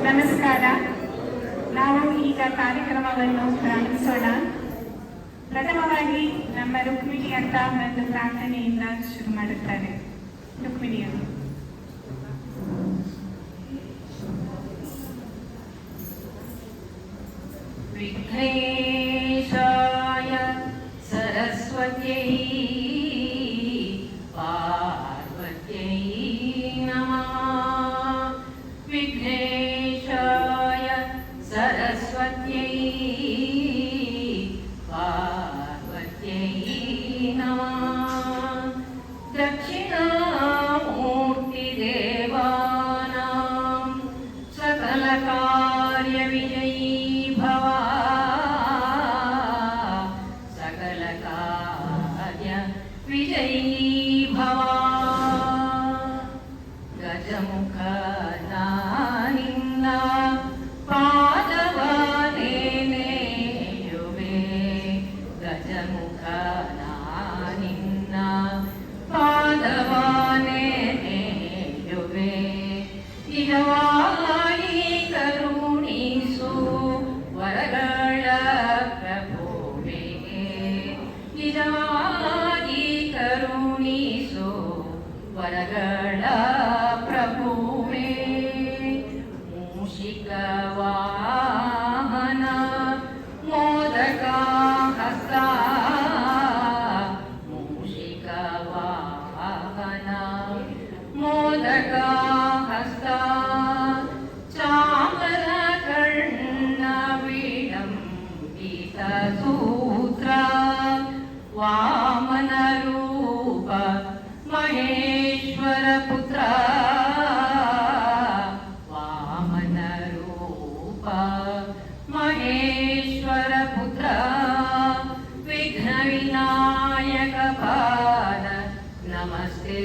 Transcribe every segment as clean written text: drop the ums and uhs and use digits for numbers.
ನಮಸ್ಕಾರ. ನಾವು ಈಗ ಕಾರ್ಯಕ್ರಮವನ್ನು ಪ್ರಾರಂಭಿಸೋಣ. ಪ್ರಥಮವಾಗಿ ನಮ್ಮ ರುಕ್ಮಿಣಿ ಅಂತ ಒಂದು ಪ್ರಾರ್ಥನೆಯಿಂದ ಶುರು ಮಾಡುತ್ತಾರೆ. ರುಕ್ಮಿಣಿಯವರು. ವಿಘ್ನೇಶಾಯ ಸರಸ್ವತ್ಯೈ ಪಾರ್ವತ್ಯೈ ನಮಃ. ವಿಘ್ನೇಶಾಯ ಸರಸ್ವತ್ಯೈ ಪಾರ್ವತ್ಯೈ ನಮಃ. ದಕ್ಷಿಣಾಮೂರ್ತಿ ದೇವಾನಾಂ ಸಕಲ ಕಾರ್ಯ ವಿಜಯೀ ಭವ. ಸಕಲ ಕಾರ್ಯ ವಿಜಯೀ ಭವ. ಗಜಮುಖ ನಿನ್ನ ಪಾದವ ನೇನೆಯುವೆ. ಗಜಮುಖ ನಿನ್ನ ಪಾದವ ನೇನೆಯುವೆ. ನಿಜವಾಗಿ ಕರುಣಿಸು ವರಗಳ ಪ್ರಭುವೇ. ನಿಜವಾಗಿ ಕರುಣಿಸು ವರಗಳ ಪ್ರಭುವೇ. ಮೂಷಿಕ ವಾಹನ ಮೋದಕ ಹಸ್ತ. ಮೂಷಿಕ ವಾಹನ ಮೋದಕ ಹಸ್ತ. ಚಾಮರ ಕರ್ಣ ವಿಡಂಬಿತ ಸೂತ್ರ. ವಾಮನ ರೂಪ ಮಹೇಶ್ವರ ಪುತ್ರ. ವಾಮನ ರೂಪ ಮಹೇಶ್ವರ ಪುತ್ರ. ವಿಘ್ನ ವಿನಾಯಕ ಪಾದ ನಮಸ್ತೆ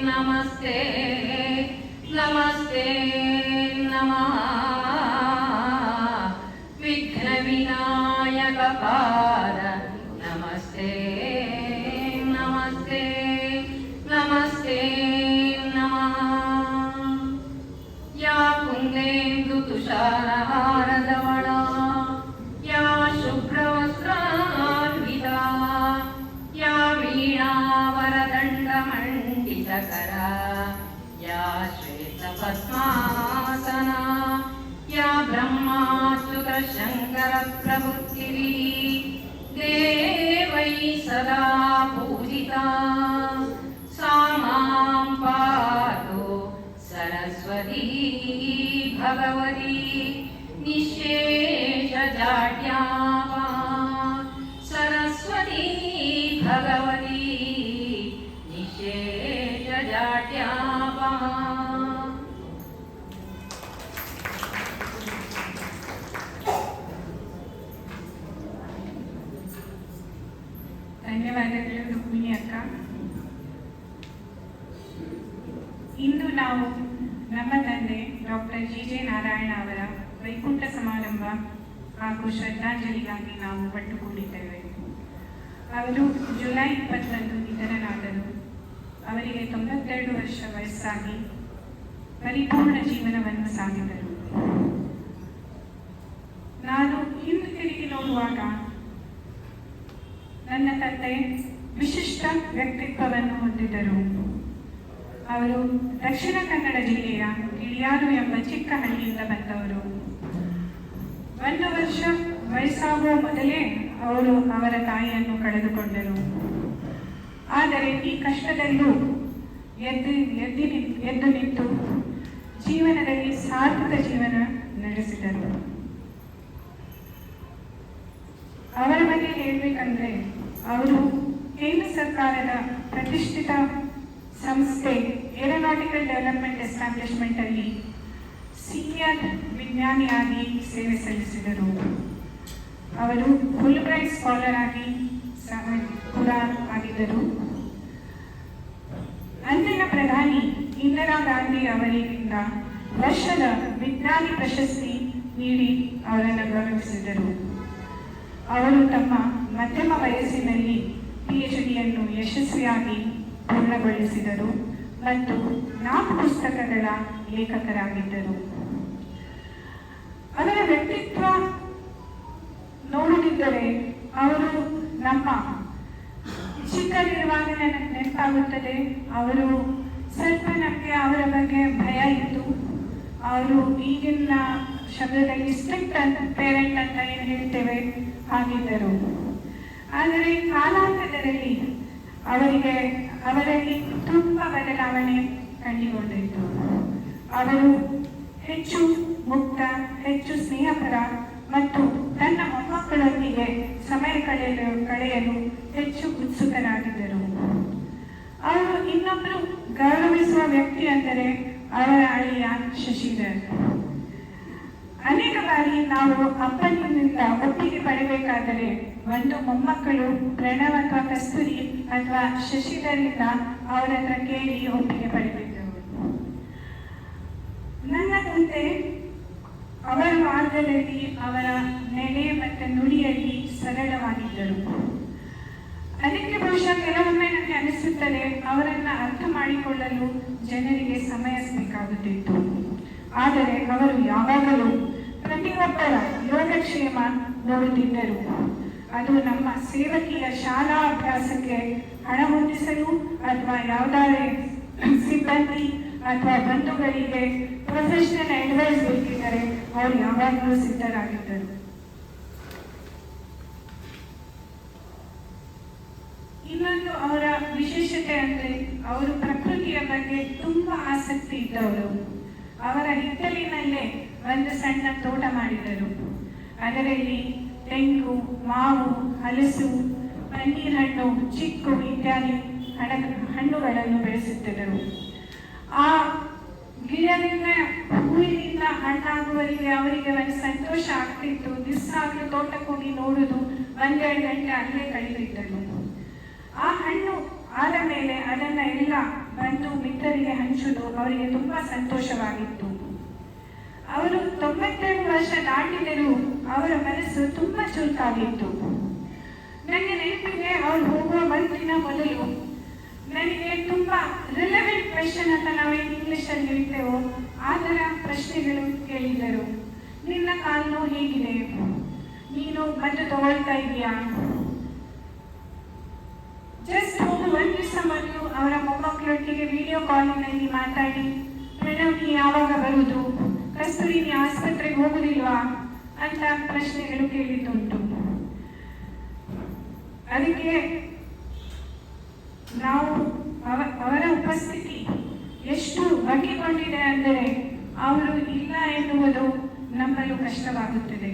ನಮಸ್ತೆ ನಮಸ್ತೆ ನಮಃ. ವಿಘ್ನ ವಿನಾಯಕ ಪಾದ ನಮಸ್ತೆ ನಮಸ್ತೆ ನಮಸ್ತೆ ನಮಃ. ಯಾ ಕುಂದೇಂದು ತುಷಾರಹಾರಧವಳ. ಯಾ ಶುಭ್ರವಸ್ತ್ರಾನ್ವಿತ. ಯಾ ವೀಣಾವರದಂಡ ಮಂಡಿತಕರ. ಯಾ ಶ್ವೇತ ಪದ್ಮಾಸನ. ಯಾ ಬ್ರಹ್ಮಾಚ್ಯುತ ಶಂಕರ ಪ್ರಭೃತಿವಿ ದೇವೈ ಸದಾ ಪೂಜಿತಾ. ಸಾ ಮಾಂ ಪಾತು ಸರಸ್ವತೀ ಭಗವತಿ ನಿಶೇಷ ಜಾಡ್ಯಾಮ. ಸರಸ್ವತೀ ಭಗವತಿ ನಿಶೇಷ ಜಾಡ್ಯಾಮ. ಧನ್ಯವಾದಗಳು ರುಕ್ಮಿಣಿ ಅಕ್ಕ. ಇಂದು ನಾವು ನಮ್ಮ ತಂದೆ ಡಾಕ್ಟರ್ ಜಿ ನಾರಾಯಣ ಅವರ ವೈಕುಂಠ ಸಮಾರಂಭ ಹಾಗೂ ಶ್ರದ್ಧಾಂಜಲಿಗಾಗಿ ನಾವು ಒಟ್ಟುಗೂಡಿದ್ದೇವೆ. ಅವರು ಜುಲೈ 20 ನಿಧನರಾದರು. ಅವರಿಗೆ 92 ವರ್ಷ ವಯಸ್ಸಾಗಿ ಪರಿಪೂರ್ಣ ಜೀವನವನ್ನು ಸಾಗಿದರು. ನಾನು ಹಿಂದೆ ತಿರುಗಿ ನೋಡುವಾಗ ನನ್ನ ತಂದೆ ವಿಶಿಷ್ಟ ವ್ಯಕ್ತಿತ್ವವನ್ನು ಹೊಂದಿದ್ದರು. ಅವರು ದಕ್ಷಿಣ ಕನ್ನಡ ಜಿಲ್ಲೆಯ ಗಿಳಿಯಾರು ಎಂಬ ಚಿಕ್ಕ ಹಳ್ಳಿಯಿಂದ ಬಂದವರು. 1 ವರ್ಷ ವಯಸ್ಸಾಗುವ ಮೊದಲೇ ಅವರು ಅವರ ತಾಯಿಯನ್ನು ಕಳೆದುಕೊಂಡರು. ಆದರೆ ಈ ಕಷ್ಟದಲ್ಲೂ ಎದ್ದು ನಿಂತು ಜೀವನದಲ್ಲಿ ಸಾರ್ಥಕ ಜೀವನ ನಡೆಸಿದರು. ಅವರ ಬಗ್ಗೆ ಹೇಳಬೇಕಂದ್ರೆ, ಅವರು ಕೇಂದ್ರ ಸರ್ಕಾರದ ಪ್ರತಿಷ್ಠಿತ ಸಂಸ್ಥೆ ಏರೋನಾಟಿಕಲ್ ಡೆವಲಪ್ಮೆಂಟ್ ಎಸ್ಟಾಬ್ಲಿಷ್ಮೆಂಟ್ ಅಲ್ಲಿ ಸೀನಿಯರ್ ವಿಜ್ಞಾನಿಯಾಗಿ ಸೇವೆ ಸಲ್ಲಿಸಿದರು. ಅವರು ಫುಲ್ಬ್ರೈಟ್ ಸ್ಕಾಲರ್ ಆಗಿ ಕೂಡ ಆಗಿದ್ದರು. ಅಂದಿನ ಪ್ರಧಾನಿ ಇಂದಿರಾ ಗಾಂಧಿ ಅವರಿಂದ ವರ್ಷದ ವಿಜ್ಞಾನಿ ಪ್ರಶಸ್ತಿ ನೀಡಿ ಅವರನ್ನು ಗೌರವಿಸಿದರು. ಅವರು ತಮ್ಮ ಮಧ್ಯಮ ವಯಸ್ಸಿನಲ್ಲಿ PhDಯನ್ನು ಯಶಸ್ವಿಯಾಗಿ ಪೂರ್ಣಗೊಳಿಸಿದರು ಮತ್ತು 4 ಪುಸ್ತಕಗಳ ಲೇಖಕರಾಗಿದ್ದರು. ಅವರ ವ್ಯಕ್ತಿತ್ವ ನೋಡುತ್ತಿದ್ದರೆ ಅವರು ನಮ್ಮ ಚಿಕ್ಕದಿರುವಾಗ ನನಗೆ ನೆನಪಾಗುತ್ತದೆ. ಅವರು ಸ್ವಲ್ಪ ನಮಗೆ ಅವರ ಬಗ್ಗೆ ಭಯ ಇತ್ತು. ಅವರು ಈಗಿನ ಶಬ್ದದಲ್ಲಿ ಸ್ಟ್ರಿಕ್ಟ್ ಅಂತ ಪೇರೆಂಟ್ ಅಂತ ಏನು ಹೇಳ್ತೇವೆ ಹಾಗಿದ್ದರು. ಆದರೆ ಕಾಲಾಂತರದಲ್ಲಿ ಅವರಲ್ಲಿ ತುಂಬ ಬದಲಾವಣೆ ಕಂಡುಕೊಂಡಿತ್ತು. ಅವರು ಹೆಚ್ಚು ಮುಕ್ತ, ಹೆಚ್ಚು ಸ್ನೇಹಪರ ಮತ್ತು ತನ್ನ ಮೊಮ್ಮಕ್ಕಳೊಂದಿಗೆ ಸಮಯ ಕಳೆಯಲು ಹೆಚ್ಚು ಉತ್ಸುಕರಾಗಿದ್ದರು. ಅವರು ಇನ್ನೊಬ್ಬರು ಗೌರವಿಸುವ ವ್ಯಕ್ತಿ ಅಂದರೆ ಅವರ ಅಳಿಯ ಶಶಿಧರ್. ಅನೇಕ ಬಾರಿ ನಾವು ಅಪ್ಪನಿಂದ ಒಪ್ಪಿಗೆ ಪಡೆಯಬೇಕಾದರೆ ಒಂದು ಮೊಮ್ಮಕ್ಕಳು ಪ್ರಣವ್ ಅಥವಾ ಕಸ್ತೂರಿ ಅಥವಾ ಶಶಿಧರಿಂದ ಅವರ ಹತ್ರ ಕೇಳಿ ಒಪ್ಪಿಗೆ ಪಡೆದಿದ್ದರು. ನನ್ನ ತಂದೆ ಅವರ ಮಾರ್ಗದಲ್ಲಿ, ಅವರ ನೆಲೆ ಮತ್ತು ನುಡಿಯಲ್ಲಿ ಸರಳವಾಗಿದ್ದರು. ಅದಕ್ಕೆ ಬಹುಶಃ ಕೆಲವೊಮ್ಮೆ ನನಗೆ ಅನಿಸುತ್ತದೆ ಅವರನ್ನು ಅರ್ಥ ಮಾಡಿಕೊಳ್ಳಲು ಜನರಿಗೆ ಸಮಯ ಬೇಕಾಗುತ್ತಿತ್ತು. ಆದರೆ ಅವರು ಯಾವಾಗಲೂ ಪ್ರತಿಯೊಬ್ಬರ ಯೋಗಕ್ಷೇಮ ನೋಡುತ್ತಿದ್ದರು. ಅದು ನಮ್ಮ ಸೇವಕಿಯ ಶಾಲಾ ಅಭ್ಯಾಸಕ್ಕೆ ಹಣ ಹೊಂದಿಸಲು ಅಥವಾ ಯಾವುದಾದ್ರೂ ಸಿಬ್ಬಂದಿ ಅಥವಾ ಬಂಧುಗಳಿಗೆ ಪ್ರೊಫೆಷನಲ್ ಅಡ್ವೈಸ್ ಬೇಕಿದ್ದರೆ ಅವರು ಯಾವಾಗಲೂ ಸಿದ್ಧರಾಗಿದ್ದರು. ಇನ್ನೊಂದು ಅವರ ವಿಶೇಷತೆ ಅಂದರೆ ಅವರು ಪ್ರಕೃತಿಯ ಬಗ್ಗೆ ತುಂಬ ಆಸಕ್ತಿ ಇದ್ದವರು. ಅವರ ಹಿತ್ತಲಿನಲ್ಲೇ ಒಂದು ಸಣ್ಣ ತೋಟ ಮಾಡಿದರು. ಅದರಲ್ಲಿ ತೆಂಗು, ಮಾವು, ಹಲಸು, ಪನ್ನೀರ್ ಹಣ್ಣು, ಚಿಕ್ಕು ಇತ್ಯಾದಿ ಹಣ್ಣುಗಳನ್ನು ಬೆಳೆಸುತ್ತಿದ್ದರು. ಆ ಗಿಡದಿಂದ ಹೂವಿನಿಂದ ಹಣ್ಣಾಗುವವರೆಗೆ ಅವರಿಗೆ ಒಂದು ಸಂತೋಷ ಆಗ್ತಿತ್ತು. ದಿವಸಾಗಲೂ ತೋಟಕ್ಕೆ ಹೋಗಿ ನೋಡುವುದು, 1-2 ಗಂಟೆ ಅಲ್ಲೇ ಕಳೆದಿದ್ದರು. ಆ ಹಣ್ಣು ಆದ ಮೇಲೆ ಅದನ್ನು ಎಲ್ಲ ಬಂದು ಮಿತ್ರರಿಗೆ ಹಂಚುವುದು ಅವರಿಗೆ ತುಂಬ ಸಂತೋಷವಾಗಿತ್ತು. ಅವರು 92 ವರ್ಷ ದಾಟಿದರೂ ಅವರ ಮನಸ್ಸು ತುಂಬ ಚುರುಕಾಗಿತ್ತು. ನನಗೆ ನೆನಪಿಗೆ ಅವರು ಹೋಗುವ ಒಂದು ದಿನ ಮೊದಲು ನನಗೆ ತುಂಬ ರಿಲೆವೆಂಟ್ ಕ್ವೆಶನ್ ಅಂತ ನಾವು ಇಂಗ್ಲೀಷಲ್ಲಿ ಹೇಳ್ತೇವೋ ಆ ಥರ ಪ್ರಶ್ನೆಗಳು ಕೇಳಿದರು. ನಿನ್ನ ಕಾಲು ನೋವು ಹೇಗಿದೆ? ನೀನು ಮದ್ದು ತಗೊಳ್ತಾ ಇದೆಯಾ? ಜಸ್ಟ್ ಹೋಗಿ ಒಂದು ದಿವಸ ಮೊದಲು ಅವರ ಮೊಮ್ಮಕ್ಕಳೊಟ್ಟಿಗೆ ವಿಡಿಯೋ ಕಾಲಿನಲ್ಲಿ ಮಾತಾಡಿ, ಮೇಡಮ್ ನೀ ಯಾವಾಗ ಬರುವುದು? ಕಸ್ತೂರಿ ನೀ ಆಸ್ಪತ್ರೆಗೆ ಹೋಗುದಿಲ್ವಾ ಅಂತ ಪ್ರಶ್ನೆಗಳು ಕೇಳಿದ್ದುಂಟು. ಅದಕ್ಕೆ ನಾವು ಅವರ ಉಪಸ್ಥಿತಿ ಎಷ್ಟು ಬಗ್ಗಿಕೊಂಡಿದೆ ಅಂದರೆ ಅವರು ಇಲ್ಲ ಎನ್ನುವುದು ನಂಬಲು ಕಷ್ಟವಾಗುತ್ತದೆ.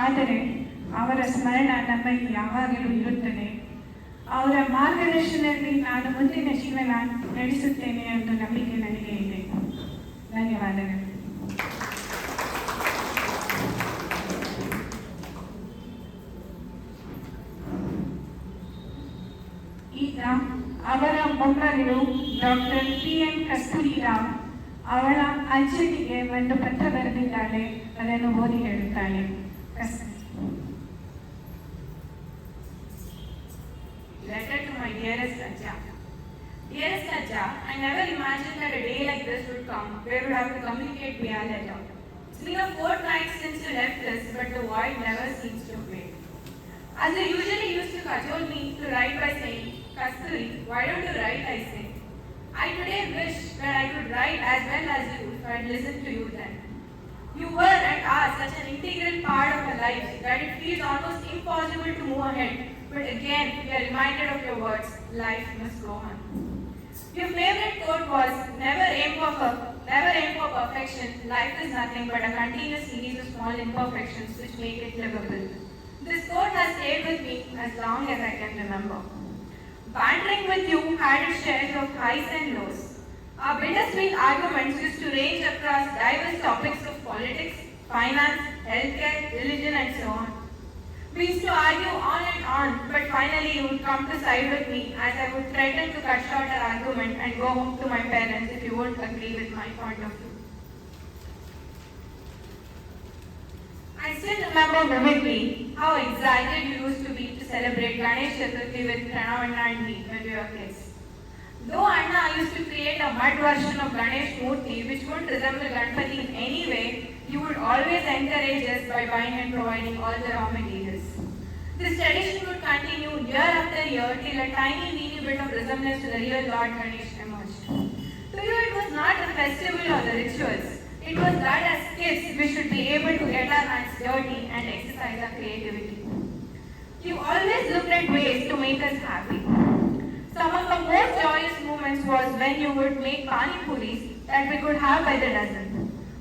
ಆದರೆ ಅವರ ಸ್ಮರಣ ನಮ್ಮಲ್ಲಿ ಯಾವಾಗಲೂ ಇರುತ್ತದೆ. ಅವರ ಮಾರ್ಗದರ್ಶನದಲ್ಲಿ ನಾನು ಮುಂದಿನ ಜೀವನ ನಡೆಸುತ್ತೇನೆ ಎಂದು ನಂಬಿಕೆ ನನಗೆ ಇದೆ. ಧನ್ಯವಾದಗಳು. ಈಗ ಅವರ ಮೊಮ್ಮಗಳು ಡಾಕ್ಟರ್ PM ಕಸ್ತೂರಿ ರಾವ್ ಅವಳ ಅಜ್ಜನಿಗೆ ಒಂದು ಪತ್ರ ಬರೆದಿದ್ದಾಳೆ. ಅದನ್ನು ಓದಿ ಹೇಳುತ್ತಾಳೆ. Letter to my dearest Ajja. Dearest Ajja, I never imagined that a day like this would come where we would have to communicate via letter. It's been a fortnight since you left us, but the void never seems to fade. As you usually used to cajole me to write by saying, Kasturi, why don't you write, I say. I today wish that I could write as well as you if I had listened to you then. You were and are such an integral part of our lives that it feels almost impossible to move ahead. But again, we are reminded of your words, life must go on. Your favorite quote was, never aim for perfection, life is nothing but a continuous series of small imperfections which make it livable. This quote has stayed with me as long as I can remember. Bantering with you had its shares of highs and lows. Our bittersweet arguments used to range across diverse topics of politics, finance, healthcare, religion and so on. We used to argue on and on, but finally you would come to side with me as I would threaten to cut short our argument and go home to my parents if you won't agree with my point of view. I still remember vividly how excited you used to be to celebrate Ganesh Chaturthi with Pranav and me when we were kids. Though Anna used to create a mud version of Ganesh Murthy which wouldn't resemble Ganpati in any way, he would always encourage us by buying and providing all the raw materials. This tradition would continue year after year till a tiny weeny bit of resemblance to the real Lord Ganesh emerged. To you it was not the festival or the rituals. It was that as kids we should be able to get our hands dirty and exercise our creativity. You always looked at ways to make us happy. Some of the most joyous moments was when you would make pani puris that we could have by the dozen.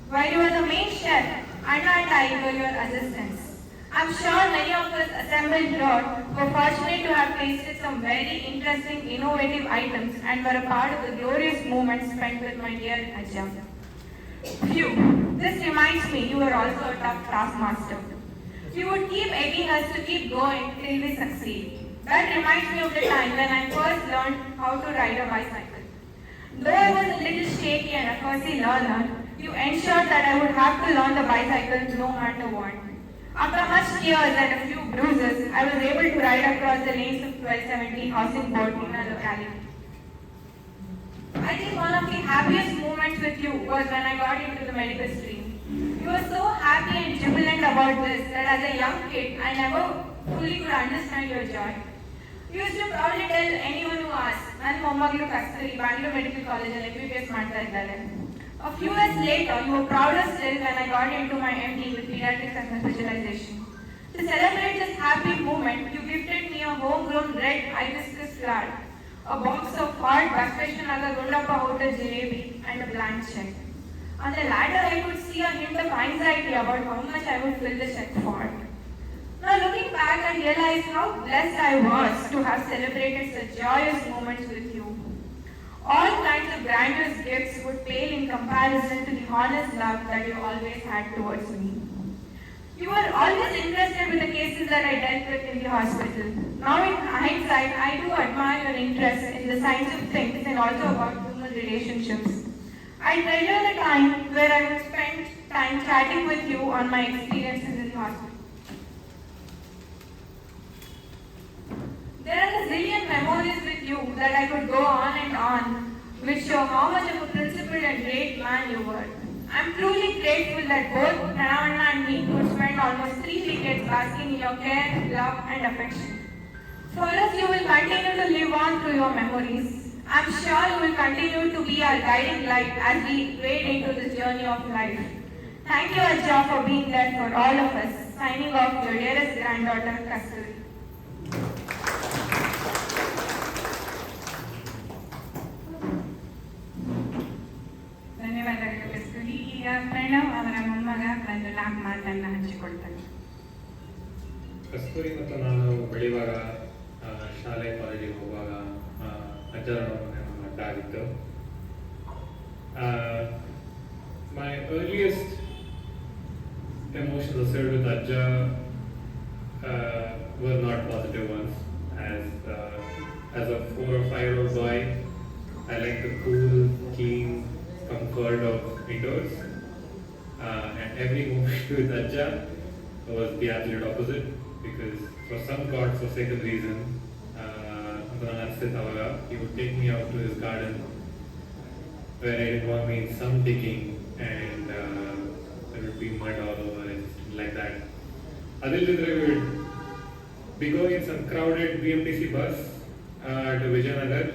While you were the main chef, Anna and I were your assistants. I'm sure many of us assembled here were fortunate to have tasted some very interesting, innovative items and were a part of the glorious moments spent with my dear Ajja. Phew, this reminds me you were also a tough taskmaster. You would keep egging us to keep going till we succeed. That reminds me of the time when I first learned how to ride a bicycle. Though I was a little shaky and a fussy learner, you ensured that I would have to learn the bicycle no matter what. After much tears and a few bruises, I was able to ride across the lanes of 1270 Housing Board in our locality. I think one of the happiest moments with you was when I got into the medical stream. You were so happy and jubilant about this that as a young kid, I never fully could understand your joy. You used to proudly tell anyone who asked, "Nan Mommaglu Kasturi, Bangalore Medical College and MBBS ಮಾಡ್ತಾ ಇದ್ದಾರೆ." A few years later, you were prouder still when I got into my MD with pediatrics and specialization. To celebrate this happy moment, you gifted me a homegrown red hibiscus flower, a box of hard Bakreshan Nagar Gundappa Hotel jalebi, and a blank check. On the latter, I could see a hint of anxiety about how much I would fill the check for. Now looking back, I realized how blessed I was to have celebrated such joyous moments with you. All kinds of grandiose gifts would pale in comparison to the honest love that you always had towards me. You were always interested with the cases that I dealt with in the hospital. Now in hindsight, I do admire your interest in the science of things and also about human relationships. I treasure the time where I would spend time chatting with you on my experiences in the hospital. There are a zillion memories with you that I could go on and on, which show how much of a principled and great man you were. I'm truly grateful that both Pranavanna and me could spend almost 3 decades basking in your care, love and affection. For us, you will continue to live on through your memories. I'm sure you will continue to be our guiding light as we wade into this journey of life. Thank you, Ajja, for being there for all of us. Signing off, your dearest granddaughter, Kasturi. ಧನ್ಯವಾದಗಳು ಕಸ್ತೂರಿ. ಈಗ ಪ್ರಣವ್ ಅವರ ಮೊಮ್ಮಗ ಒಂದು 4 ಮಾತನ್ನು ಹಂಚಿಕೊಳ್ತಾರೆ. ಕಸ್ತೂರಿ ಮತ್ತು ನಾನು ಬೆಳೆಯುವಾಗ ಶಾಲೆ ಕಾಲೇಜಿಗೆ ಹೋಗುವಾಗ ಅಜ್ಜರ ಅಡ್ಡ ಆಗಿತ್ತು. My earliest emotions associated with Ajja were not positive ones. As a 4 or 5-year-old boy, I liked the cool, clean comfort of indoors, and every moment with Ajja was the absolute opposite, because for some God-forsaken reason, he would take me out to his garden where I didn't want me in some digging and there would be mud all over and like that. Other than that, we would be going in some crowded BMTC bus to Vijayanagar,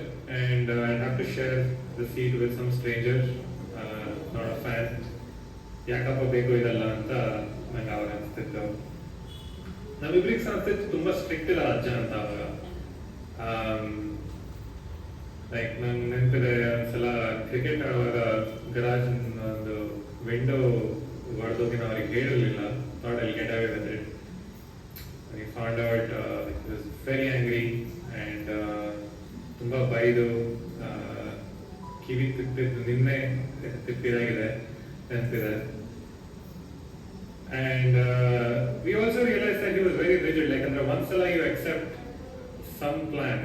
and I'd have to share the seat with some stranger, not a fan. ಯಾಕಪ್ಪ ಬೇಕು ಇದಲ್ಲ ಅಂತ ನಂಗೆ ಅವಾಗ ಅನಿಸ್ತಿತ್ತು. ನಮ್ಮಿಬ್ರಿಗೆ ಅನಿಸ್ತಿತ್ತು ತುಂಬ strict ಇಲ್ಲ ಅಜ್ಜ ಅಂತ ಅವಾಗ. ಲೈಕ್ ನಂಗೆ ನೆನಪಿದೆ ಒಂದ್ಸಲ ಕ್ರಿಕೆಟ್ ಆಡುವಾಗ ಗರಾಜ್ ಒಂದು ವಿಂಡೋ ಹೊಡೆದೋಗಿ ನಾವು ಅವ್ರಿಗೆ ಹೇಳಿರಲಿಲ್ಲ. Thought I get away with it. We found out he was very angry and ತುಂಬ ಬೈದು ಕಿವಿ ತಿಪ್ಪಿದ್ದು ನಿನ್ನೆ ತಿಪ್ಪಿದಾಗಿದೆ ನೆನಪಿದೆ. And we also realized that he was very rigid. Like ಅಂದ್ರೆ ಒಂದ್ಸಲ you accept some plan,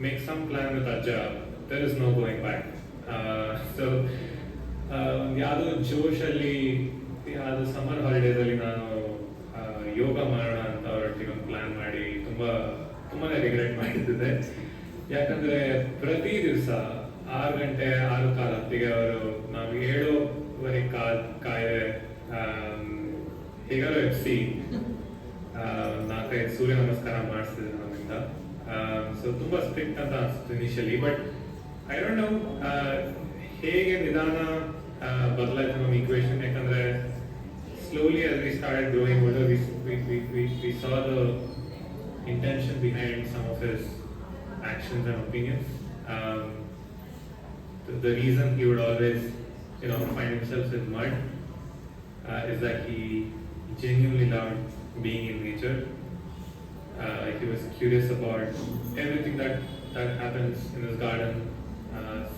make some plan with Ajja, there is no going back. So ಯಾವುದೋ ಜೋಶಲ್ಲಿ ಯಾವುದೋ summer ಹಾಲಿಡೇಸಲ್ಲಿ ನಾನು ಯೋಗ ಮಾಡೋಣ ಅಂತ ಅವರೊಟ್ಟಿಗೆ ಒಂದು ಪ್ಲಾನ್ ಮಾಡಿ ತುಂಬಾನೇ ರಿಗ್ರೆಟ್ ಮಾಡಿದ್ದೆ. ಯಾಕಂದ್ರೆ ಪ್ರತಿ ದಿವಸ 6 ಗಂಟೆ 6:15 ಅವರು ನಾವು 7:15 ಕಾಯ್ದೆ ಹೇಗಾರು ಎಪ್ಸಿ 4-5 ಸೂರ್ಯ ನಮಸ್ಕಾರ ಮಾಡಿಸ್ತಿದ್ರು ನಮ್ಮಿಂದ. ಸೊ ತುಂಬಾ ಸ್ಟ್ರಿಕ್ಟ್ ಅಂತ ಅನಿಸ್ತು initially, but I don't know ಹೇಗೆ ನಿಧಾನ ಬದಲಾಯ್ತು ನಮ್ಮ ಈಕ್ವೇಷನ್. ಯಾಕಂದ್ರೆ slowly as we started growing older, we saw the intention behind some of his actions and opinions. The reason he would always, find himself in mud is that he genuinely loved being in nature. He was curious about everything that happens in his garden,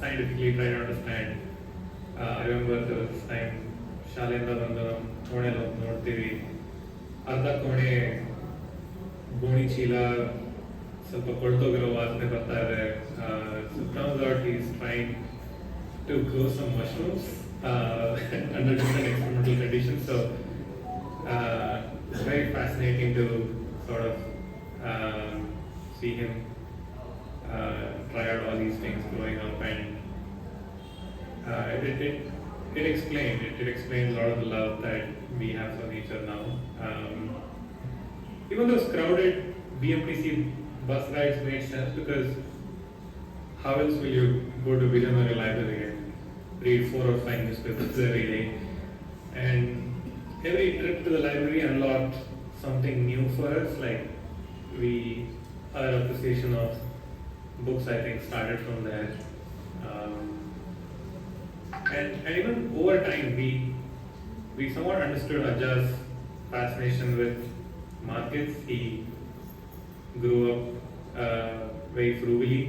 scientifically trying to understand. I remember there was time ಶಾಲೆಯಿಂದ ಬಂದು ಕೋಣೆ ನೋಡ್ತೀವಿ, ಅರ್ಧ ಕೋಣೆ ಗೋಣಿ ಚೀಲ ಸ್ವಲ್ಪ ಕೊಳ್ತೋಗಿರೋ ವಾಸನೆ ಬರ್ತಾ ಇದೆ. So turns out he's trying to grow some mushrooms under different experimental conditions. So it's very fascinating to sort of see him try out all these things growing up, and it explained a lot of the love that we have for nature now. Even those crowded BMTC bus rides made sense, because how else will you go to Vijayanagara Library and read 4 or 5 newspapers every day? And every trip to the library unlocked something new for us. Like, our appreciation of books, I think, started from there. And even over time, we somewhat understood Ajja's fascination with markets. He grew up very frugally,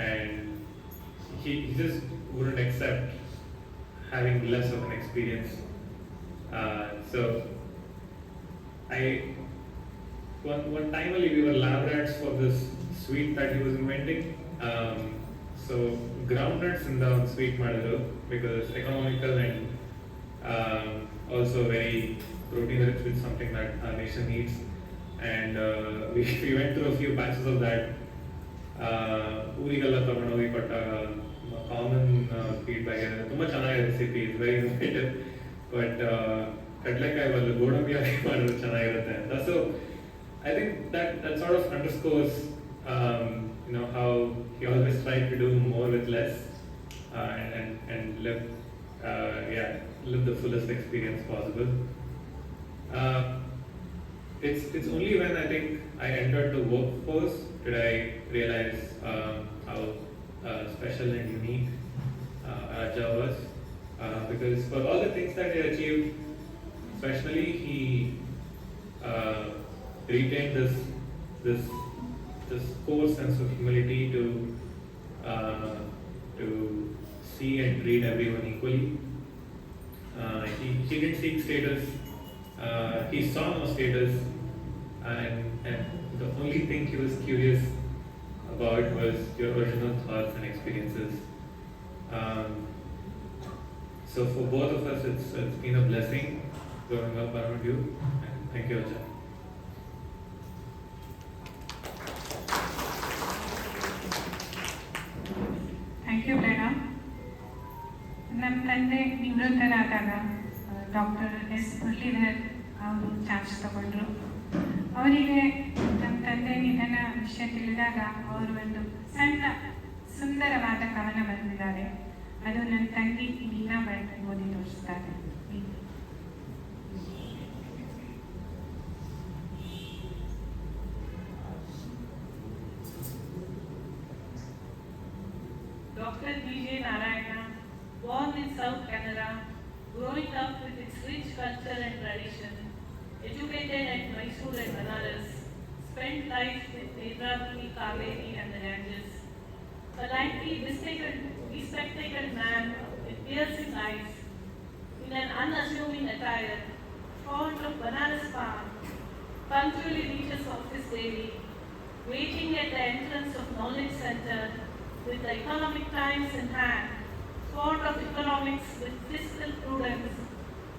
and he just wouldn't accept having less of an experience. So one time only we were lab rats for this sweet that he was inventing. So groundnuts in the sweet ಮಾಡಿದ್ರು, because it's economical and also very protein rich, with something that our nation needs. And we went through a few batches of that. ಊರಿಗೆಲ್ಲ ತಗೊಂಡೋಗಿ ಕೊಟ್ಟಾಗ common feedback ಇದೆ, ತುಂಬ ಚೆನ್ನಾಗಿದೆ recipe, it's very innovative. But ಕಡಲೆಕಾಯಿ ಬದಲು ಗೋಡಂಬಿ ಹಾಕಿ ಮಾಡಿದ್ರೆ ಚೆನ್ನಾಗಿರುತ್ತೆ ಅಂತ. So I think that sort of underscores how he always tried to do more with less, and live the fullest experience possible. It's only when I think I entered the workforce did I realize how special and unique Ajja was, because for all the things that he achieved, especially he retained this core sense of humility to see and treat everyone equally. He didn't seek status. He saw no status, and the only thing he was curious about was your original thoughts and experiences. So for both of us, it's been a blessing growing up around you. And thank you, Ajja. Thank you Prerana. ನಮ್ಮ ತಂದೆ ನಿವೃತ್ತರಾದಾಗ doctor S Muralidhar ಅವರು charge ತಗೊಂಡ್ರು. ಅವರಿಗೆ ನಮ್ಮ ತಂದೆ ನಿಧನ ವಿಷಯ ತಿಳಿದಾಗ ಅವರು ಒಂದು ಸಣ್ಣ ಸುಂದರವಾದ ಕವನ ಬರೆದಿದ್ದಾರೆ. ಅದು ನನ್ನ ತಂಗಿ ಮೀನಾ ಓದಿ ತೋರಿಸ್ತಾರೆ. Dr. D.J. Narayana, born in South Canara, growing up with its rich culture and tradition, educated at Mysore and Banaras, spent life with Nedravati, Kaveri and the Ganges. A lively, bespectacled man with piercing eyes, in an unassuming attire, fond of Banaras Palm, punctually reaches office daily, waiting at the entrance of Knowledge Center with the Economic Times in hand, fond of economics with fiscal prudence,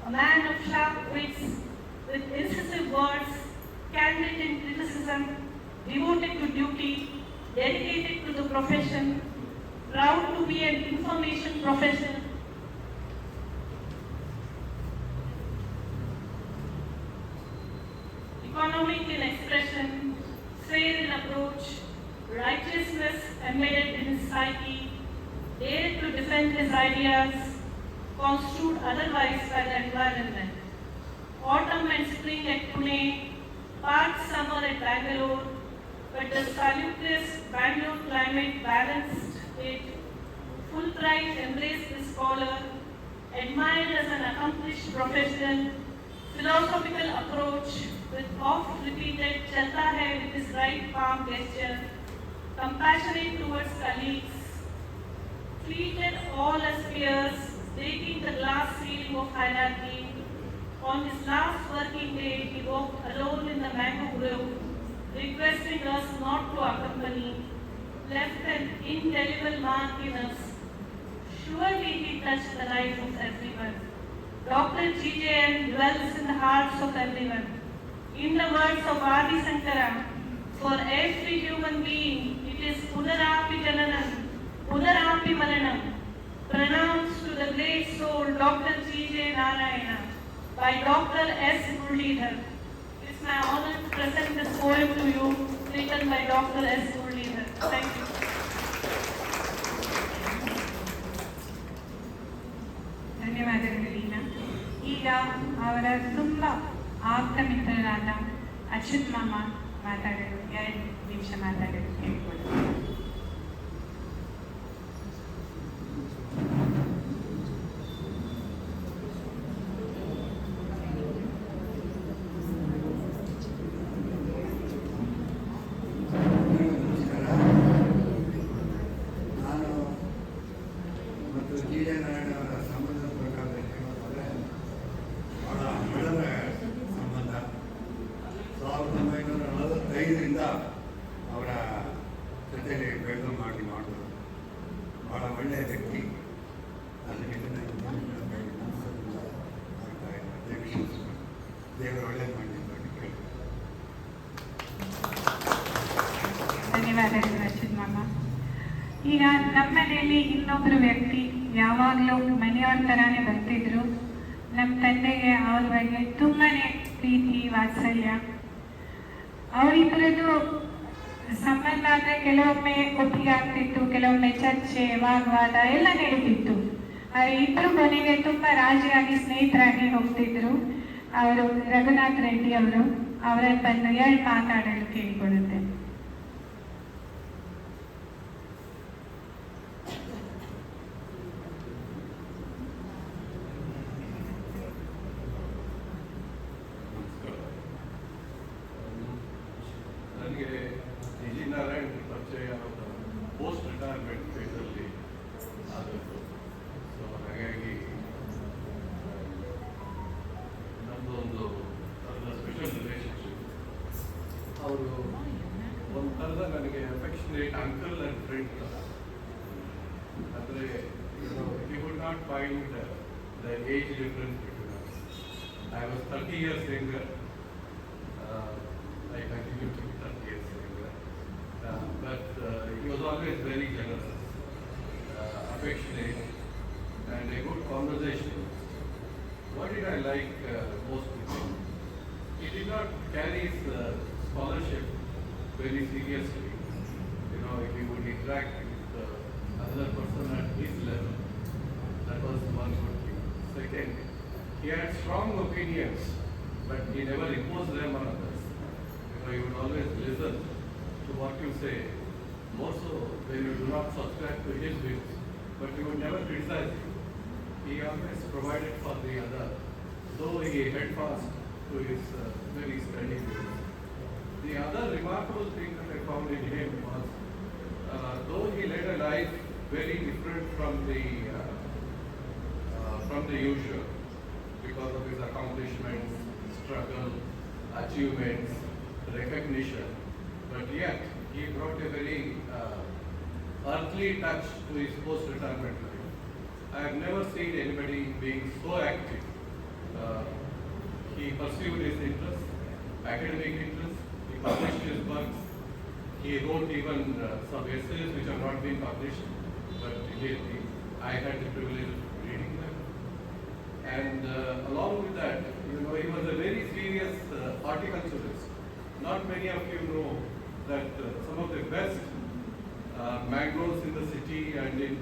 a man of sharp wits with incisive words, candid in criticism, devoted to duty, dedicated to the profession, proud to be an information professional. Economic in expression, fair in approach, righteousness embedded in his psyche, dared to defend his ideas, construed otherwise by the environment. Autumn and spring at Pune, part summer at Bangalore, but the salubrious Bangalore climate balanced it. Fulbright embraced the scholar, admired as an accomplished professional, philosophical approach with oft-repeated chalta hai with his right palm gesture, compassionate towards colleagues, treated all as peers, breaking the glass ceiling of hierarchy. On his last working day, he walked alone in the mango grove, requesting us not to accompany, left an indelible mark in us. Surely he touched the life of everyone. Dr. GJN dwells in the hearts of everyone. In the words of Adi Sankara, for every human being, it is Punarapi Jananam, Punarapi Maranam, pronounced to the great soul Dr. G.J. Narayana by Dr. S. Muralidhar. It's my honor to present this poem to you, written by Dr. S. Muralidhar. Thank you. ಧನ್ಯವಾದಗಳು ಲೀನಾ. ಈಗ ಅವರ ತುಂಬ ಆಪ್ತ ಮಿತ್ರರಾದ ಅಚ್ಯುತ್ ಮಾಮ ಮಾತಾಡಲು 2 ನಿಮಿಷ ಮಾತಾಡಲು ಕೇಳಿಕೊಳ್ಳುತ್ತೇನೆ. ನಾನು ಮತ್ತು ಜಿ ಜೆ ನಾರಾಯಣ ಅವರ ಸಂಬಂಧದ ಪ್ರಕಾರ ಹೇಳೋದಾದರೆ ಬಹಳ ಹಳದ ಸಂಬಂಧ. 1945ರಿಂದ ಅವರ ಜೊತೆಯಲ್ಲಿ ಬೆಳೆದು ಮಾಡೋದು ಬಹಳ ಒಳ್ಳೆಯ ವ್ಯಕ್ತಿ. ಅದಕ್ಕೆ ಆಗ್ತಾ ಇದೆ. ದೇವರು ಒಳ್ಳೆಯದು ಮಾಡಲಿ ಅಂತ ಕೇಳ್ತೀನಿ. ಧನ್ಯವಾದಗಳು ಅಚ್ಯುತ್ ಮಾಮ. ಈಗ ನಮ್ಮ ಮನೆಯಲ್ಲಿ ಇನ್ನೊಬ್ಬರು ವ್ಯಕ್ತಿ ಯಾವಾಗಲೂ ಮನೆಯವ್ರ ಥರಾನೇ ಬರ್ತಿದ್ರು. ನಮ್ಮ ತಂದೆಗೆ ಅವ್ರ ಬಗ್ಗೆ ತುಂಬಾನೇ ಪ್ರೀತಿ ವಾತ್ಸಲ್ಯ. ಅವರಿಬ್ಬರದ್ದು ಸಂಬಂಧ ಅಂದರೆ ಕೆಲವೊಮ್ಮೆ ಒಪ್ಪಿಗೆ ಆಗ್ತಿತ್ತು, ಕೆಲವೊಮ್ಮೆ ಚರ್ಚೆ ವಾಗ್ವಾದ ಎಲ್ಲ ನಡೀತಿತ್ತು. ಇಬ್ಬರು ಕೊನೆಗೆ ತುಂಬ ರಾಜಿಯಾಗಿ ಸ್ನೇಹಿತರಾಗಿ ಹೋಗ್ತಿದ್ರು. ಅವರು ರಘುನಾಥ್ ರೆಡ್ಡಿ ಅವರು ಅವರನ್ನು ಬಂದು 2 ಮಾತಾಡಲು ಕೇಳಿಕೊಳ್ಳುತ್ತೆ. ನನಗೆ ಜಿ ನಾರಾಯಣ್ ಪರಿಚಯ ಪೋಸ್ಟ್ ರಿಟೈರ್ಮೆಂಟ್ ಫೇಸಲ್ಲಿ ಆದದ್ದು. ಸೊ ಹಾಗಾಗಿ ನಮ್ಮದು ಒಂದು ಥರದ ಸ್ಪೆಷಲ್ ರಿಲೇಷನ್ಶಿಪ್. ಅವರು ಒಂದು ಥರದ ನನಗೆ ಅಫೆಕ್ಷನೇಟ್ ಅಂಕಲ್ ಆ್ಯಂಡ್ ಫ್ರೆಂಡ್ ಥರ. ಅಂದರೆ you would not find the age difference between us. I was 30 years younger. I continue to be 30 years younger. But he was always very generous, affectionate, and a good conversationalist. What did I like most with him? He did not carry his scholarship very seriously. You know, if he would interact with another person at his level, that was one good thing. Second, he had strong opinions, but he never imposed them on others. You would always listen to what you say, more so when you do not subscribe to his views, but he would never criticize you. He always provided for the other, though he held fast to his very steady views. The other remarkable thing that I found in him was, though he led a life very different from the usual, because of his accomplishments, struggle, achievements, recognition, but yet he brought a very earthly touch to his post-retirement life. I have never seen anybody being so active. He pursued his interests, academic interests, he published his works, he wrote even some essays which have not been published, but I had the privilege of reading them. And along with that, he was a very serious horticulturist. Not many of you know that some of the best mangroves in the city and in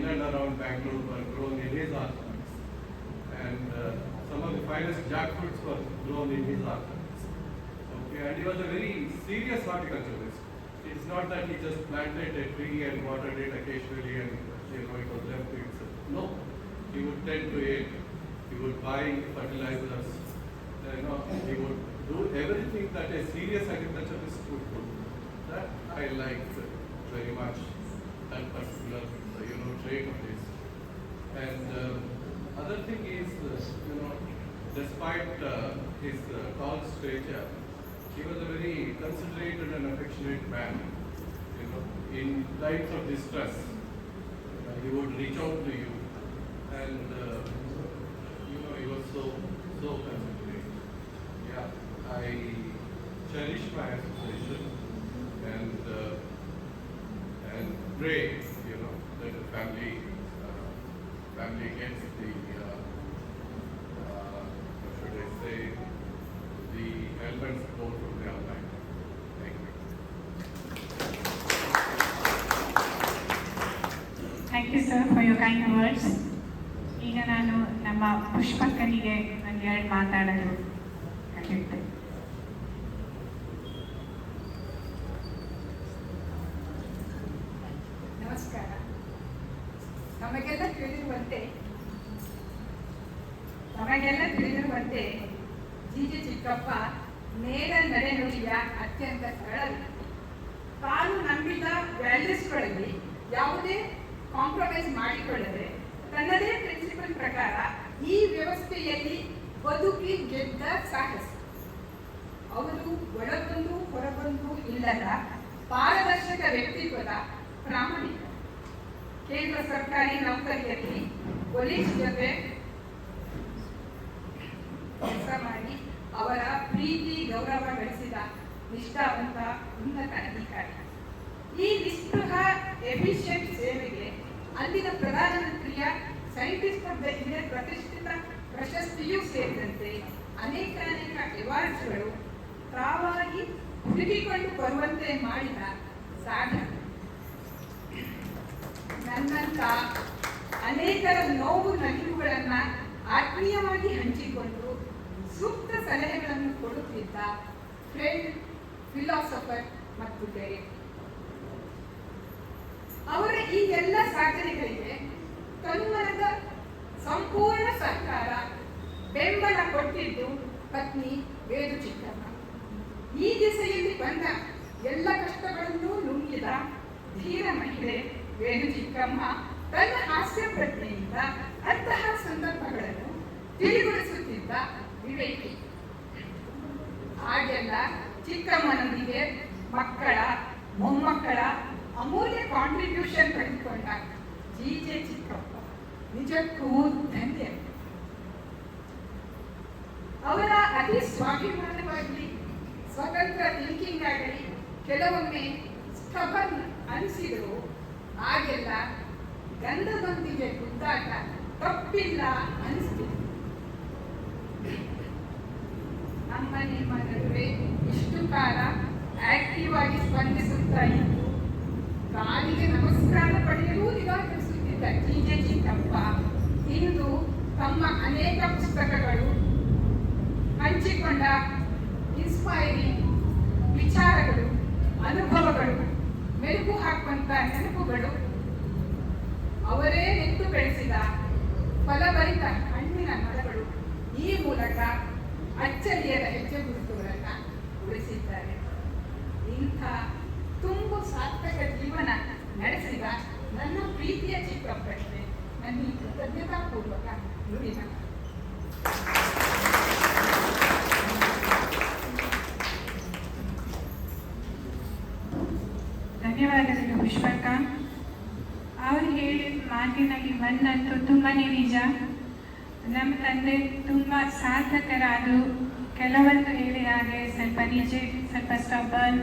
and around Bangalore were grown in his orchards. And some of the finest jackfruits were grown in his orchards. Okay, and he was a very serious horticulturist. It's not that he just planted a tree and watered it occasionally and it was left to itself. No, he would tend to it. He would buy fertilizers. He would do everything that a serious agriculturist would do. That I liked very much, that particular trait of his. And other thing is, despite his tall stature, he was a very considerate and affectionate man. In times of distress, he would reach out to you, and he was so considerate. Yeah, I cherish my association and pray, that the family gets the what should I say, the help and support from the Almighty. Thank you. Thank you sir for your kind words. ಈಗ ನಾನು ನಮ್ಮ ಪುಷ್ಪಕ್ಕನಿಗೆ ಒಂದೆರಡು ಮಾತಾಡಲು ಹೇಳ್ತೇನೆ. ನಮಸ್ಕಾರ. ನಮಗೆಲ್ಲ ತಿಳಿದಿರುವಂತೆ ಜಿ.ಜೆ. ಚಿಕ್ಕಪ್ಪ ನೇರ ನಡೆನುಡಿಯ ಅತ್ಯಂತ ಸರಳ. ತಾನು ನಂಬಿದ ವ್ಯಾಲ್ಯೂಸ್ಗಳಲ್ಲಿ ಯಾವುದೇ ಕಾಂಪ್ರಮೈಸ್ ಮಾಡಿಕೊಳ್ಳದೆ ತನ್ನದೇ ಪ್ರಿನ್ಸಿಪಲ್ ಪ್ರಕಾರ ಈ ವ್ಯವಸ್ಥೆಯಲ್ಲಿ ಬದುಕಿ ಗೆದ್ದ ಸಾಹಸ. ಅವರು ಒಳಗೊಂದು ಹೊರಗೊಂದು ಇಲ್ಲದ ಪಾರದರ್ಶಕ ವ್ಯಕ್ತಿತ್ವದ ಪ್ರಾಮಾಣಿಕ. ಕೇಂದ್ರ ಸರ್ಕಾರಿ ನೌಕರಿಯಲ್ಲಿ ಪೊಲೀಸ್ ಜೊತೆ ಕೆಲಸ ಮಾಡಿ ಅವರ ಪ್ರೀತಿ ಗೌರವ ಗಳಿಸಿದ ನಿಷ್ಠಾವಂತ ಉನ್ನತ ಅಧಿಕಾರಿ. ಈ ನಿಸ್ಪೃಹ ಎಫಿಷಿಯಂಟ್ ಸೇವೆಗೆ ಅಲ್ಲಿನ ಪ್ರಧಾನಮಂತ್ರಿಯ ಸೈಂಟಿಸ್ಟ್ ಆಫ್ ದ ಇಯರ್ ಪ್ರತಿಷ್ಠಿತ ಪ್ರಶಸ್ತಿಯೂ ಸೇರಿದಂತೆ ಅನೇಕ ಅವಾರ್ಡ್ಸ್ಗಳು ತಾವಾಗಿ ಹುಡುಕಿಕೊಂಡು ಬರುವಂತೆ ಮಾಡಿದ ಸಾಧನೆ. ನನ್ನಂತ ಅನೇಕರ ನೋವು ನಲಿವುಗಳನ್ನು ಆತ್ಮೀಯವಾಗಿ ಹಂಚಿಕೊಂಡು ಸೂಕ್ತ ಸಲಹೆಗಳನ್ನು ಕೊಡುತ್ತಿದ್ದ ಫ್ರೆಂಡ್, ಫಿಲಾಸಫರ್ ಮತ್ತು ಡೈರೆಕ್ಟರ್. ಅವರ ಈ ಎಲ್ಲ ಸಾಧನೆಗಳಿಗೆ ತನ್ಮನದ ಸಂಪೂರ್ಣ ಸಹಕಾರ, ಬೆಂಬಲ ಕೊಟ್ಟಿದ್ದು ಪತ್ನಿ ವೇದು ಚಿಕ್ಕಮ್ಮ. ಈ ದಿಸೆಯಲ್ಲಿ ಬಂದ ಎಲ್ಲ ಕಷ್ಟಗಳನ್ನು ನುಂಗಿದ ಧೀರ ಮಹಿಳೆ ವೇದು ಚಿಕ್ಕಮ್ಮ ತನ್ನ ಹಾಸ್ಯ ಪ್ರಜ್ಞೆಯಿಂದ ಅಂತಹ ಸಂದರ್ಭಗಳನ್ನು ತಿಳಿಗೊಳಿಸುತ್ತಿದ್ದ ವಿವೇಕಿ. ಹಾಗೆಲ್ಲ ಚಿಕ್ಕಮ್ಮನೊಂದಿಗೆ ಮಕ್ಕಳ, ಮೊಮ್ಮಕ್ಕಳ ಅಮೂಲ್ಯ ಕಾಂಟ್ರಿಬ್ಯೂಷನ್ ಪಡೆದುಕೊಂಡ ಜಿ.ಜೆ. ಚಿಕ್ಕಪ್ಪ ನಿಜಕ್ಕೂ ಧನ್ಯ. ಅವರ ಅತಿ ಸ್ವಾಭಿಮಾನವಾಗಿ ಸ್ವತಂತ್ರ ಥಿಂಕಿಂಗ್ ಆಗಲಿ ಕೆಲವೊಮ್ಮೆ ಸ್ಟಬರ್ನ್ ಅನಿಸಿದ್ರು, ಆಗೆಲ್ಲ ಗಂಧದೊಂದಿಗೆ ಗುದ್ದಾಟ ತಪ್ಪಿಲ್ಲ ಅನಿಸ್ತಿದೆ. ನಮ್ಮ ನಿಮ್ಮ ನಡುವೆ ಇಷ್ಟು ಕಾಲ ಆಕ್ಟಿವ್ ಆಗಿ ಸ್ಪಂದಿಸುತ್ತಾ ಇದ್ದು ಕಾಲಿಗೆ ನಮಸ್ಕಾರ ಪಡೆಯಲು ನಿರಾಕರಿಸುತ್ತಿದ್ದ ಜಿ.ಜೆ. ಚಿಕ್ಕಪ್ಪ ಇಂದು ತಮ್ಮ ಅನೇಕ ಪುಸ್ತಕಗಳು ಹಂಚಿಕೊಂಡ ಇನ್ಸ್ಪೈರಿಂಗ್ ವಿಚಾರಗಳು, ಅನುಭವಗಳು, ಮೆರುಗು ಹಾಕುವಂತ ನೆನಪುಗಳು, ಅವರೇ ನೆಟ್ಟು ಬೆಳೆಸಿದ ಫಲಭರಿತ ಹಣ್ಣಿನ ಮರಗಳು ಈ ಮೂಲಕ ಅಚ್ಚರಿಯದ ಹೆಜ್ಜೆ ಗುರುತುಗಳನ್ನು ಉಳಿಸಿದ್ದಾರೆ. ಇಂಥ ತುಂಬು ಸಾರ್ಥಕ ಜೀವನ ನಡೆಸಿದ ನನ್ನ ಪ್ರೀತಿಯ ಚಿಕ್ಕಪ್ಪನಿಗೆ ನನ್ನ ಕೃತಜ್ಞತಾಪೂರ್ವಕ ನುಡಿನ. ಧನ್ಯವಾದಗಳು ಪುಷ್ಪಕ್ಕ. ಅವರು ಹೇಳಿದ ಮಾತಿನಲ್ಲಿ ಒಂದಂತೂ ತುಂಬಾನೇ ನಿಜ. ನಮ್ಮ ತಂದೆ ತುಂಬ ಸಾಧಕರಾದರು. ಕೆಲವೊಂದು ಹೇಳಿದ ಹಾಗೆ ಸ್ವಲ್ಪ ಸ್ವಲ್ಪ ಸ್ಟಬರ್ನ್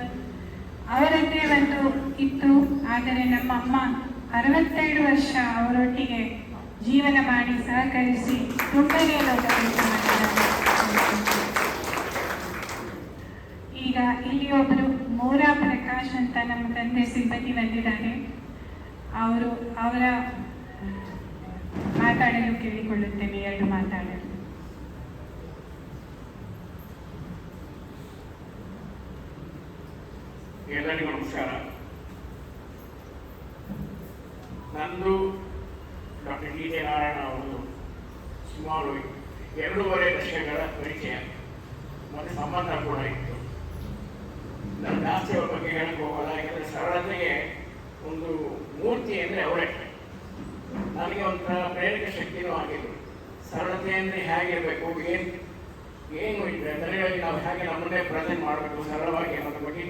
ಅವರದ್ದೇ ಒಂದು ಇತ್ತು. ಆದರೆ ನಮ್ಮ ಅಮ್ಮ 62 ವರ್ಷ ಅವರೊಟ್ಟಿಗೆ ಜೀವನ ಮಾಡಿ ಸಹಕರಿಸಿ ತುಂಬನೇ ದೊಡ್ಡ ಕೆಲಸ ಮಾಡಿದ್ದಾರೆ. ಈಗ ಇಲ್ಲಿ ಒಬ್ಬರು ಮೋರಾ ಪ್ರಕಾಶ್ ಅಂತ ನಮ್ಮ ತಂದೆ ಸಿಬ್ಬಂದಿ ಬಂದಿದ್ದಾರೆ. ಅವರ ಮಾತಾಡಲು ಕೇಳಿಕೊಳ್ಳುತ್ತೇನೆ, 2 ಮಾತಾಡಲು. ಎಲ್ಲರಿಗೂ ನಮಸ್ಕಾರ. ನಂದು ಡಾಕ್ಟರ್ ಡಿ ಜೆ ನಾರಾಯಣ ಅವರು ಸುಮಾರು 2.5 ದಶಕಗಳ ಪರಿಚಯ ಮತ್ತು ಸಂಬಂಧ ಕೂಡ ಇತ್ತು. ನಾನು ಜಾಸ್ತಿ ಅವ್ರ ಬಗ್ಗೆ ಹೇಳಕ್ಕೆ ಹೋಗಲ್ಲ, ಯಾಕಂದರೆ ಸರಳತೆಗೆ ಒಂದು ಮೂರ್ತಿ ಅಂದರೆ ಅವರೇ. ನನಗೆ ಒಂಥರ ಪ್ರೇರಕ ಶಕ್ತಿನೂ ಆಗಿತ್ತು. ಸರಳತೆ ಅಂದರೆ ಹೇಗಿರಬೇಕು, ಏನು ಇದೆ ತಲೆಗಳಲ್ಲಿ ನಾವು ಹೇಗೆ ನಮ್ಮನ್ನೇ ಪ್ರೆಸೆಂಟ್ ಮಾಡಬೇಕು ಸರಳವಾಗಿ ಅನ್ನೋದ್ರ ಬಗ್ಗೆ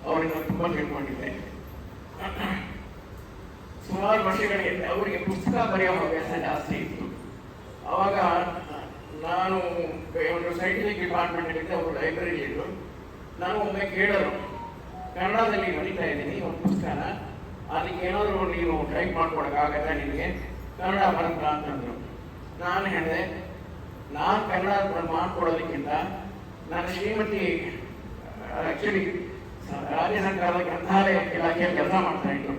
ಅವರಿಂದ ತುಂಬ ತಿಳ್ಕೊಂಡಿದ್ದೆ. ಸುಮಾರು ವರ್ಷಗಳಿಂದ ಅವರಿಗೆ ಪುಸ್ತಕ ಬರೆಯೋ ಅಭ್ಯಾಸ ಜಾಸ್ತಿ ಇತ್ತು. ಆವಾಗ ನಾನು ಒಂದು ಸೈಂಟಿಫಿಕ್ ಡಿಪಾರ್ಟ್ಮೆಂಟಲ್ಲಿದ್ದೆ, ಅವರು ಲೈಬ್ರರಿಲಿದ್ದರು. ನಾನು ಒಮ್ಮೆ ಕೇಳಲು, ಕನ್ನಡದಲ್ಲಿ ಬರೀತಾ ಇದ್ದೀನಿ ಒಂದು ಪುಸ್ತಕನ, ಅದಕ್ಕೆ ಏನಾದರೂ ನೀವು ಟೈಪ್ ಮಾಡ್ಕೊಡೋಕ್ಕಾಗತ್ತಾ ನಿಮಗೆ, ಕನ್ನಡ ಬರುತ್ತಾ ಅಂತಂದರು. ನಾನು ಹೇಳಿದೆ, ನಾನು ಕನ್ನಡ ಮಾಡ್ಕೊಡೋದಕ್ಕಿಂತ ನನ್ನ ಶ್ರೀಮತಿ ಆ್ಯಕ್ಚುಲಿ ರಾಜ್ಯ ಸರ್ಕಾರದ ಗ್ರಂಥಾಲಯ ಇಲಾಖೆಯಲ್ಲಿ ಕೆಲಸ ಮಾಡ್ತಾ ಇದ್ರು.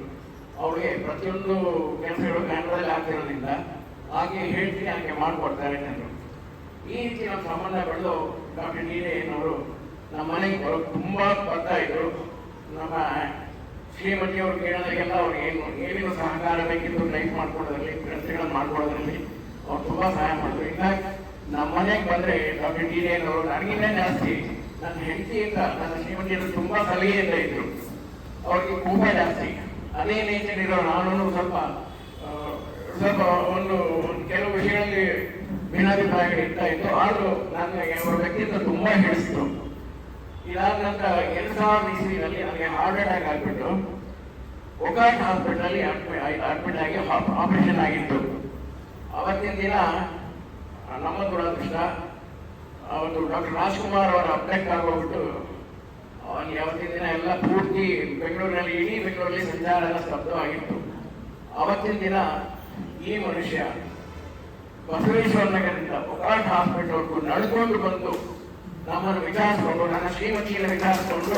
ಅವಳಿಗೆ ಪ್ರತಿಯೊಂದು ಕೆಲಸಗಳು ಕನ್ನಡದಲ್ಲಿ ಆಗ್ತಿರೋದ್ರಿಂದ ಹಾಗೆ ಹೇಳ್ತೀನಿ, ಹಾಗೆ ಮಾಡಿಕೊಡ್ತಾರೆ ಅಂದರು. ಈ ರೀತಿ ನಮ್ಮ ಸಂಬಂಧ ಬೆಳೆದು ಡಾಕ್ಟರ್ ಡಿ ಎನ್ನವರು ನಮ್ಮ ಮನೆಗೆ ಬರೋದು ತುಂಬ ಬರ್ತಾ ಇದ್ರು. ನಮ್ಮ ಶ್ರೀಮತಿಯವರು ಕೇಳೋದಾಗೆಲ್ಲ ಅವ್ರು ಏನೇನು ಸಹಕಾರ ಬೇಕಿತ್ತು ಟೈಪ್ ಮಾಡ್ಕೊಡೋದ್ರಲ್ಲಿ, ಗ್ರಂಥಗಳನ್ನು ಮಾಡ್ಕೊಡೋದ್ರಲ್ಲಿ ಅವ್ರು ತುಂಬ ಸಹಾಯ ಮಾಡಿದ್ರು. ಹೀಗಾಗಿ ನಮ್ಮ ಮನೆಗೆ ಬಂದರೆ ಡಾಕ್ಟರ್ ಡಿ ಎನ್ನವರು ನನಗಿಂತ ಜಾಸ್ತಿ ನನ್ನ ಹೆಂಡತಿಯಿಂದ ನನ್ನ ಶ್ರೀಮತಿಯನ್ನು ತುಂಬ ಸಲಹೆಯಿಂದ ಇದ್ರು. ಅವ್ರಿಗೆ ಕೋಪ ಜಾಸ್ತಿ. ಅದೇ ನೇಚರ್ ಇರೋ ನಾನು ಸ್ವಲ್ಪ ಒಂದು ಕೆಲವು ವಿಷಯಗಳಲ್ಲಿ ಭಿನ್ನಾಭಿಪ್ರಾಯಗಳು ಇರ್ತಾ ಇತ್ತು. ಆದರೂ ನನಗೆ ಅವರ ವ್ಯಕ್ತಿತ್ವ ತುಂಬ ಹಿಡಿಸಿತು. ಇದಾದ ನಂತರ 2000 ಇಸ್ವಿನಲ್ಲಿ ನನಗೆ ಹಾರ್ಟ್ ಅಟ್ಯಾಕ್ ಆಗಿಬಿಟ್ಟು ಒಕಾಟ್ ಹಾಸ್ಪಿಟಲಲ್ಲಿ ಅಡ್ಮಿಟ್ ಆಗಿ ಆಪರೇಷನ್ ಆಗಿತ್ತು. ಅವತ್ತಿನ ದಿನ ನಮ್ಮ ದುರದೃಷ್ಟ, ಅವತ್ತು ಡಾಕ್ಟರ್ ರಾಜ್ಕುಮಾರ್ ಅವರ ಅಪ್ಡೇಟ್ ಆಗೋಗ್ಬಿಟ್ಟು ಅವನಿಗೆ ಅವತ್ತಿನ ದಿನ ಎಲ್ಲ ಪೂರ್ತಿ ಬೆಂಗಳೂರಿನಲ್ಲಿ, ಇಡೀ ಬೆಂಗಳೂರಲ್ಲಿ ಸಂಚಾರ ಎಲ್ಲ ಸ್ತಬ್ಧವಾಗಿತ್ತು. ಅವತ್ತಿನ ದಿನ ಈ ಮನುಷ್ಯ ಬಸವೇಶ್ವರ ನಗರದಿಂದ ಒಕಾಟ್ ಹಾಸ್ಪಿಟಲ್ವರೆಗೂ ನಡೆದುಕೊಂಡು ಬಂದು ನಮ್ಮನ್ನು ವಿಚಾರಿಸಿಕೊಂಡು, ನನ್ನ ಶ್ರೀಮತಿಯನ್ನು ವಿಚಾರಿಸಿಕೊಂಡು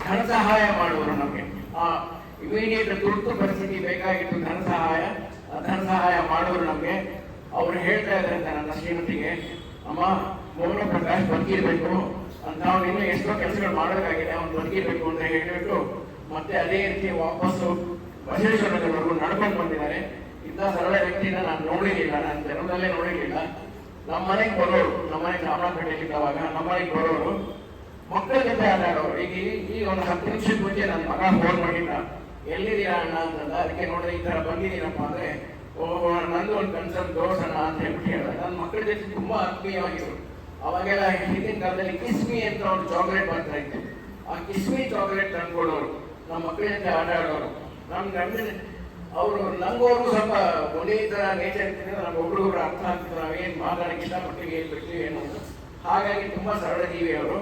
ಧನ ಸಹಾಯ ಮಾಡುವರು. ನಮಗೆ ಇಮಿಡಿಯೇಟ್ ತುರ್ತು ಪರಿಸ್ಥಿತಿ ಬೇಕಾಗಿತ್ತು, ಧನ ಸಹಾಯ ಮಾಡುವರು ನಮಗೆ. ಅವ್ರು ಹೇಳ್ತಾ ಇದ್ದಾರೆ ನನ್ನ ಶ್ರೀಮತಿಗೆ, ಅಮ್ಮ ಮೌನ ಪ್ರಕಾಶ್ ಬದುಕಿರ್ಬೇಕು ಅಂತ, ಅವ್ನು ಇನ್ನೂ ಎಷ್ಟೋ ಕೆಲಸಗಳು ಮಾಡೋದಾಗಿದೆ, ಅವ್ನು ಬದುಕಿರ್ಬೇಕು ಅಂತ ಹೇಳಿಬಿಟ್ಟು ಮತ್ತೆ ಅದೇ ರೀತಿ ವಾಪಸ್ಸು ಬಸವೇಶ್ವರವರೆಗೂ ನಡ್ಕೊಂಡು ಬಂದಿದ್ದಾರೆ. ಇಂಥ ಸರಳ ವ್ಯಕ್ತಿನ ನಾನು ನೋಡಿರಲಿಲ್ಲ, ನಾನು ಜನರಲ್ಲೇ ನೋಡಿರಲಿಲ್ಲ. ನಮ್ಮ ಮನೆಗೆ ಬರೋರು, ನಮ್ಮ ಮನೆ ಚಾಮರಾಜಪೇಟೆಯಲ್ಲಿದ್ದವಾಗ ನಮ್ಮ ಮನೆಗೆ ಬರೋರು, ಮಕ್ಕಳ ಜೊತೆ ಆಟಾಡೋರು. ಈಗ ಒಂದು 10 ನಿಮಿಷದ ಮುಂಚೆ ನನ್ನ ಮಗ ಫೋನ್ ಮಾಡಿದ್ದ, ಎಲ್ಲಿದ್ದೀರಾ ಅಣ್ಣ ಅಂತಂದ. ಅದಕ್ಕೆ ನೋಡಿದ್ರೆ ಈ ಥರ ಬಂದಿದ್ದೀನಪ್ಪ ಅಂದರೆ, ಓಹೋ ನಂದು ಒಂದು ಕನ್ಸರ್ನ್ ತೋರ್ಸೋಣ ಅಂತ ಹೇಳ್ಬಿಟ್ಟು ಹೇಳಿದೆ. ನನ್ನ ಮಕ್ಕಳ ಜೊತೆ ತುಂಬ ಆತ್ಮೀಯವಾಗಿದ್ರು. ಅವಾಗೆಲ್ಲ ಹಿಂದಿನ ಕಾಲದಲ್ಲಿ ಕಿಸ್ಮಿ ಅಂತ ಒಂದು ಚಾಕ್ಲೇಟ್ ಬರ್ತಾ ಇತ್ತು. ಆ ಕಿಸ್ಮಿ ಚಾಕ್ಲೇಟ್ ತಂದ್ಕೊಡೋರು, ನಮ್ಮ ಮಕ್ಕಳ ಜೊತೆ ಆಟ ಆಡೋರು. ಅವರು ನಂಗೋರ್ಗೂ ಸ್ವಲ್ಪ ಒಂದೇ ಥರ ನೇಚರ್ ಇರ್ತಿದ್ರೆ ನಮ್ಗೆ ಒಬ್ರಿಗೊಬ್ರು ಅರ್ಥ ಆಗ್ತಿದ್ರು, ನಾವೇನು ಮಾತಾಡೋಕ್ಕೆ ಇಷ್ಟಪಟ್ಟಿವಿ, ಏನು ಬಿಡ್ತೀವಿ ಏನು. ಹಾಗಾಗಿ ತುಂಬ ಸರಳ ಜೀವಿ ಅವರು.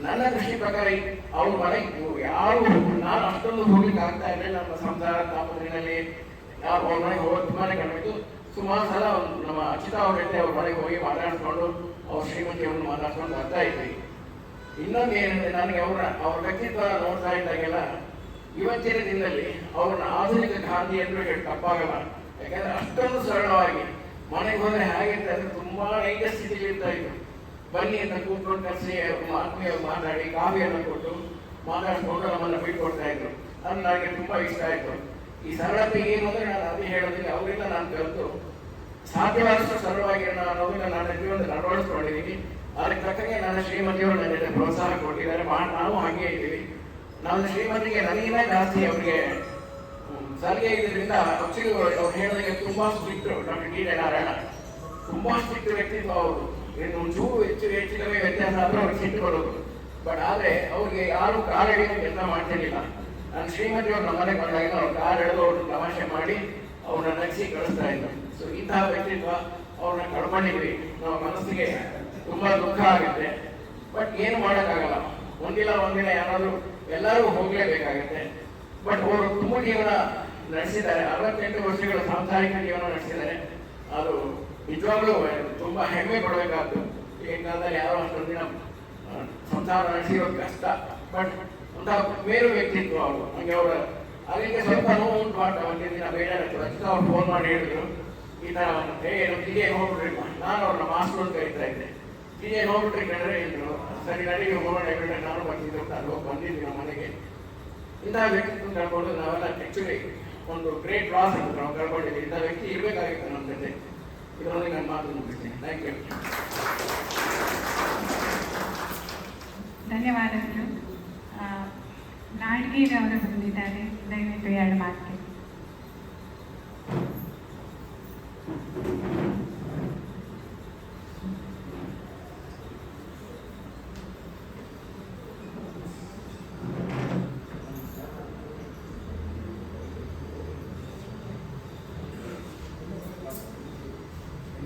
ನನ್ನ ದೃಷ್ಟಿ ಪ್ರಕಾರ ಅವ್ರ ಮನೆಗೆ ಯಾರು, ನಾನು ಅಷ್ಟೊಂದು ಹೋಗ್ಲಿಕ್ಕೆ ಆಗ್ತಾ ಇರಲಿಲ್ಲ. ನಮ್ಮ ಸಂಸಾರ ತಾಪತ್ರೆಯಲ್ಲಿ ಯಾರು ಅವ್ರ ಮನೆಗೆ ಹೋಗೋದು ತುಂಬಾ ಕಡಿಮೆ. ಸುಮಾರು ಸಲ ನಮ್ಮ ಅಚ್ಯುತ ಅವ್ರ ಜೊತೆ ಅವ್ರ ಮನೆಗೆ ಹೋಗಿ ಮಾತಾಡಿಸ್ಕೊಂಡು ಅವ್ರ ಶ್ರೀಮತಿಯವ್ರನ್ನ ಮಾತಾಡ್ಸ್ಕೊಂಡು ಬರ್ತಾ ಇದ್ವಿ. ಇನ್ನೊಂದು ಏನಂದ್ರೆ, ನನಗೆ ಅವ್ರ ವ್ಯಕ್ತಿತ್ವ ನೋಡ್ತಾ ಇದ್ದಾಗೆಲ್ಲ ಇವತ್ತಿನ ದಿನದಲ್ಲಿ ಅವ್ರನ್ನ ಆಧುನಿಕ ಗಾಂಧಿ ಎಂದು ಹೇಳಿ ತಪ್ಪಾಗಲ್ಲ. ಯಾಕಂದ್ರೆ ಅಷ್ಟೊಂದು ಸರಳವಾಗಿ ಮನೆಗೆ ಹೋದ್ರೆ ಹೇಗಿರ್ತಾರೆ ಅಂದ್ರೆ ತುಂಬಾ ನೈಜ ಸ್ಥಿತಿಯಲ್ಲಿ ಇರ್ತಾ ಇದ್ರು. ಬನ್ನಿ ಅಂತ ಕೂತ್ಕೊಂಡು ಕರೆಸಿ ಆತ್ಮೀಯ ಮಾತಾಡಿ ಕಾಫಿಯನ್ನು ಕೊಟ್ಟು ಮಾತಾಡಿಸ್ಕೊಂಡು ನಮ್ಮನ್ನು ಬಿಟ್ಕೊಡ್ತಾ ಇದ್ರು. ಅದು ನನಗೆ ತುಂಬಾ ಇಷ್ಟ ಆಯ್ತು. ಈ ಸರಳತೆ ಏನು ಅಂದ್ರೆ ನಾನು ಅದೇ ಹೇಳೋದಿಲ್ಲ, ಅವರಿಂದ ನಾನು ಕಲಿತು ಸಾಧ್ಯವಾದಷ್ಟು ಸರಳವಾಗಿ ಅನ್ನೋದನ್ನ ನನ್ನ ಜೀವನದಲ್ಲಿ ಅಳವಡಿಸ್ಕೊಂಡಿದ್ದೀನಿ. ಅದಕ್ಕೆ ತಕ್ಕಂಗೆ ನನ್ನ ಶ್ರೀಮತಿಯವರು ನನ್ನ ಜೊತೆ ಪ್ರೋತ್ಸಾಹ ಕೊಟ್ಟಿದ್ದಾರೆ. ನಾವು ಹಾಗೆ ಇದ್ದೀವಿ. ನನ್ನ ಶ್ರೀಮತಿಗೆ ನನಗಿನ್ನ ಜಾಸ್ತಿ ಅವರಿಗೆ ಸಲಿಗೆ ಇದ್ರಿಂದ ಆಕ್ಚುಲಿ ಅವ್ರು ಹೇಳೋದಕ್ಕೆ ತುಂಬಾ strict. Doctor D J Narayana ತುಂಬಾ ಸ್ಟ್ರಿಕ್ಟ್ ವ್ಯಕ್ತಿತ್ವ ಅವರು. ಇನ್ನು ಒಂಚೂರು ಹೆಚ್ಚು ಕಮ್ಮಿ ವ್ಯತ್ಯಾಸ ಆದ್ರೆ ಅವ್ರಿಗೆ ಸಿಟ್ಟು ಬರೋದು. ಬಟ್ ಆದರೆ ಅವ್ರಿಗೆ ಯಾರು ಕಾರ್ ಎಳೆಯೋದು ಕೆಲಸ ಮಾಡ್ತಿರ್ಲಿಲ್ಲ. ನನ್ನ ಶ್ರೀಮತಿಯವ್ರು ನಮ್ಮ ಮನೆಗೆ ಬಂದಾಗ ಅವ್ರು ಕಾರ್ ಎಳೆದು ಅವ್ರನ್ನ ತಮಾಷೆ ಮಾಡಿ ಅವ್ರನ್ನ ನಗಿಸಿ ಕಳಿಸ್ತಾ ಇದ್ರು. ಸೊ ಇಂತಹ ವ್ಯಕ್ತಿತ್ವ ಅವ್ರನ್ನ ಕಳ್ಕೊಂಡಿದ್ವಿ. ನಮ್ಮ ಮನಸ್ಸಿಗೆ ತುಂಬಾ ದುಃಖ ಆಗುತ್ತೆ. ಬಟ್ ಏನು ಮಾಡೋಕ್ಕಾಗಲ್ಲ, ಒಂದಿನ ಯಾರಾದರೂ ಎಲ್ಲರೂ ಹೋಗಲೇಬೇಕಾಗತ್ತೆ. ಬಟ್ ಅವರು ತುಂಬ ಜೀವನ ನಡೆಸಿದ್ದಾರೆ, 68 ವರ್ಷಗಳ ಸಾಂಸಾರಿಕ ಜೀವನ ನಡೆಸಿದ್ದಾರೆ. ಅದು ನಿಜವಾಗ್ಲೂ ತುಂಬ ಹೆಮ್ಮೆ ಪಡಬೇಕಾದ್ದು. ಈ ಕಾಲದಲ್ಲಿ ಯಾರೋ ಅಷ್ಟೊಂದು ದಿನ ಸಂಸಾರ ನಡೆಸಿರೋದು ಕಷ್ಟ. ಬಟ್ ಅಂತ ಮೇರು ವ್ಯಕ್ತಿತ್ವ ಅವರು. ಹಂಗೆ ಅವರ ಅದಕ್ಕೆ ಸ್ವಲ್ಪ ನೋವು ಉಂಟು ಮಾಡ್ತಾ ಒಂದು ದಿನ ಬೇಜಾರಾಯ್ತು. ರಚಿತಾ ಅವ್ರು ಫೋನ್ ಮಾಡಿ ಹೇಳಿದ್ರು, ಈ ಥರ ಏನು ಜಿಗೆ ಹೋಗ್ಬಿಟ್ರಿ, ನಾನು ಅವ್ರನ್ನ ಮಾಸ್ಟರ್ ಅಂತ ಕರೀತಾ ಇದ್ದೆ, ಜಿಗೆ ಹೋಗ್ಬಿಟ್ರಿ ಕಂಡ್ರೆ ಇದ್ರು. ಸರಿ ನಡಿ ಹೋಗೋಣ ಬಿಟ್ಟರೆ ನಾನು ಬರ್ತಿದ್ದೆ ಅಂತ ಅಲ್ಲಿ ಹೋಗಿ ಬಂದಿದ್ವಿ ನಮ್ಮ ಮನೆಗೆ. ಇಂತಹ ವ್ಯಕ್ತಿತ್ವ ಕಳ್ಕೊಂಡು ನಾವೆಲ್ಲ ಆ್ಯಕ್ಚುಲಿ ಒಂದು ಗ್ರೇಟ್ ಲಾಸ್ ಅಂತ ನಾವು ಕಳ್ಕೊಂಡಿದ್ದೀವಿ. ಇಂಥ ವ್ಯಕ್ತಿ ಇರಬೇಕಾಗಿತ್ತು ನಮ್ಮ ಜೊತೆ. ಇದರೊಂದಿಗೆ ನಾನು ಮಾತು ಮುಗಿಸ್ತೀನಿ. Thank you. ಧನ್ಯವಾದಗಳು. ನಾಡ್ಗೀರ್ ಅವರು ಬಂದಿದ್ದಾರೆ, ದಯವಿಟ್ಟು 2 ಮಾತು.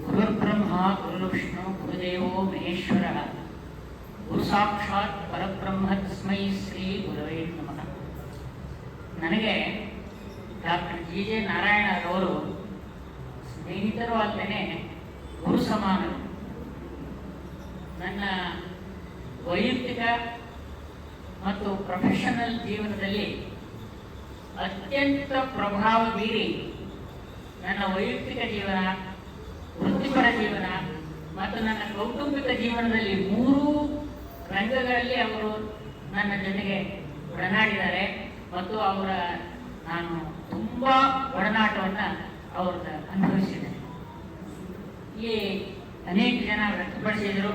ಗುರುರ್ಬ್ರಹ್ಮ ಗುರುರ್ವಿಷ್ಣು ಗುರುದೇವೋ ಮಹೇಶ್ವರಃ ಗುರು ಸಾಕ್ಷಾತ್ ಪರಬ್ರಹ್ಮ ತಸ್ಮೈ ಶ್ರೀ ಗುರವೇ ನಮಃ. ನನಗೆ ಡಾಕ್ಟರ್ ಜಿ.ಜೆ. ನಾರಾಯಣರವರು ಸ್ನೇಹಿತರು ಅಲ್ಲದೆ ಗುರು ಸಮಾನರು. ನನ್ನ ವೈಯಕ್ತಿಕ ಮತ್ತು ಪ್ರೊಫೆಷನಲ್ ಜೀವನದಲ್ಲಿ ಅತ್ಯಂತ ಪ್ರಭಾವ ಬೀರಿ ನನ್ನ ವೈಯಕ್ತಿಕ ಜೀವನ, ವೃತ್ತಿಪರ ಜೀವನ ಮತ್ತು ನನ್ನ ಕೌಟುಂಬಿಕ ಜೀವನದಲ್ಲಿ 3 ರಂಗಗಳಲ್ಲಿ ಅವರು ನನ್ನ ಜೊತೆಗೆ ಒಡನಾಡಿದ್ದಾರೆ ಮತ್ತು ನಾನು ತುಂಬ ಒಡನಾಟವನ್ನು ಅವ್ರದ್ದು ಅನುಭವಿಸಿದ್ದೇನೆ. ಇಲ್ಲಿ ಅನೇಕ ಜನ ವ್ಯಕ್ತಪಡಿಸಿದರು.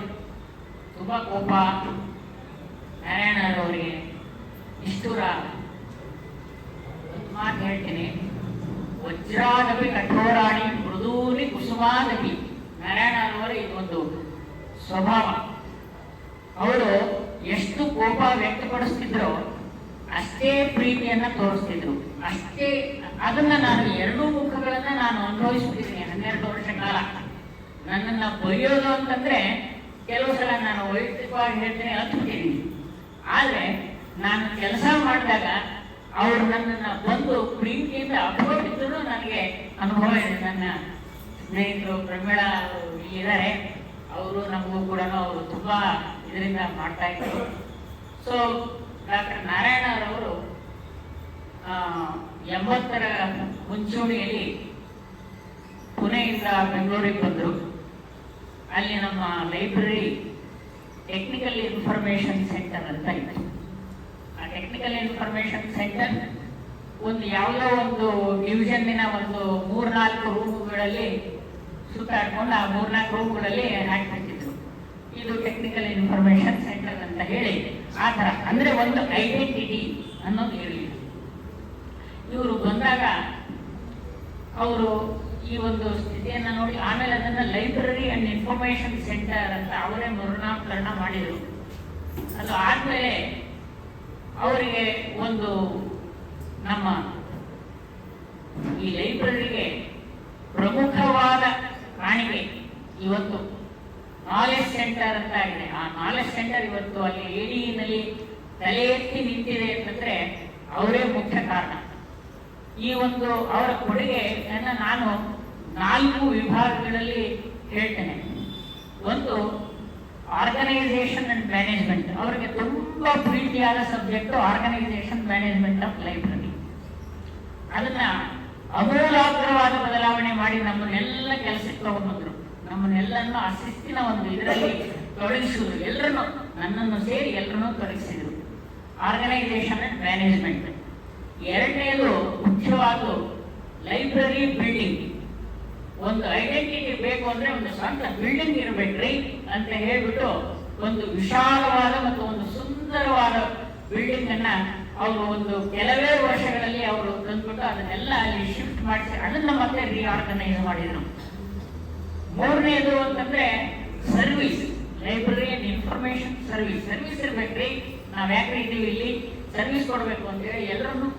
ತುಂಬ ಕೋಪ ನಾರಾಯಣರವರಿಗೆ, ನಿಷ್ಠುರ. ಮಾತು ಹೇಳ್ತೀನಿ, ವಜ್ರಾದಪಿ ಕಠೋರಾಣಿ ಮೃದೂರಿ ಕುಸುಮಾದಪಿ. ನಾರಾಯಣರವರ ಇದೊಂದು ಸ್ವಭಾವ. ಅವರು ಎಷ್ಟು ಕೋಪ ವ್ಯಕ್ತಪಡಿಸ್ತಿದ್ರು ಅಷ್ಟೇ ಪ್ರೀತಿಯನ್ನ ತೋರಿಸ್ತಿದ್ರು, ಅಷ್ಟೇ. ಅದನ್ನ ನಾನು 2 ಮುಖಗಳನ್ನ ನಾನು ಅನುಭವಿಸ್ಬಿಟ್ಟಿದ್ದೀನಿ 12 ವರ್ಷ ಕಾಲ. ನನ್ನನ್ನು ಬೈಯೋದು ಅಂತಂದ್ರೆ ಕೆಲವು ಸಲ ನಾನು ವೈಯಕ್ತಿಕವಾಗಿ ಹೇಳ್ತೇನೆ ಹತ್ಬಿಟ್ಟಿದ್ದೀನಿ. ಆದರೆ ನಾನು ಕೆಲಸ ಮಾಡಿದಾಗ ಅವರು ನನ್ನನ್ನು ಬಂದು ಪ್ರೀತಿಯಿಂದ ಅಪ್ಪಿಕೊಂಡಿದ್ರು ನನಗೆ ಅನುಭವ ಇದೆ. ನನ್ನ ಸ್ನೇಹಿತರು ಪ್ರಮೀಳಾ ಇಲ್ಲಿದ್ದಾರೆ, ಅವರು ನಮಗೂ ಕೂಡ ಅವರು ತುಂಬ ಇದರಿಂದ ಮಾಡ್ತಾ ಇದ್ರು. ಸೊ ಡಾಕ್ಟರ್ ನಾರಾಯಣರವರು 80ರ ಮುಂಚೂಣಿಯಲ್ಲಿ ಪುಣೆಯಿಂದ ಬೆಂಗಳೂರಿಗೆ ಬಂದರು. ಅಲ್ಲಿ ನಮ್ಮ ಲೈಬ್ರರಿ ಟೆಕ್ನಿಕಲ್ ಇನ್ಫಾರ್ಮೇಷನ್ ಸೆಂಟರ್ ಅಂತ ಇತ್ತು. ಆ ಟೆಕ್ನಿಕಲ್ ಇನ್ಫಾರ್ಮೇಷನ್ ಸೆಂಟರ್ ಯಾವುದೋ ಒಂದು ಡಿವಿಷನ್ನಿನ ಒಂದು 3-4 ರೂಮ್ಗಳಲ್ಲಿ ಸುತ್ತಾಡ್ಕೊಂಡು ಆ 3-4 ರೂಮ್ಗಳಲ್ಲಿ ಹಾಕಿಬಿಟ್ಟಿದ್ರು. ಇದು ಟೆಕ್ನಿಕಲ್ ಇನ್ಫಾರ್ಮೇಷನ್ ಸೆಂಟರ್ ಅಂತ ಹೇಳಿ ಆ ಥರ ಅಂದರೆ ಒಂದು ಐಡೆಂಟಿಟಿ ಅನ್ನೋದು ಇರಲಿಲ್ಲ. ಇವರು ಬಂದಾಗ ಅವರು ಈ ಒಂದು ಸ್ಥಿತಿಯನ್ನು ನೋಡಿ ಆಮೇಲೆ ಅದನ್ನು ಲೈಬ್ರರಿ ಆ್ಯಂಡ್ ಇನ್ಫಾರ್ಮೇಷನ್ ಸೆಂಟರ್ ಅಂತ ಅವರೇ ಮರುನಾಮಕರಣ ಮಾಡಿದರು. ಅದು ಆದಮೇಲೆ ಅವರಿಗೆ ಒಂದು ನಮ್ಮ ಈ ಲೈಬ್ರರಿಗೆ ಪ್ರಮುಖವಾದ ಕಾಣಿಕೆ ಇವತ್ತು ನಾಲೆಜ್ ಸೆಂಟರ್ ಅಂತ ಇದೆ. ಆ ನಾಲೆಜ್ ಸೆಂಟರ್ ಇವತ್ತು ಅಲ್ಲಿ ADE-ನಲ್ಲಿ ತಲೆ ಎತ್ತಿ ನಿಂತಿದೆ ಅಂತಂದ್ರೆ ಅವರೇ ಮುಖ್ಯ ಕಾರಣ. ಈ ಒಂದು ಅವರ ಕೊಡುಗೆಯನ್ನು ನಾನು 4 ವಿಭಾಗಗಳಲ್ಲಿ ಹೇಳ್ತೇನೆ. ಒಂದು ಆರ್ಗನೈಸೇಷನ್ ಅಂಡ್ ಮ್ಯಾನೇಜ್ಮೆಂಟ್. ಅವರಿಗೆ ತುಂಬ ಪ್ರೀತಿಯಾದ subject organisation management of library. ಅದನ್ನ ಅಮೂಲಾಗ್ರವಾದ ಬದಲಾವಣೆ ಮಾಡಿ ನಮ್ಮನ್ನೆಲ್ಲ ಕೆಲಸಕ್ಕೆ ತಗೊಂಡ್ಬಂದ್ರು. ನಮ್ಮನ್ನೆಲ್ಲರನ್ನು ಆ ಶಿಸ್ತಿನ ಒಂದು ಇದರಲ್ಲಿ ತೊಡಗಿಸಿದ್ರು. ಎಲ್ಲರನ್ನು, ನನ್ನನ್ನು ಸೇರಿ ಎಲ್ಲರನ್ನೂ ತೊಡಗಿಸಿದ್ರು. Organisation and management. ಎರಡನೇದು ಮುಖ್ಯವಾದ ಲೈಬ್ರರಿ ಬಿಲ್ಡಿಂಗ್. ಒಂದು ಐಡೆಂಟಿಟಿ ಬೇಕು ಅಂದ್ರೆ ಒಂದು ಸ್ವಂತ ಬಿಲ್ಡಿಂಗ್ ಇರಬೇಕ್ರಿ ಅಂತ ಹೇಳ್ಬಿಟ್ಟು ಒಂದು ವಿಶಾಲವಾದ ಮತ್ತು ಒಂದು ಸುಂದರವಾದ ಬಿಲ್ಡಿಂಗ್ ಅನ್ನ ಅವರು ಒಂದು ಕೆಲವೇ ವರ್ಷಗಳಲ್ಲಿ ಅವರು ತಂದ್ಬಿಟ್ಟು ಅದನ್ನೆಲ್ಲ ಅಲ್ಲಿ ಶಿಫ್ಟ್ ಮಾಡಿಸಿ ಅದನ್ನ ಮತ್ತೆ ರೀಆರ್ಗನೈಸ್ ಮಾಡಿದ್ರು. ಮೂರನೇದು ಅಂತಂದ್ರೆ service, library and information service. Service ಇರ್ಬೇಕ್ರಿ, ನಾವ್ ಯಾಕೆ ಇದ್ದೀವಿ ಇಲ್ಲಿ, ಸರ್ವಿಸ್ ಕೊಡ್ಬೇಕು ಅಂತೇಳಿ ಎಲ್ಲರನ್ನು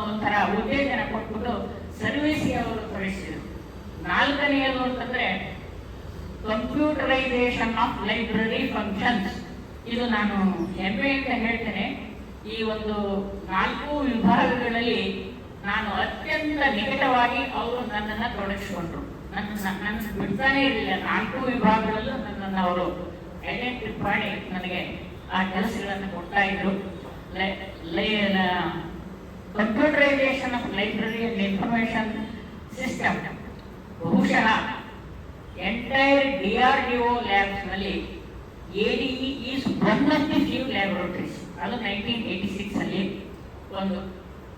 ಒಂಥರ ಉತ್ತೇಜನ ಕೊಟ್ಬಿಟ್ಟು ಸರ್ವಿಸ್ಗೆ ಅವರು ತೊಡಗಿಸಿದ್ರು. ನಾಲ್ಕನೆಯದು ಅಂತಂದ್ರೆ ಕಂಪ್ಯೂಟರೈಸೇಷನ್ ಆಫ್ ಲೈಬ್ರರಿ ಫಂಕ್ಷನ್ಸ್. ಇದು ನಾನು ಹೆಮ್ಮೆಯಿಂದ ಹೇಳ್ತೇನೆ. ಈ ಒಂದು 4 ವಿಭಾಗಗಳಲ್ಲಿ ನಾನು ಅತ್ಯಂತ ನಿಕಟವಾಗಿ ಅವರು ನನ್ನನ್ನು ತೊಡಗಿಸಿಕೊಂಡ್ರು. ನನ್ನ ಬಿಡ್ತಾನೆ ಇರಲಿಲ್ಲ. 4 ವಿಭಾಗಗಳಲ್ಲೂ ನನ್ನನ್ನು ಅವರು ಐಡೆಂಟಿಫೈ ಮಾಡಿ ನನಗೆ ಆ ಕೆಲಸಗಳನ್ನು ಕೊಡ್ತಾ ಇದ್ರು. Computerisation of library and information system ಬಹುಶಃ ಎಂಟೈರ್ DRDO ಲ್ಯಾಬ್ಸ್ ನಲ್ಲಿ ADE is one of the few laboratories. ಅದು 1986 ಅಲ್ಲಿ ಒಂದು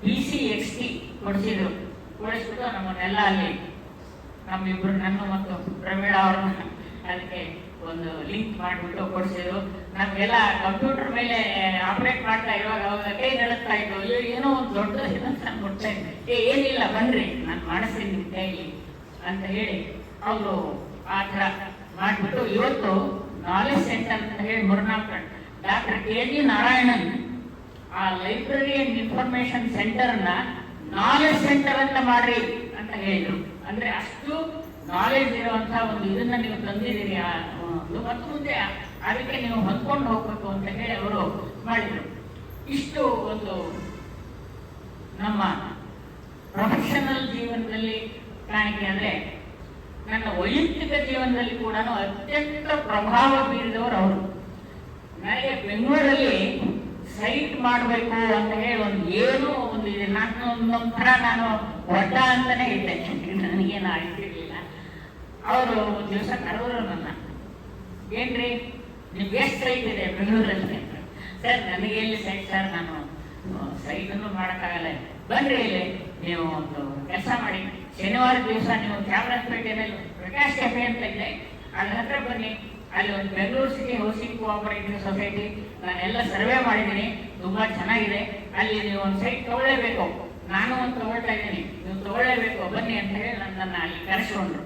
PCXT ಕೊಡಿಸ್ಬಿಟ್ಟು ನಮ್ಮನ್ನೆಲ್ಲ ಅಲ್ಲಿ ನಮ್ಮಿಬ್ರು, ನನ್ನ ಮತ್ತು ಪ್ರವೀಣ ಅವ್ರನ್ನ ಅದಕ್ಕೆ ಒಂದು ಲಿಂಕ್ ಮಾಡಿಬಿಟ್ಟು ಕೊಡಿಸಿದ್ರು. ನಮಗೆಲ್ಲ ಕಂಪ್ಯೂಟರ್ ಮೇಲೆ ಆಪರೇಟ್ ಮಾಡ್ತಾ ಇರುವಾಗ ಅವಾಗ ಕೈ ನಡುತ್ತಾ ಇದ್ದು, ಏನೋ ಒಂದು ದೊಡ್ಡ ನಾನು ಕೊಡ್ತಾ ಇದ್ದೆ. ಏನಿಲ್ಲ ಬನ್ರಿ ನಾನು ಮಾಡಿಸ್ತೀನಿ ನಿಮ್ಮ ಕೈಲಿ ಅಂತ ಹೇಳಿ ಅವರು ಆ ಥರ ಮಾಡಿಬಿಟ್ಟು ಇವತ್ತು ನಾಲೆಜ್ ಸೆಂಟರ್ ಅಂತ ಹೇಳಿ ಮುರ್ನಾಲ್ಕು ಡಾಕ್ಟರ್ KG ನಾರಾಯಣನ್ ಆ ಲೈಬ್ರರಿ ಅಂಡ್ ಇನ್ಫಾರ್ಮೇಶನ್ ಸೆಂಟರ್ನ ನಾಲೆಜ್ ಸೆಂಟರ್ ಅಂತ ಮಾಡ್ರಿ ಅಂತ ಹೇಳಿದ್ರು. ಅಂದ್ರೆ ಅಷ್ಟು ನಾಲೆಜ್ ಇರುವಂತಹ ಒಂದು ಇದನ್ನ ನೀವು ತಂದಿದ್ದೀರಿ ಮತ್ತು ಮುಂದೆ ಅದಕ್ಕೆ ನೀವು ಹೊಂದ್ಕೊಂಡು ಹೋಗ್ಬೇಕು ಅಂತ ಹೇಳಿ ಅವರು ಮಾಡಿದ್ರು. ಇಷ್ಟು ಒಂದು ನಮ್ಮ ಪ್ರೊಫೆಷನಲ್ ಜೀವನದಲ್ಲಿ ಕಾಣಿಕೆ ಅಂದ್ರೆ ನನ್ನ ವೈಯಕ್ತಿಕ ಜೀವನದಲ್ಲಿ ಕೂಡ ಅತ್ಯಂತ ಪ್ರಭಾವ ಬೀರಿದವರು ಅವರು. ನನಗೆ ಬೆಂಗಳೂರಲ್ಲಿ ಸೈಟ್ ಮಾಡಬೇಕು ಅಂತ ಹೇಳಿ ಒಂದು ಏನೋ ಒಂದು ಇದೆ. ಒಂದೊಂಥರ ನಾನು ಒಡ್ಡ ಅಂತಾನೆ ಇದ್ದೆ, ನನಗೇನು ಆಗ್ತಿರ್ಲಿಲ್ಲ. ಅವರು ಒಂದು ದಿವಸ ಕರೆದ್ರು ನನ್ನ, ಏನ್ರಿ ನಿಮ್ಗೆ ಎಷ್ಟು ಸೈಟ್ ಇದೆ ಬೆಂಗಳೂರಲ್ಲಿ? ಸರ್ ನನಗೆ ಎಲ್ಲಿ ಸೈಟ್ ಸರ್, ನಾನು ಸೈಟನ್ನು ಮಾಡೋಕ್ಕಾಗಲ್ಲ. ಬನ್ರಿ ಇಲ್ಲಿ ನೀವು ಒಂದು ಕೆಲಸ ಮಾಡಿ, ಶನಿವಾರ ದಿವಸ ನೀವು ಚಾಮರಾಜಪೇಟೆಯಲ್ಲಿ ಪ್ರಕಾಶ್ ಕೆಫೆ ಅಂತ ಇದೆ, ಅದ್ರ ಹತ್ರ ಬನ್ನಿ. ಅಲ್ಲಿ ಒಂದು Bengaluru city housing cooperative society ನಾನೆಲ್ಲ ಸರ್ವೆ ಮಾಡಿದ್ದೀನಿ, ತುಂಬಾ ಚೆನ್ನಾಗಿದೆ. ಅಲ್ಲಿ ನೀವು ಒಂದು ಸೈಟ್ ತಗೊಳ್ಳೇಬೇಕು, ನಾನು ಒಂದು ತಗೊಳ್ತಾ ಇದ್ದೀನಿ, ನೀವು ತಗೊಳ್ಳೇಬೇಕು ಬನ್ನಿ ಅಂತ ಹೇಳಿ ನನ್ನನ್ನು ಅಲ್ಲಿ ಕರೆಸ್ಕೊಂಡು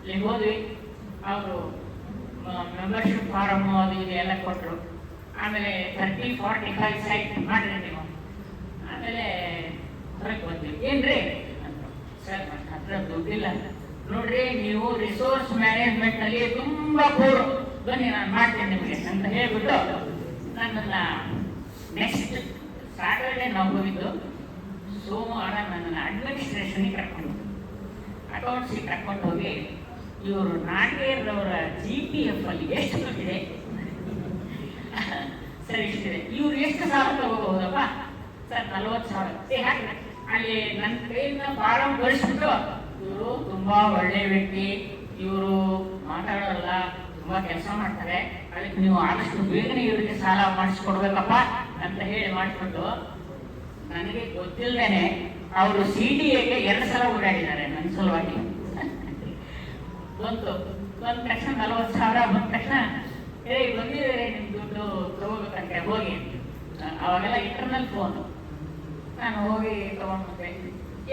ಇಲ್ಲಿ ಹೋದ್ವಿ. ಅವರು ಮೆಂಬರ್ಶಿಪ್ ಫಾರಮು ಅದು ಇದು ಎಲ್ಲ ಕೊಟ್ಟರು. ಆಮೇಲೆ 30-45 ಸೈಟ್ ಮಾಡಿರಿ ನೀವು. ಆಮೇಲೆ ಹೊರಗೆ ಬಂದ್ವಿ. ಏನ್ರಿ ಅಂದರು. ಸರ್ ನನ್ನ ಹತ್ರ ದುಡ್ಡಿಲ್ಲ, ನೋಡ್ರಿ ನೀವು ರಿಸೋರ್ಸ್ ಮ್ಯಾನೇಜ್ಮೆಂಟ್ ನಲ್ಲಿ ತುಂಬಾ ಪೂರ್, ಬನ್ನಿ ನಾನು ಮಾಡ್ತೀನಿ ನಿಮಗೆ ಅಂತ ಹೇಳ್ಬಿಟ್ಟು ನನ್ನನ್ನ ನೆಕ್ಸ್ಟ್ ಸಾಟರ್ಡೆ ನಾವು ಹೋಗಿದ್ದು, ಸೋಮವಾರ ನನ್ನನ್ನು ಅಡ್ಮಿನಿಸ್ಟ್ರೇಷನ್ಗೆ ಕರ್ಕೊಂಡು ಅಕೌಂಟ್ಸಿಗೆ ಕರ್ಕೊಂಡು ಹೋಗಿ ಇವರು ನಾಗೇರವರ GPF ಅಲ್ಲಿ ಎಷ್ಟು ಬಂದಿದೆ ಸರಿ ಇಷ್ಟಿದೆ, ಇವ್ರು ಎಷ್ಟು ಸಾವಿರ ತಗೋಬಹುದಪ್ಪ? ಸರ್ 40,000. ಹಾಕಿ ಅಲ್ಲಿ ನನ್ನ ಕೈಯಿಂದ ಬಾಳ ಕಳಿಸ್ಬಿಟ್ಟು, ಇವರು ತುಂಬಾ ಒಳ್ಳೆ ವ್ಯಕ್ತಿ, ಇವರು ಮಾತಾಡೋಲ್ಲ, ತುಂಬಾ ಕೆಲಸ ಮಾಡ್ತಾರೆ, ಅದಕ್ಕೆ ನೀವು ಆದಷ್ಟು ಬೇಗನೆ ಇವರಿಗೆ ಸಾಲ ಮಾಡಿಸ್ಕೊಡ್ಬೇಕಪ್ಪ ಅಂತ ಹೇಳಿ ಮಾಡಿಸ್ಬಿಟ್ಟು, ನನಗೆ ಗೊತ್ತಿಲ್ಲದೇನೆ ಅವರು CDAಗೆ 2 ಸಲ ಓಡಾಡಿದ್ದಾರೆ ನನ್ನ ಸಲುವಾಗಿ. ಬಂದ ತಕ್ಷಣ 40,000 ಬಂದ ತಕ್ಷಣ ಬಂದಿದ್ದಾರೆ ನಿಮ್ ದುಡ್ಡು ತಗೋಬೇಕಂತೆ ಹೋಗಿ. ಅವಾಗೆಲ್ಲ ಇಂಟರ್ನಲ್ ಫೋನು. ನಾನು ಹೋಗಿ ತಗೊಂಡ್ಬಂದೆ.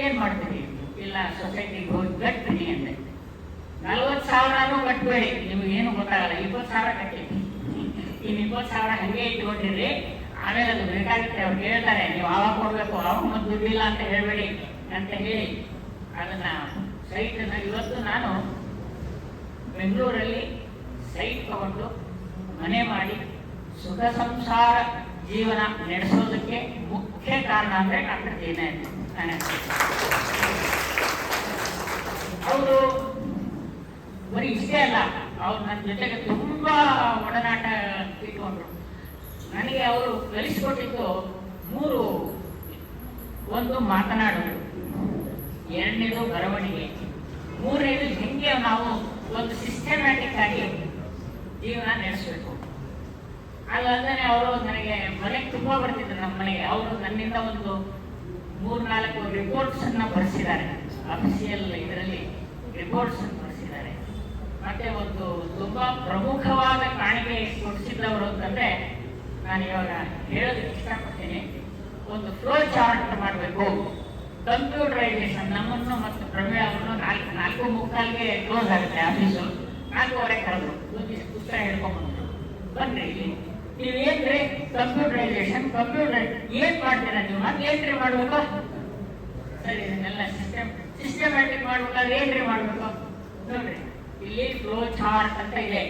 ಏನ್ ಮಾಡ್ತೀನಿ? ಇಲ್ಲ ಸೊಸೈಟಿಗೆ ಹೋಗಿ ಕಟ್ತೀನಿ ಅಂದೆ. 40,000 ಕಟ್ಬೇಡಿ, ನಿಮ್ಗೆ ಏನು ಗೊತ್ತಾಗಲ್ಲ, 20,000 ಕಟ್ಟಿ. ಇನ್ನು 20,000 ಹಂಗೆ ಇಟ್ಕೊಂಡಿರ್ರಿ, ಆಮೇಲೆ ಅದು ಬೇಕಾಗುತ್ತೆ. ಅವ್ರು ಹೇಳ್ತಾರೆ ನೀವು ಆವಾಗ ಕೊಡ್ಬೇಕು, ಆವಾಗ ಮತ್ತೆ ದುಡ್ಡಿಲ್ಲ ಅಂತ ಹೇಳ್ಬೇಡಿ ಅಂತ ಹೇಳಿ ಅದನ್ನ ಸೈಟ್ ಇವತ್ತು ನಾನು ಬೆಂಗಳೂರಲ್ಲಿ ಸೈಟ್ ತಗೊಂಡು ಮನೆ ಮಾಡಿ ಸುಖ ಸಂಸಾರ ಜೀವನ ನಡೆಸೋದಕ್ಕೆ ಮುಖ್ಯ ಕಾರಣ ಅಂದ್ರೆ ಡಾಕ್ಟರ್ ದೀನದಯಾಳ್ ಅವರು ಬರೀ ಇಷ್ಟೇ ಅಲ್ಲ, ಅವ್ರು ನನ್ನ ಜೊತೆಗೆ ತುಂಬಾ ಒಡನಾಟ ಇಟ್ಕೊಂಡ್ರು. ನನಗೆ ಅವರು ಕಲಿಸಿಕೊಟ್ಟಿದ್ದು 3: ಒಂದು ಮಾತನಾಡೋದು, 2ನೇದು ಬರವಣಿಗೆ, 3ನೇದು ಹೆಂಗೆ ನಾವು ಒಂದು ಸಿಸ್ಟಮ್ಯಾಟಿಕ್ ಆಗಿ ಜೀವನ ನಡೆಸಬೇಕು. ಅಲ್ಲದೆ ಅವರು ನನಗೆ ಮನೆಗೆ ತುಂಬಾ ಬರ್ತಿದ್ರು. ನಮ್ಮ ಮನೆಗೆ ಅವರು ನನ್ನಿಂದ ಒಂದು 3-4 ರಿಪೋರ್ಟ್ಸ್ ಅನ್ನ ಬರೆಸಿದ್ದಾರೆ, ಅಫಿಸಿಯಲ್ ಇದರಲ್ಲಿ ರಿಪೋರ್ಟ್ಸ್ ಅನ್ನು ಬರೆಸಿದ್ದಾರೆ. ಮತ್ತೆ ಒಂದು ತುಂಬಾ ಪ್ರಮುಖವಾದ ಕಾಣಿಕೆ ಕೊಡಿಸಿದ್ದವರು ಅಂತಂದ್ರೆ, ನಾನು ಇವಾಗ ಹೇಳೋದಕ್ಕೆ ಇಷ್ಟಪಡ್ತೀನಿ, ಒಂದು ಫ್ಲೋ ಚಾರ್ಟ್ ಮಾಡಬೇಕು, ಕಂಪ್ಯೂಟರೈಸೇಷನ್. ನಮ್ಮನ್ನು ಮತ್ತು ಪ್ರಮೇಯ ಅವರನ್ನು 4:45ಗೆ ಕ್ಲೋಸ್ ಆಗುತ್ತೆ ಆಫೀಸು, 4:15 ಕರೆದ್ರು, ಒಂದಿಷ್ಟು ಪುಸ್ತಕ ಹೇಳ್ಕೊಂಡ್ಬಂದ್ರು, ಬನ್ರಿ ಇಲ್ಲಿ ನೀವೇನ್ರಿ ಕಂಪ್ಯೂಟರೈಸೇಷನ್, ಕಂಪ್ಯೂಟರ್ ಏನ್ ಮಾಡ್ತೀರಾ ನೀವು? ಮತ್ತೆ ಏನ್ರಿ ಮಾಡ್ಬೇಕು? ಸರಿ, ಇದನ್ನೆಲ್ಲ ಸಿಸ್ಟಮ್ಯಾಟಿಕ್ ಮಾಡ್ಬೇಕಾದ್ರೆ ಏನ್ರಿ ಮಾಡ್ಬೇಕು? ನೋಡ್ರಿ ಇಲ್ಲಿ ಫ್ಲೋ ಚಾರ್ಟ್ ಅಂತ ಇದೆ,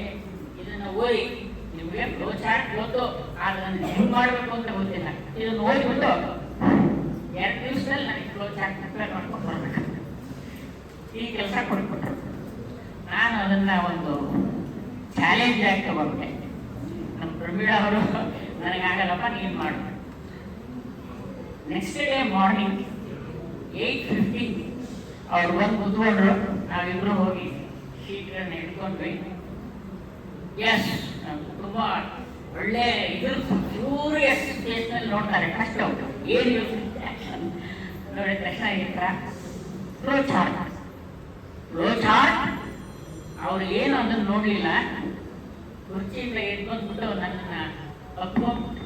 ಇದನ್ನ ಇದನ್ನು ಓದಿ. ನಿಮಗೆ ಫ್ಲೋ ಚಾರ್ಟ್ ಗೊತ್ತು, ಆದರೆ ಅದನ್ನು ಹೆಂಗೆ ಮಾಡಬೇಕು ಅಂತ ಗೊತ್ತಿಲ್ಲ. ಇದನ್ನು ಓದಿಬಿಟ್ಟು 2 ದಿವಸದಲ್ಲಿ ನನಗೆ ಫ್ಲೋ ಚಾರ್ಟ್ ಪ್ರಿಪೇರ್ ಮಾಡ್ಕೊಂಡು ಬರ್ಬೇಕು, ಈ ಕೆಲಸ ಕೊಟ್ಬಿಟ್ರು. ನಾನು ಅದನ್ನು ಒಂದು ಚಾಲೆಂಜ್ ಆಗಿ ತಗೊಂಡೆ. ನಮ್ಮ ಪ್ರಮೀಳಾ ಅವರು ನನಗಾಗಲ್ಲಪ್ಪ ನೀನು ಮಾಡು. ನೆಕ್ಸ್ಟ್ ಡೇ ಮಾರ್ನಿಂಗ್ 8:50 ಅವ್ರು ಬಂದು ಕೂತ್ಕೊಂಡ್ರು. ನಾವಿಬ್ರು ಹೋಗಿ ಶೀಟ್ಗಳನ್ನ ಹಿಡ್ಕೊಂಡ್ವಿ. ಎಸ್, ತುಂಬ ಒಳ್ಳೆ ಇದ್ರ ಫ್ಯೂರಿಯಸ್ ಸ್ಪೇಸ್ನಲ್ಲಿ ನೋಡ್ತಾರೆ. ಫಸ್ಟ್ ಏನು ನೋಡಿದ ತಕ್ಷಣ ಇರ್ತ ಫ್ಲೋ ಚಾರ್ಟ್ ಅವ್ರು ಏನು ಅದನ್ನು ನೋಡಲಿಲ್ಲ. ಕುರ್ಚಿಯಿಂದ ಎದ್ಕೊಂಡ್ಬಿಟ್ಟು ನನ್ನನ್ನು ಅಪ್ಕೊಂಡ್ಬಿಟ್ಟು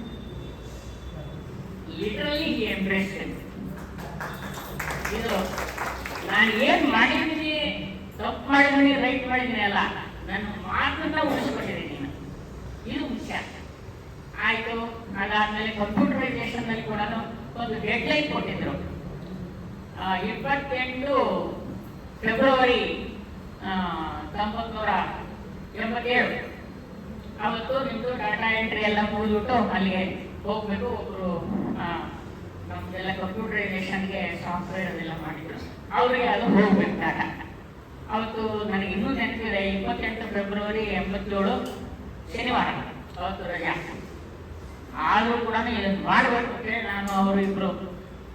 ಲಿಟ್ರಲಿ ಎಂಬ್ರೇಸ್. ಇದು ನಾನು ಏನು ಮಾಡಿದ್ದೀನಿ, ತಪ್ಪು ಮಾಡಿದ್ದೀನಿ, ರೈಟ್ ಮಾಡಿದ್ದೀನಿ ಅಲ್ಲ, ನನ್ನ ಮಾತನ್ನ ಉಳಿಸ್ಕೊಂಡಿದ್ದೀನಿ ನಾನು. ಇದು ಮುಖ್ಯ. ಆಯಿತು. ಅದಾದಮೇಲೆ ಕಂಪ್ಯೂಟರೈಸೇಷನ್ನಲ್ಲಿ ಕೂಡ ಒಂದು ಡೆಡ್ಲೈನ್ ಕೊಟ್ಟಿದ್ರು. 28 ಫೆಬ್ರವರಿ 1987 ಅವತ್ತು ನಿಮ್ಮದು ಡಾಟಾ ಎಂಟ್ರಿ ಎಲ್ಲ ಮುಗಿದ್ಬಿಟ್ಟು ಅಲ್ಲಿಗೆ ಹೋಗಬೇಕು. ಒಬ್ಬರು ನಮ್ಮದೆಲ್ಲ ಕಂಪ್ಯೂಟರೈಸೇಷನ್ಗೆ ಸಾಫ್ಟ್ವೇರ್ ಅದೆಲ್ಲ ಮಾಡಿದ್ರು, ಅವರಿಗೆ ಅದು ಹೋಗ್ಬೇಕು ಡಾಟಾ. ಅವತ್ತು ನನಗೆ ಇನ್ನೂ ನೆನಪಿದೆ, 28 ಫೆಬ್ರವರಿ 87 ಶನಿವಾರ, ಅವತ್ತು ರಜಾ. ಆದರೂ ಕೂಡ ಇದನ್ನು ಮಾಡಬೇಕು. ನಾನು ಅವರು ಇಬ್ಬರು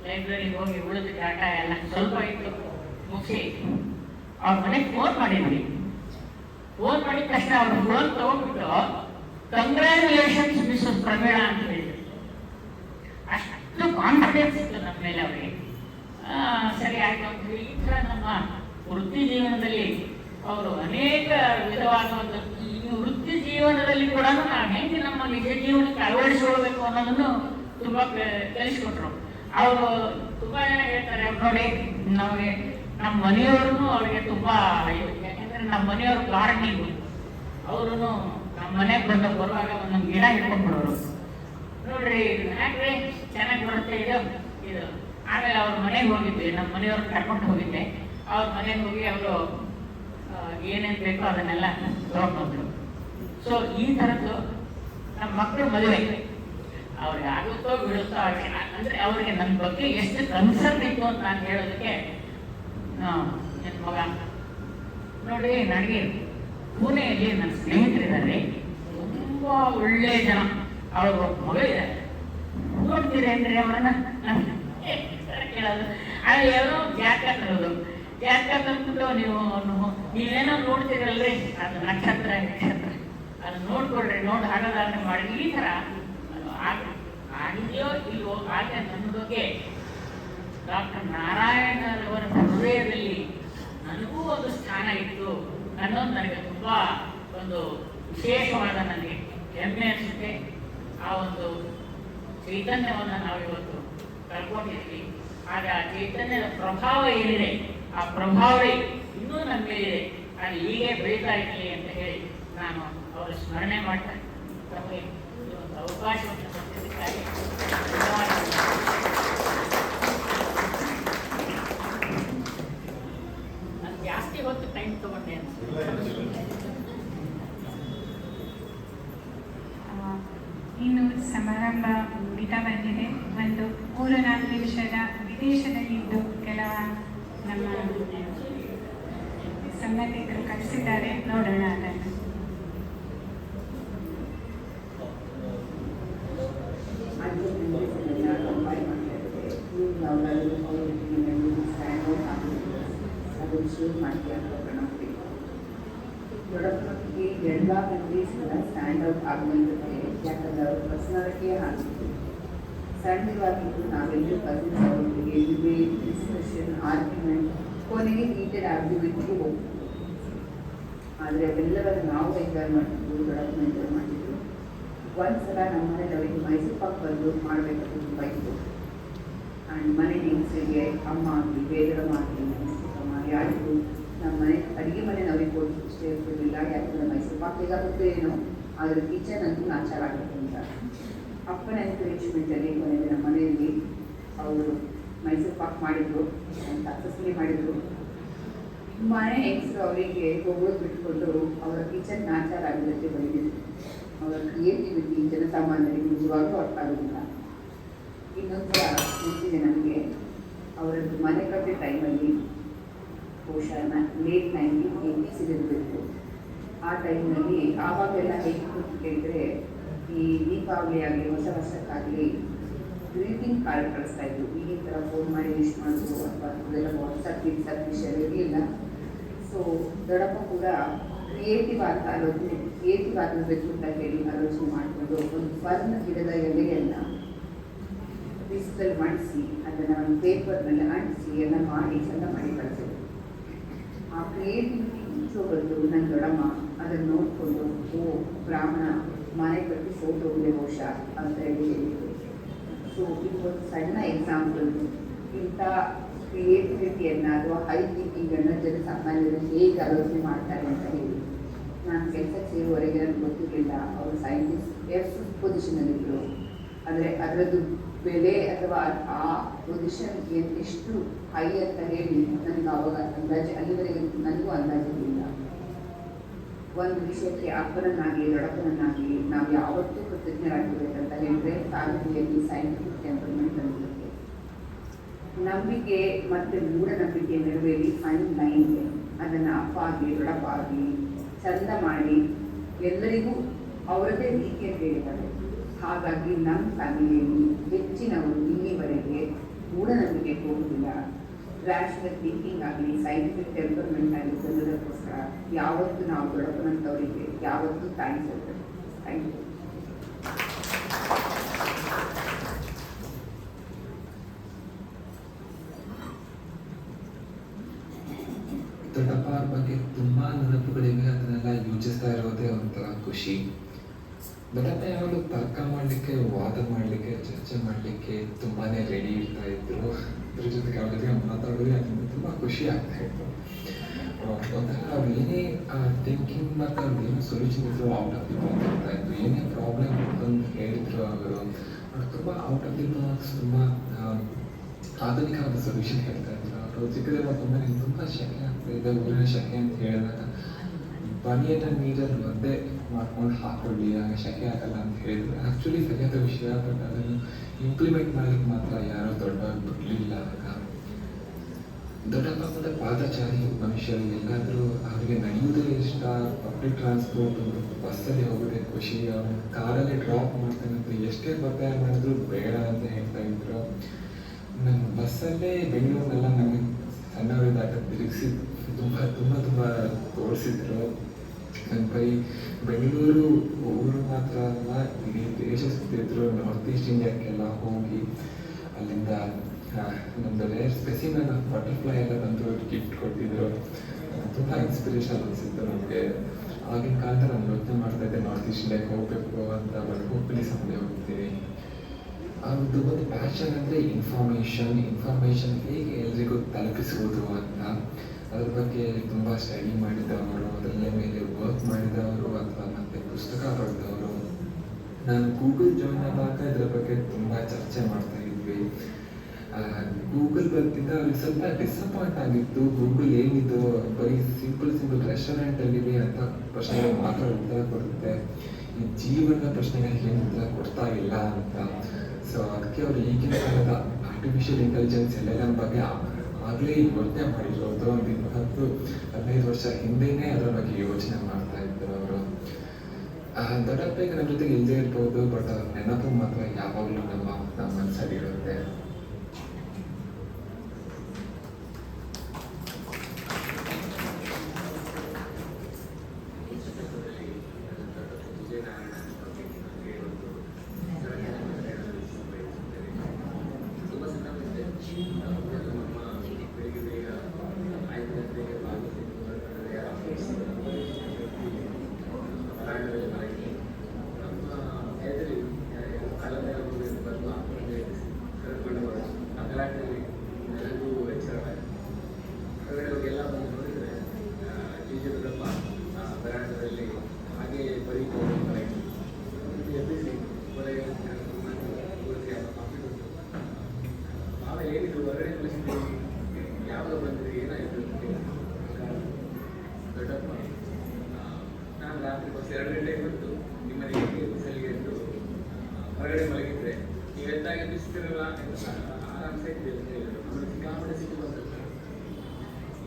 ಲೈಬ್ರರಿಗೆ ಹೋಗಿ ಉಳಿದ ಡಾಟಾ ಎಲ್ಲ ಸ್ವಲ್ಪ ಇತ್ತು ಮುಗಿಸಿ ಅವ್ರ ಮನೆಗೆ ಫೋನ್ ಮಾಡಿದ್ವಿ. ಫೋನ್ ಮಾಡಿದ ತಕ್ಷಣ ಅವ್ರ ಫೋನ್ ತಗೊಂಡ್ಬಿಟ್ಟು ಕಂಗ್ರ್ಯಾಚುಲೇಷನ್ಸ್ ಮಿಸಸ್ ಪ್ರಮೀಳಾ ಅಂತ ಹೇಳಿದ್ರು. ಅಷ್ಟು ಕಾನ್ಫಿಡೆನ್ಸ್ ಇತ್ತು ನಮ್ಮ ಮೇಲೆ ಅವರಿಗೆ. ಸರಿ ಆಯ್ತು ಅಂತ ಹೇಳಿ ಈ ಥರ ನಮ್ಮ ವೃತ್ತಿ ಜೀವನದಲ್ಲಿ ಅವರು ಅನೇಕ ವಿಧವಾದ ಒಂದು ಈ ವೃತ್ತಿ ಜೀವನದಲ್ಲಿ ಕೂಡ ನಾವು ಹೆಂಗೆ ನಮ್ಮ ನಿಜ ಜೀವನಕ್ಕೆ ಅಳವಡಿಸಿಕೊಳ್ಬೇಕು ಅನ್ನೋದನ್ನು ತುಂಬ ಕಲಿಸ್ಕೊಟ್ರು. ಅವರು ತುಂಬ ಜನ ಹೇಳ್ತಾರೆ, ಅವ್ರು ನೋಡಿ ನಮಗೆ ನಮ್ಮ ಮನೆಯವ್ರೂ ಅವರಿಗೆ ತುಂಬ, ಯಾಕೆಂದರೆ ನಮ್ಮ ಮನೆಯವರು ಗಾರ್ಡನಿಂಗು, ಅವರು ನಮ್ಮ ಮನೆಗೆ ಬರುವಾಗ ಒಂದೊಂದು ಗಿಡ ಹಿಡ್ಕೊಂಡ್ಬಿಡೋರು. ನೋಡ್ರಿ ಯಾಕ್ರಿ ಚೆನ್ನಾಗಿ ಬರುತ್ತೆ ಇದು. ಆಮೇಲೆ ಅವ್ರ ಮನೆಗೆ ಹೋಗಿದ್ವಿ, ನಮ್ಮ ಮನೆಯವ್ರನ್ನ ಕರ್ಕೊಂಡು ಹೋಗಿದ್ದೆ. ಅವ್ರ ಮನೆಗೆ ಹೋಗಿ ಅವರು ಏನೇನು ಬೇಕೋ ಅದನ್ನೆಲ್ಲ ತಗೊಂಡ್ಬಂದ್ರು. ಸೊ ಈ ಥರದ್ದು ನಮ್ಮ ಮಕ್ಕಳು ಮದುವೆ ಅವ್ರಿಗೆ ಆಗುತ್ತೋ ಬಿಡುತ್ತೋ, ಅಂದರೆ ಅವ್ರಿಗೆ ನನ್ನ ಬಗ್ಗೆ ಎಷ್ಟು ಕನ್ಸರ್ನ್ ಇತ್ತು ಅಂತ ನಾನು ಹೇಳೋದಕ್ಕೆ, ನನ್ನ ಮಗ ನೋಡಿ, ನನಗೆ ಪುಣೆಯಲ್ಲಿ ನನ್ನ ಸ್ನೇಹಿತರಿದ್ದಾರೆ, ತುಂಬ ಒಳ್ಳೆಯ ಜನ. ಅವ್ರ ಮಗಳಿದ್ದಾರೆ, ನೋಡ್ತೀರೇನ್ರಿ ಅವರನ್ನ ಕೇಳೋದು. ಆದರೆ ಏನೋ ಜಾತಕ ತರೋದು, ಜಾತಕ ತಂದ್ಬಿಟ್ಟು ನೀವೇನೋ ನೋಡ್ತೀರಲ್ರಿ, ಅದು ನಕ್ಷತ್ರ ಅದು ನೋಡ್ಕೊಳ್ರಿ, ನೋಡಿ ಹಾಗಾದ್ರೆ ಮಾಡಿ. ಈ ಥರ ಆಗಿದೆಯೋ ಇಲ್ವೋ, ಆದರೆ ನನ್ನ ಬಗ್ಗೆ ಡಾಕ್ಟರ್ ನಾರಾಯಣರವರ ಹೃದಯದಲ್ಲಿ ನನಗೂ ಒಂದು ಸ್ಥಾನ ಇತ್ತು ಅನ್ನೋದು ನನಗೆ ತುಂಬ ಒಂದು ವಿಶೇಷವಾದ ನನಗೆ ಹೆಮ್ಮೆ ಅನಿಸುತ್ತೆ. ಆ ಒಂದು ಚೈತನ್ಯವನ್ನು ನಾವಿವತ್ತು ಕಳ್ಕೊಂಡಿದ್ದೀವಿ. ಆದರೆ ಆ ಚೈತನ್ಯದ ಪ್ರಭಾವ ಏನಿದೆ, ಆ ಪ್ರಭಾವ ಇನ್ನೂ ನಮ್ಮ ಮೇಲಿದೆ. ಅದು ಹೀಗೆ ಬೆಳೀತಾ ಇರಲಿ ಅಂತ ಹೇಳಿ ನಾನು ಅವರ ಸ್ಮರಣೆ ಮಾಡ್ತೇನೆ. ತಮಗೆ ಒಂದು ಅವಕಾಶವನ್ನು ಕೊಟ್ಟಿದ್ದಕ್ಕಾಗಿ ಧನ್ಯವಾದಗಳು. ನಾನು ಜಾಸ್ತಿ ಹೊತ್ತು ಟೈಮ್ ತಗೊಂಡೆ ಇನ್ನು ಸಮಾರಂಭ ಮುಗಿತಾ ಬಂದಿದೆ. ಒಂದು 3-4 ನಿಮಿಷದ ವಿದೇಶದಲ್ಲಿದ್ದು ಕೆಲವ ನಮ್ಮ ಸಂಬಂಧಿಕರು ಕಳಿಸಿದ್ದಾರೆ, ನೋಡೋಣ ಅದನ್ನು. ಅದನ್ನು ಶುರು ಮಾಡಿ ಹಾಕೋಣ. ದೊಡ್ಡಪ್ಪನಿಗೆ ಎಲ್ಲ ಕಂಟ್ರೀಸ್ ಸ್ಟ್ಯಾಂಡ್ ಔಟ್ ಆಗುವಂಥದ್ದೇ, ಯಾಕಂದರೆ ಅವ್ರ ಪರ್ಸನಾಲಿಟಿಯೇ ಆಗಿತ್ತು. ಸಣ್ಣವಾಗಿದ್ದು ನಾವೆಲ್ಲರೂ ಕಸಿನ್ಸ್ ಅವರಿಗೆ ಡಿಬೇಟ್, ಡಿಸ್ಕಷನ್, ಆರ್ಗ್ಯುಮೆಂಟ್, ಕೊನೆಗೆ ಹೀಟೆಡ್ ಆರ್ಗ್ಯುಮೆಂಟ್ಗೆ ಹೋಗ್ತೀವಿ. ಆದರೆ ಅವೆಲ್ಲವನ್ನು ನಾವು ಎಂಜಾಯ್ ಮಾಡ್ತಿದ್ವು, ದೊಡ್ಡಪ್ಪನ ಎಂಜಾಯ್ ಮಾಡ್ತಿದ್ರು. ಒಂದ್ಸಲ ನಮ್ಮ ಮನೇಲಿ ಅವರಿಗೆ ಮೈಸೂರು ಪಾಕ್ ಬಂದು ಮಾಡಬೇಕಂತ ತುಂಬ ಇತ್ತು. ಆ್ಯಂಡ್ ಮನೆ ಹೆಂಗಸರಿಗೆ ಅಮ್ಮ ಆಗಲಿ, ಬೇದರಮ್ಮ ಆಗಲಿ, ಅಮ್ಮ ಯಾರಿಗೂ ನಮ್ಮ ಮನೆ ಅಡುಗೆ ಮನೆ ಅವ್ರಿಗೆ ಕೊಟ್ಟು ಇಷ್ಟ ಇರ್ತಿರಲಿಲ್ಲ. ಯಾಕಂದರೆ ಮೈಸೂರು ಪಾಕ್ ಹೇಗಾಗುತ್ತೋ ಏನೋ, ಆದರೆ ಕಿಚನ್ ಅಂತೂ ನಾಚಾರ ಆಗುತ್ತೆ ಅಂತ ಅಪ್ಪನ ಎನ್ಕರೇಜ್ಮೆಂಟಲ್ಲಿ ಕೊನೆಗೆ ನಮ್ಮ ಮನೆಯಲ್ಲಿ ಅವರು ಮೈಸೂರು ಪಾಕ್ ಮಾಡಿದರು, ಸಕ್ಸಸ್ಫುಲಿ ಮಾಡಿದರು. ಮನೆ ಹೆಂಗಸರು ಅವರಿಗೆ ಹೋಗೋದು ಬಿಟ್ಕೊಂಡು ಅವರ ಕಿಚನ್ ನ್ಯಾಚರ್ ಆಗಿರುತ್ತೆ ಬೆಳೆದಿದೆ. ಅವರ ಕ್ರಿಯೇಟಿವಿಟಿ ಜನಸಾಮಾನ್ಯರಿಗೆ ನಿಜವಾಗ್ಲೂ ಅರ್ಥ ಆಗೋದಿಲ್ಲ. ಇನ್ನೊಂದು ಗೊತ್ತಿದೆ ನನಗೆ, ಅವರದ್ದು ಮನೆ ಕಟ್ಟೆ ಟೈಮಲ್ಲಿ ಬಹುಶಃ ಲೇಟ್ 1980s ಇರಬೇಕು. ಆ ಟೈಮ್ನಲ್ಲಿ ಆವಾಗೆಲ್ಲ ಹೇಗೆ ಅಂತ ಕೇಳಿದರೆ, ಈ ದೀಪಾವಳಿ ಆಗಲಿ ಹೊಸ ವರ್ಷಕ್ಕಾಗಲಿ ಗ್ರೀಟಿಂಗ್ ಕಾರ್ಡ್ ಕಳಿಸ್ತಾ ಇದ್ರು. ಈಗಿನ ಥರ ಫೋನ್ ಮಾಡಿ ವಿಶ್ ಮಾಡೋದು ಅಥವಾ ಅದೆಲ್ಲ ವಾಟ್ಸಪ್ ವಿಷಯ ಇರಲಿಲ್ಲ. ಸೊ ದೊಡ್ಡಪ್ಪ ಕೂಡ ಕ್ರಿಯೇಟಿವ್ ಆಗಿರಬೇಕು ಅಂತ ಹೇಳಿ ಆಲೋಚನೆ ಮಾಡಿಕೊಂಡು ಒಂದು ಫರ್ನ್ ಗಿಡದ ಎಲೆಯನ್ನು ಬಿಸಿಲಲ್ಲಿ ಮಡಿಸಿ ಅದನ್ನು ಒಂದು ಪೇಪರ್ನಲ್ಲಿ ಅಂಟಿಸಿ ಎಲ್ಲ ಮಾಡಿ ಚಂದ ಮಾಡಿ ಕಳಿಸಿದ್ರು. ಆ ಕ್ರಿಯೇಟಿವಿಟಿ ಬಂದು ನನ್ನ ದೊಡ್ಡಮ್ಮ ಅದನ್ನು ನೋಡಿಕೊಂಡು ಬ್ರಾಹ್ಮಣ ಮನೆ ಕಟ್ಟಿ ಫೋಟೋ ಇದೆ ಬಹುಶಃ ಅಂತ ಹೇಳಿ ಹೇಳಿದ್ರು. ಸೊ ಇದು ಒಂದು ಸಣ್ಣ ಎಕ್ಸಾಂಪಲ್. ಇಂಥ ಕ್ರಿಯೇಟಿವಿಟಿಯನ್ನು ಅಥವಾ ಹೈ ಥಿಂಕಿಂಗನ್ನು ಜನಸಾಮಾನ್ಯರು ಹೇಗೆ ಆಲೋಚನೆ ಮಾಡ್ತಾರೆ ಅಂತ ಹೇಳಿ. ನಾನು ಕೆಲಸಕ್ಕೆ ಸೇರುವವರೆಗೆ ನನಗೆ ಗೊತ್ತಿರಲಿಲ್ಲ. ಅವರು ಸೈಂಟಿಸ್ಟ್ ಎಫ್ ಪೊಸಿಷನಲ್ಲಿದ್ದರು. ಆದರೆ ಅದರದ್ದು ಬೆಲೆ ಅಥವಾ ಆ ಪೊಸಿಷನ್ ಎಷ್ಟು ಹೈ ಅಂತ ಹೇಳಿ ನನಗೆ ಆವಾಗ ಅಂದಾಜು ಅಲ್ಲಿವರೆಗೆ ನನಗೂ ಅಂದಾಜಿರಲಿಲ್ಲ. ಒಂದು ವಿಷಯಕ್ಕೆ ಅಪ್ಪನನ್ನಾಗಲಿ ದೊಡ್ಡಪ್ಪನನ್ನಾಗಲಿ ನಾವು ಯಾವತ್ತೂ ಕೃತಜ್ಞರಾಗಿರ್ಬೇಕಂತ ಹೇಳಿದ್ರೆ ಫ್ಯಾಮಿಲಿಯಲ್ಲಿ ಸೈಂಟಿಫಿಕ್ ಟೆಂಪರ್ಮೆಂಟ್ ಬಂದಿರುತ್ತೆ. ನಂಬಿಕೆ ಮತ್ತು ಮೂಢನಂಬಿಕೆ ನೆರವೇರಿ ಫೈನ್ ಲೈನ್ ಇದೆ. ಅದನ್ನು ಅಪ್ಪ ಆಗಲಿ ದೊಡ್ಡಪ್ಪ ಆಗಲಿ ಚಂದ ಮಾಡಿ ಎಲ್ಲರಿಗೂ ಅವರದೇ ರೀತಿಯಲ್ಲಿ ಹೇಳಿದ್ದಾರೆ. ಹಾಗಾಗಿ ನಮ್ಮ ಫ್ಯಾಮಿಲಿಯಲ್ಲಿ ಹೆಚ್ಚಿನವರು ಇಲ್ಲಿವರೆಗೆ ಮೂಢನಂಬಿಕೆ ಹೋಗುವುದಿಲ್ಲ. ರ್ಯಾಷನಲ್ ಥಿಂಕಿಂಗ್ ಆಗಲಿ ಸೈಂಟಿಫಿಕ್ ಟೆಂಪರ್ಮೆಂಟ್ ಆಗಲಿ ಬಂದದಕ್ಕೋಸ್ಕರ ಯಾವತ್ತೂ ನಾವು ದೊಡ್ಡಪ್ಪನಂತವರಿಗೆ ಯಾವತ್ತೂ ಥ್ಯಾಂಕ್ಸ್ ಹೇಳ್ತೇವೆ. Thank you. ದೊಡ್ಡಪ್ಪ ಅವ್ರ ಬಗ್ಗೆ ತುಂಬ ನೆನಪುಗಳಿವೆ. ಅದನ್ನೆಲ್ಲ ಯೋಚಿಸ್ತಾ ಇರೋದೇ ಒಂಥರ ಖುಷಿ. ದೊಡ್ಡಪ್ಪ ಯಾವಾಗಲೂ ತರ್ಕ ಮಾಡಲಿಕ್ಕೆ, ವಾದ ಮಾಡಲಿಕ್ಕೆ, ಚರ್ಚೆ ಮಾಡಲಿಕ್ಕೆ ತುಂಬಾ ರೆಡಿ ಇರ್ತಾ ಇದ್ರು. ಅದ್ರ ಜೊತೆಗೆ ಅವ್ರ ಜೊತೆಗೆ ಮಾತಾಡೋದು ಅದರಿಂದ ತುಂಬ ಖುಷಿ ಆಗ್ತಾ ಇತ್ತು. ಒಂಥರ ಅವ್ರು ಏನೇ ಥಿಂಕಿಂಗ್ ಮತ್ತು ಅವ್ರು ಏನೋ ಸೊಲ್ಯೂಷನ್ ಇದ್ರು ಔಟ್ ಆಫ್ ದಿ ಬಾಕ್ಸ್ ಇರ್ತಾ ಇತ್ತು. ಏನೇ ಪ್ರಾಬ್ಲಮ್ ಅಂತ ಹೇಳಿದ್ರು ಅವರು ತುಂಬ ಔಟ್ ಆಫ್ ದಿ ಬಾಕ್ಸ್, ತುಂಬ ಆಧುನಿಕವಾದ ಸೊಲ್ಯೂಷನ್ ಹೇಳ್ತಾ ಇದ್ರು. ಅವರು ಚಿಕ್ಕದಿರುವ ತುಂಬ ಶೆಕೆ ಆಗ್ತಾಯಿದೆ, ಊರಿನ ಶೆಕೆ ಅಂತ ಹೇಳಿದಾಗ ಬನಿಯನ್ನು ನೀರಲ್ಲಿ ಒದ್ದೆ ಮಾಡ್ಕೊಂಡು ಹಾಕೊಳ್ಳಿ, ಆಗ ಶೆಕೆ ಆಗಲ್ಲ ಅಂತ ಹೇಳಿದ್ರು. ಆ್ಯಕ್ಚುಲಿ ಸರಿಯಾದ ವಿಷಯ, ಬಟ್ ಅದನ್ನು ಇಂಪ್ಲಿಮೆಂಟ್ ಮಾಡಲಿಕ್ಕೆ ಮಾತ್ರ ಯಾರೂ ದೊಡ್ಡವ್ರು ಬಿಡಲಿಲ್ಲ. ಆಗ ದೊಡ್ಡಪ್ಪ ಮತ್ತು ಪಾದಚಾರಿ ಮನುಷ್ಯರು ಎಲ್ಲಾದರೂ ಅವರಿಗೆ ನಡೆಯುವುದೇ ಇಷ್ಟ, ಪಬ್ಲಿಕ್ ಟ್ರಾನ್ಸ್ಪೋರ್ಟ್ ಬಸ್ಸಲ್ಲಿ ಹೋಗೋದೇ ಖುಷಿ. ಅವ್ರು ಕಾರಲ್ಲಿ ಡ್ರಾಪ್ ಮಾಡ್ತಾನೆ ಅಂತ ಎಷ್ಟೇ ಒತ್ತಾಯ ಮಾಡಿದ್ರು ಬೇಡ ಅಂತ ಹೇಳ್ತಾ ಇದ್ರು. ನನ್ನ ಬಸ್ಸಲ್ಲೇ ಬೆಂಗಳೂರಿನೆಲ್ಲ ನನಗೆ ಸಣ್ಣವರಿದ್ದಾಗ ತಿರುಗಿಸಿ ತುಂಬ ತೋರಿಸಿದ್ರು. ನನ್ನ ಬರೀ ಬೆಂಗಳೂರು ಊರು ಮಾತ್ರ ಅಲ್ಲ, ಇಡೀ ದೇಶ ಸುತ್ತಿದ್ರು. ನಾರ್ತ್ ಈಸ್ಟ್ ಇಂಡಿಯಾಕ್ಕೆಲ್ಲ ಹೋಗಿ ಅಲ್ಲಿಂದ ನಮ್ಮದು ರೇರ್ ಸ್ಪೆಸಿಮೆನ್ ಆಫ್ ಬಟರ್ಫ್ಲೈ ಎಲ್ಲ ಬಂದು ಗಿಫ್ಟ್ ಕೊಟ್ಟಿದ್ರು. ತುಂಬ ಇನ್ಸ್ಪಿರೇಷನ್ ಅನಿಸಿತ್ತು ನಮಗೆ. ಆಗಿನ ಕಾಲದಲ್ಲಿ ನಾನು ಯೋಚನೆ ಮಾಡ್ತಾಯಿದ್ದೆ ನಾರ್ತ್ ಈಸ್ಟ್ ಇಂಡಿಯಾಕ್ಕೆ ಹೋಗಬೇಕು ಅಂತ, ಬಟ್ ಹೋಗ್ಲಿ ಸಮಯ ಹೋಗ್ತೀನಿ. ಅದು ಒಂದು ಪ್ಯಾಷನ್ ಅಂದರೆ ಇನ್ಫಾರ್ಮೇಷನ್ ಹೇಗೆ ಎಲ್ರಿಗೂ ತಲುಪಿಸುವುದು ಅಂತ. ಅದ್ರ ಬಗ್ಗೆ ತುಂಬ ಸ್ಟಡಿ ಮಾಡಿದವರು, ಅದರ ಮೇಲೆ ವರ್ಕ್ ಮಾಡಿದವರು ಅಥವಾ ಮತ್ತು ಪುಸ್ತಕ ಬರೆದವರು. ನಾನು ಗೂಗಲ್ ಜಾಯ್ನ್ ಆದಾಗ ಇದರ ಬಗ್ಗೆ ತುಂಬ ಚರ್ಚೆ ಮಾಡ್ತಾ ಇದ್ವಿ. ಗೂಗಲ್ ಬರ್ತಿದ್ದ ಅವ್ರಿಗೆ ಸ್ವಲ್ಪ ಡಿಸಪಾಯಿಂಟ್ ಆಗಿತ್ತು. ಗೂಗಲ್ ಏನಿದು ಬರೀ ಸಿಂಪಲ್ ರೆಸ್ಟೋರೆಂಟಲ್ಲಿವೆ ಅಂತ ಪ್ರಶ್ನೆಗಳು ಮಾತ್ರ ಉತ್ತರ ಕೊಡುತ್ತೆ, ಈ ಜೀವನದ ಪ್ರಶ್ನೆಗಳಿಗೆ ಏನು ಉತ್ತರ ಕೊಡ್ತಾ ಇಲ್ಲ ಅಂತ. ಸೊ ಅದಕ್ಕೆ ಅವರು ಈಗಿನ ಕಾಲದ ಆರ್ಟಿಫಿಷಿಯಲ್ ಇಂಟೆಲಿಜೆನ್ಸ್ ಎಲ್ಲರ ಬಗ್ಗೆ ಆಗಲೇ ಯೋಚನೆ ಮಾಡಿರೋದು. ಒಂದು 10-15 ವರ್ಷ ಹಿಂದೆಯೇ ಅದರ ಬಗ್ಗೆ ಯೋಚನೆ ಮಾಡ್ತಾ ಇದ್ರು ಅವರು. ದೊಡ್ಡಪ್ಪಗೆ ನಮ್ಮ ಜೊತೆಗೆ ಇಲ್ಲದೆ ಇರ್ಬೋದು, ಬಟ್ ನೆನಪು ಮಾತ್ರ ಯಾವಾಗಲೂ ನಮ್ಮ ಮನಸ್ಸಲ್ಲಿ ಇರುತ್ತೆ. ನಮ್ಮ ಮಲಗಿದ್ರೆ ನೀವು ಎದ್ದಾಗ ಬಿಸ್ತಿರಲ್ಲ ಆರಾಮ್ಸೆ ಹೇಳಿದ್ರು. ಆಮೇಲೆ ಸಿಕ್ಕಾಪಟ್ಟೆ ಸಿಟ್ಟು ಬಂತು.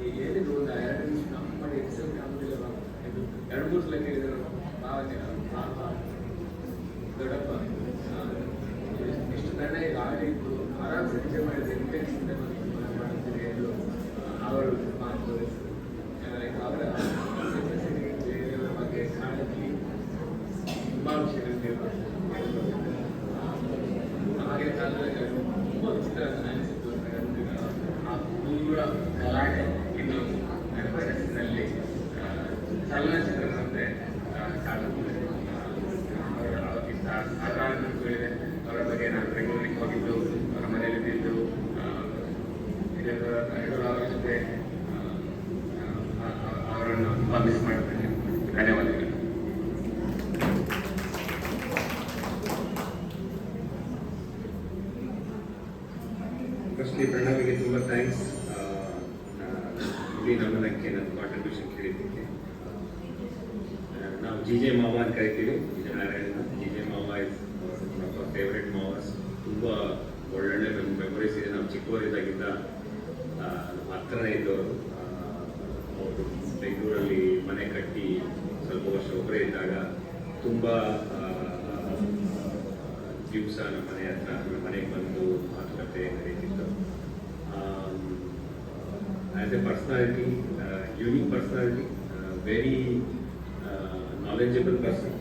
ಈಗ ಹೇಳಿದ್ರು ಒಂದು 2 ನಿಮಿಷ ನಮ್ಮ ಮಾಡಿ ಎಕ್ಸೆಪ್ಟ್ ಆಗೋದಿಲ್ಲ. 2-3 ಸಲ ಕೇಳಿದರು ಭಾವನೆ ದೊಡ್ಡಪ್ಪ ಇಷ್ಟು ತಣ್ಣಗೆ ಗಾಳಿ ಇತ್ತು, ಆರಾಮ್ಸೆ ನಿದ್ದೆ ಮಾಡಿದ್ರೆ ಇಂಟೆನ್ಷನ್ ಮಾಡ್ತೀರಿ ಎಂದು ಅವರು ಮಾತು ಅವರ ಬೇರೆಯವರ ಬಗ್ಗೆ ಕಾಳಜಿ ತುಂಬ ವಿಷಯಗಳು ಆಗಿನ ಕಾಲದಲ್ಲಿ ತುಂಬ ವಿಚಿತ್ರ ಅನಿಸಿತ್ತು. ಆ ಪೂರ ಗಲಾಟೆ ಇನ್ನು ನೆನಪಿನಲ್ಲಿ ಚಲನಚಿತ್ರದಂತೆ ಸಾಧಾರಣಗಳಿದೆ. ಅವರ ಬಗ್ಗೆ ನಾನು ಬೆಂಗಳೂರಿಗೆ ಹೋಗಿದ್ದು, ಅವರ ಮನೆಯಲ್ಲಿದ್ದು ಅವರ ಜೊತೆ ಅವರನ್ನು ತುಂಬ ಮಿಸ್ ಮಾಡ್ತೇನೆ. ಧನ್ಯವಾದಗಳು. ಫಸ್ಟ್ಲಿ ಪ್ರಣವಿಗೆ ತುಂಬ ಥ್ಯಾಂಕ್ಸ್ ಇಲ್ಲಿ ನಮ್ಮನಕ್ಕೆ ನನ್ನ ಕಾಂಟ್ರಿಬ್ಯೂಷನ್ ಕೇಳಿದ್ದಕ್ಕೆ. ನಾವು ಜೆ ಮಾವ ಅಂತ ಕರಿತೀವಿ, ವಿಜಯನಾರಾಯಣ. ಜೆ ಮಾವ ಇಸ್ ಫೇವ್ರೆಟ್ ಮಾವಸ್. ತುಂಬ ಒಳ್ಳೊಳ್ಳೆ ಮೆಮೊರೀಸ್ ಇದೆ. ನಾವು ಚಿಕ್ಕವರಿದ್ದಾಗಿಂದ ಹತ್ರನೇ ಇದ್ದವರು. ಅವರು ಬೆಂಗಳೂರಲ್ಲಿ ಮನೆ ಕಟ್ಟಿ ಸ್ವಲ್ಪ ವರ್ಷ ಒಬ್ಬರೇ ಇದ್ದಾಗ ತುಂಬ ದಿವಸ ನಮ್ಮ ಮನೆ ಹತ್ರ ಮನೆಗೆ ಬಂದು ಮಾತುಕತೆ ನಡೀತಿತ್ತು. As a personality, unique personality, very knowledgeable person.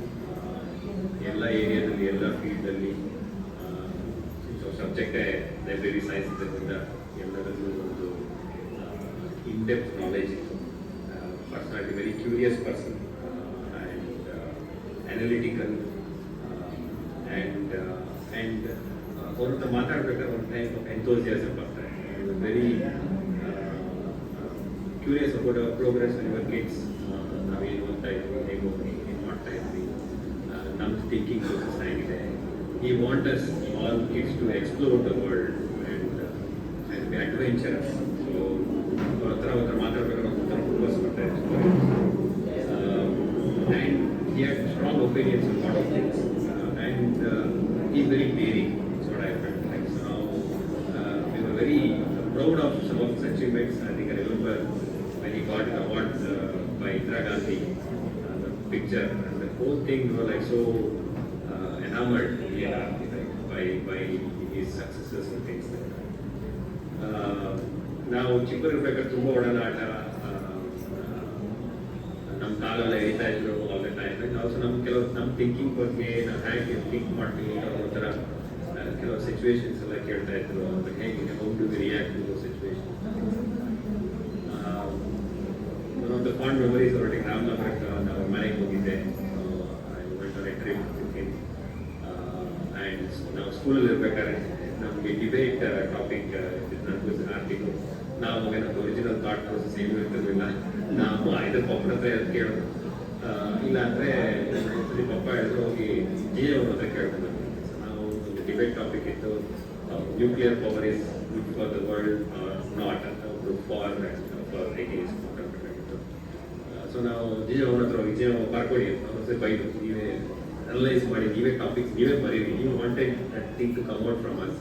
ಎಲ್ಲ ಏರಿಯಾದಲ್ಲಿ, ಎಲ್ಲ ಫೀಲ್ಡಲ್ಲಿ ಸಬ್ಜೆಕ್ಟೇ ಲೈಬ್ರರಿ ಸೈನ್ಸ್ ಇದ್ದರಿಂದ ಎಲ್ಲರಲ್ಲೂ ಒಂದು ಇನ್ಡೆಪ್ತ್ ನಾಲೆಜ್ ಇತ್ತು. Personality very curious person and analytical and ಅವ್ರ ಹತ್ರ ಮಾತಾಡ್ಬೇಕಾದ್ರೆ ಒಂದು ಟೈಪ್ ಆಫ್ ಎಂಥೂಸಿಯಾಸಮ್ ಬರ್ತಾರೆ. Very curious about our progress on your kids. ನಾವೇನು ಓದ್ತಾ ಇದ್ವಿ, ಹೇಗೆ ಹೋಗಿ ಏನು ಮಾಡ್ತಾ ಇದ್ವಿ, ನಮ್ಮ ಥಿಂಕಿಂಗ್ ಪ್ರೋಸೆಸ್ ಆಗಿದೆ. ಈ want us all kids to explore the world and be adventurous. So ಅವ್ರ ಹತ್ರ ಮಾತಾಡ್ಬೇಕಾದ್ರೆ ಒಂಥರ ಫೋಕಸ್ ಬರ್ತಾ ಇತ್ತು. And he had strong opinions on a lot of things, and he's very daring. That's what I felt like. So now we were very proud of some of his achievements. I think I remember when he got an award by Indira Gandhi, the picture, and the whole thing, we were like so enamored by his successes and things like that. ನಾವು ಚಿಕ್ಕವರಿರ್ಬೇಕಾದ್ರೆ ತುಂಬ ಒಡನಾಟ, ನಮ್ಮ ಕಾಲೆಲ್ಲ ಎಳಿತಾ ಇದ್ರು all the time. And also ನಮ್ಮ thinking ಬಗ್ಗೆ ನಾವು ಹೇಗೆ ಥಿಂಕ್ ಮಾಡ್ತೀವಿ ಅನ್ನೋ ಥರ ಕೆಲವು ಸಿಚುವೇಶನ್ಸ್ ಎಲ್ಲ ಕೇಳ್ತಾ ಇದ್ರು. ಅದು ಹೇಗೆ how to react to those situation. One of the fond memories ಹೊರಟಿಗೆ ರಾಮನಗರಕ್ಕೆ ನಾವು ಮನೆಗೆ ಹೋಗಿದ್ದೆ. I went on a trip with him. And ನಾವು ಸ್ಕೂಲಲ್ಲಿ ಇರ್ಬೇಕಾದ್ರೆ ನಮಗೆ ಡಿಬೇಟ್ ಟಾಪಿಕ್ ನನಗೂ ಆರ್ಟಿಗೂ ನಾವು ನಮ್ದು ಒರಿಜಿನಲ್ ಥಾಟ್ ಪ್ರೋಸೆಸ್ ಏನು ಇರ್ತಿರ್ಲಿಲ್ಲ. ನಾವು ಐದು ಪಪ್ಪನ ಹತ್ರ ಕೇಳೋದು, ಇಲ್ಲಾಂದರೆ ಪಪ್ಪ ಹೇಳಿದ್ರು ಹೋಗಿ ಜಿ ಅವ್ರ ಹತ್ರ ಕೇಳ್ಕೊಂಡು. ನಾವು ಒಂದು ಡಿಬೇಟ್ ಟಾಪಿಕ್ ಇತ್ತು, nuclear power is good for the world not ಅಂತ, ಒಬ್ರು ಫಾರ್ ಅಗೇನ್ಸ್ಟ್ ಮಾತಾಡಬೇಕಾಗಿತ್ತು. ಸೊ ನಾವು ಜಿ ಅವ್ರ ಹತ್ರ ಹೋಗಿ, ಜಿ ಅವ್ರು ಬರ್ಕೊಡಿ ಅಂತ ಬೈದು, ನೀವೇ ಅನಲೈಸ್ ಮಾಡಿ, ನೀವೇ ಟಾಪಿಕ್ಸ್ ನೀವೇ ಬರೀರಿ, ನೀವು wanted that thing to come out from us.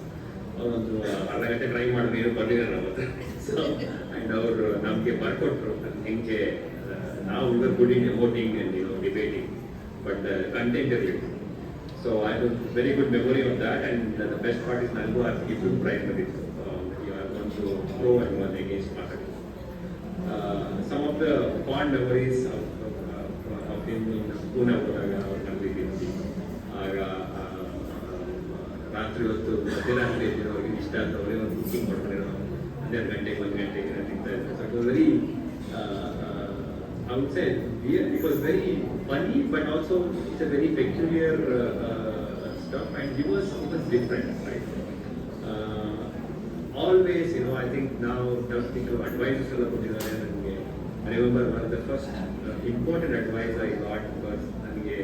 ಅವರೊಂದು ಅರ್ಧ ಗಂಟೆ ಟ್ರೈ ಮಾಡಿದ್ರೆ ಏನು ಬರಲಿಲ್ಲ ನಮ್ಮ ಹತ್ರ. ಸೊ ಆ್ಯಂಡ್ ಅವರು ನಮಗೆ ಬರ್ಕೊಟ್ರು ಹೆಂಗೆ ನಾವು ಇವಾಗ good in voting and debating, but content ಇರಲಿಲ್ಲ. So I have very good memory of that. And the best part is ನನಗೂ ಇಬ್ಬರು ಪ್ರೈಸ್ ಬಂದಿತ್ತು. ಒಂದು ಪ್ರೋ ಆ್ಯಂಡ್ ಒನ್ ಅಗೇನ್ಸ್ಟ್ ಮಾತಾಡಿ. Some of the fond memories of him Poona ಹೋದಾಗ ಅವ್ರು ಕಲಿತಿದ್ವಿ. ಆಗ ರಾತ್ರಿ ಹೊತ್ತು ಮಧ್ಯರಾತ್ರಿ ಇದ್ದಿರೋರಿಗೆ ಇಷ್ಟ ಅಂತ ಅವರೇ ಒಂದು ಬುಕ್ಕಿಂಗ್ ಮಾಡ್ಕೊಂಡಿರೋ 12 ಗಂಟೆಗೆ 1 ಗಂಟೆಗೆ ತಿಂತಾ ಇದ್ರು. So it was very I would say it was very funny, but also it's a very peculiar stuff, and he was different, right? Always, I think now just think of advices all about ನನಗೆ. I remember one of the first important advice I got was ನನಗೆ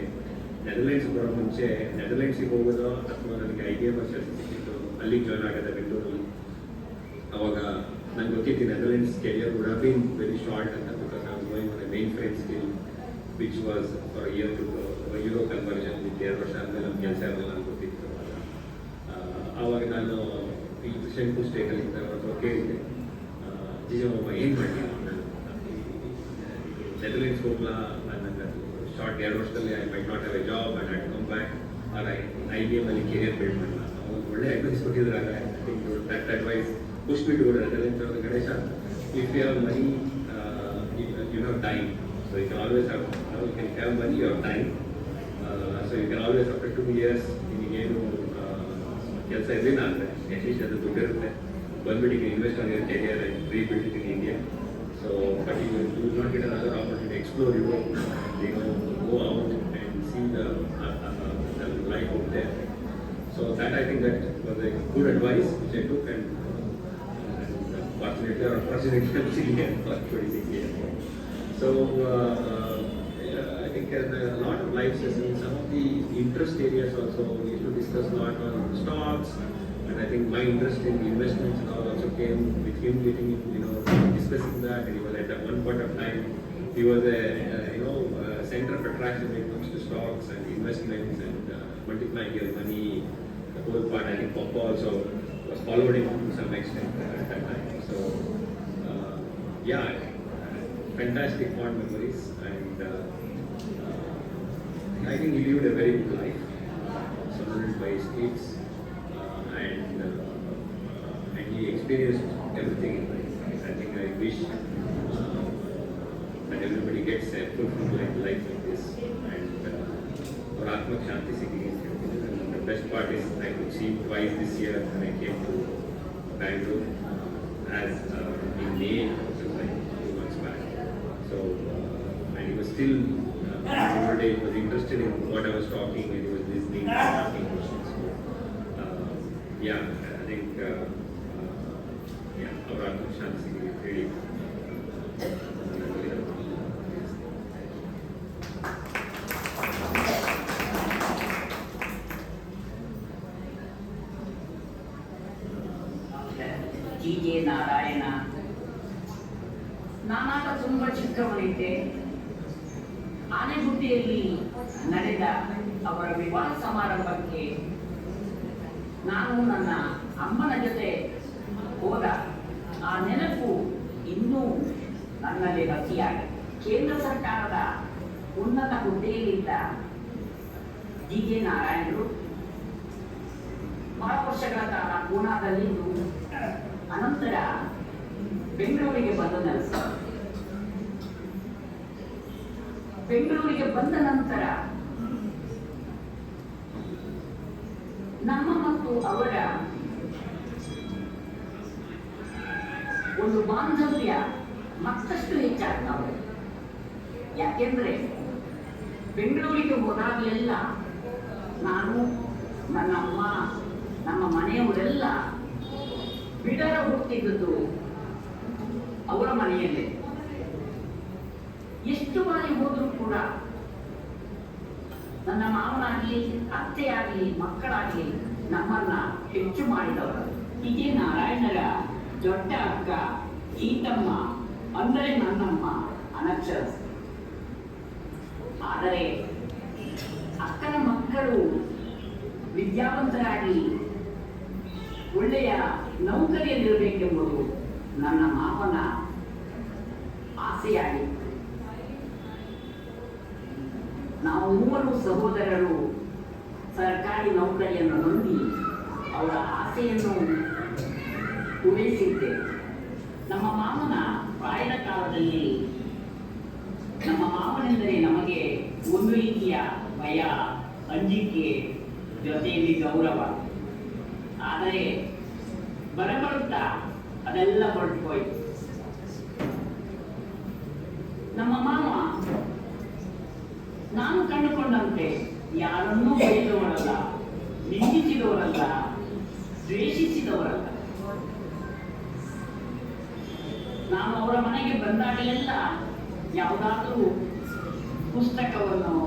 Netherlands ಬರೋ ಮುಂಚೆ ನೆದರ್ಲೆಂಡ್ಸಿಗೆ ಹೋಗೋದು ಅಥವಾ ನನಗೆ IBM ಸಿಕ್ಕಿತ್ತು, ಅಲ್ಲಿಗೆ join ಆಗೋದು ಬೆಂಗಳೂರಲ್ಲಿ. ಅವಾಗ ನಂಗೆ ಗೊತ್ತಿತ್ತು Netherlands career would have been very short ಅಂತ, because I was going on a mainframe skill which was for year to euro conversion. 2 ವರ್ಷ ಆದಮೇಲೆ ನಮ್ಮ ಕೆಲಸ ಇರಲಿಲ್ಲ ಅಂತ ಗೊತ್ತಿತ್ತು. ಅವಾಗ ನಾನು ಈ ಶಂಕು ಸ್ಟೇಟಲ್ಲಿ ಅವ್ರ ಕೇಳಿದ್ದೆ ಜಿಜಮ್ಮ ಏನು ಮಾಡಿ ನಾನು ನೆದರ್ಲೆಂಡ್ಸ್ ಹೋಗ್ಲಾ, ನನಗೆ ಶಾರ್ಟ್ 2 ವರ್ಷದಲ್ಲಿ I might not have a job and I come back or IBM ಅಲ್ಲಿ ಕೆರಿಯರ್ ಬಿಲ್ಡ್ ಮಾಡಲ್ಲ. ಅವ್ರು ಒಳ್ಳೆ ಅಡ್ವೈಸ್ ಕೊಟ್ಟಿದ್ರಾಗ I think that advice push me to go Netherlands. Ganesha, if you have money you have time, so you can always have, you can have money, you have time, so you can always after 2 years ನಿಮಗೇನು ಕೆಲಸ ಇರಲಿಲ್ಲ ಅಂದರೆ at least ಅದು ದುಡ್ಡು ಇರುತ್ತೆ, ಬಂದ್ಬಿಟ್ಟು you can invest on your career and rebuild it in India. So but you will not get another opportunity to explore Europe, go out and see the life out there. So that I think that was a good advice which I took, and fortunately or unfortunately I'm sitting here for 26 years. So I think a lot of life lessons, some of the interest areas also we used to discuss a lot on stocks, and I think my interest in investments and all also came with him getting, discussing that. And he was at one point of time, he was a center of attraction when it comes to stocks and investments and multiplying your money, the whole part. I think Papa also was followed him to some extent at that time. So yeah, fantastic fond memories, and I think he lived a very good life, surrounded by his kids, and he experienced everything in life. I think I wish that everybody gets a fulfilled life like this, and our Atmak Shanti Sikhi. And the best part is I could see him twice this year when I came to Bangalore, as in May, like 2 months back. So and he was still every day he was interested in what I was talking, and he was listening and asking questions. So yeah, I think our Atmak Shanti Sikhi is really G.J. Narayana. ನಾನಾಗ ತುಂಬ ಚಿಕ್ಕವನಿದ್ದೆ. ಆನೆಗುಡ್ಡೆಯಲ್ಲಿ ನಡೆದ ಅವರ ವಿವಾಹ ಸಮಾರಂಭಕ್ಕೆ ನಾನು ನನ್ನ ಅಮ್ಮನ ಜೊತೆ ಹೋದ ಆ ನೆನಪು ಇನ್ನೂ ನನ್ನಲ್ಲಿ ಹಸಿಯಾಗಿದೆ. ಕೇಂದ್ರ ಸರ್ಕಾರದ ಉನ್ನತ ಹುದ್ದೆಯಲ್ಲಿದ್ದ G.J. ನಾರಾಯಣರು ಬಹಳ ವರ್ಷಗಳ ಕಾಲ ಪೂನಾದಲ್ಲಿದ್ದು ಅನಂತರ ಬೆಂಗಳೂರಿಗೆ ಬಂದ ನಂತರ ನಮ್ಮ ಮತ್ತು ಅವರ ಒಂದು ಬಾಂಧವ್ಯ ಮತ್ತಷ್ಟು ಹೆಚ್ಚಾಗ್ತವೆ. ಯಾಕೆಂದ್ರೆ ಬೆಂಗಳೂರಿಗೆ ಹೋದಾಗಲೆಲ್ಲ ನಾನು, ನನ್ನ ಅಮ್ಮ, ನಮ್ಮ ಮನೆಯವರೆಲ್ಲ ಬಿಡರ ಹೋಗ್ತಿದ್ದದ್ದು ಅವರ ಮನೆಯಲ್ಲೇ. ಎಷ್ಟು ಬಾರಿ ಹೋದರೂ ಕೂಡ ನನ್ನ ಮಾವನಾಗಲಿ, ಅತ್ತೆಯಾಗಲಿ, ಮಕ್ಕಳಾಗಲಿ ನಮ್ಮನ್ನ ಹೆಚ್ಚು ಮಾಡಿದವರು. G.J. ನಾರಾಯಣರ ದೊಡ್ಡ ಅಕ್ಕ ಗೀತಮ್ಮ ಅಂದರೆ ನನ್ನಮ್ಮ ಅನಕ್ಷರಸ್ಥ. ಆದರೆ ಅಕ್ಕನ ಮಕ್ಕಳು ವಿದ್ಯಾವಂತರಾಗಿ ಒಳ್ಳೆಯ ನೌಕರಿಯಲ್ಲಿರಬೇಕೆಂಬುದು ನನ್ನ ಮಾವನ ಆಸೆಯಾಗಿತ್ತು. ನಾವು 3 ಸಹೋದರರು ಸರ್ಕಾರಿ ನೌಕರಿಯನ್ನು ಹೊಂದಿ ಅವರ ಆಸೆಯನ್ನು ಪೂರೈಸಿದ್ದೇವೆ. ನಮ್ಮ ಮಾವನ ಪ್ರಾಯದ ಕಾಲದಲ್ಲಿ ನಮ್ಮ ಮಾವನೆಂದರೆ ನಮಗೆ ಒಂದು ರೀತಿಯ ಭಯ, ಅಂಜಿಕೆ, ಜೊತೆಯಲ್ಲಿ ಗೌರವ. ಆದರೆ ಬರಬರುತ್ತಾ ಅದೆಲ್ಲ ಹೊರಟುಹೋಯ್ತು. ನಮ್ಮ ಮಾವ ನಾನು ಕಂಡುಕೊಂಡಂತೆ ಯಾರನ್ನೂ ಬೈದವರಲ್ಲ, ನಿಂದಿಸಿದವರಲ್ಲ, ದ್ವೇಷಿಸಿದವರಲ್ಲ. ನಾನು ಅವರ ಮನೆಗೆ ಬಂದಾಗಲೆಲ್ಲ ಯಾವುದಾದರೂ ಪುಸ್ತಕವನ್ನು,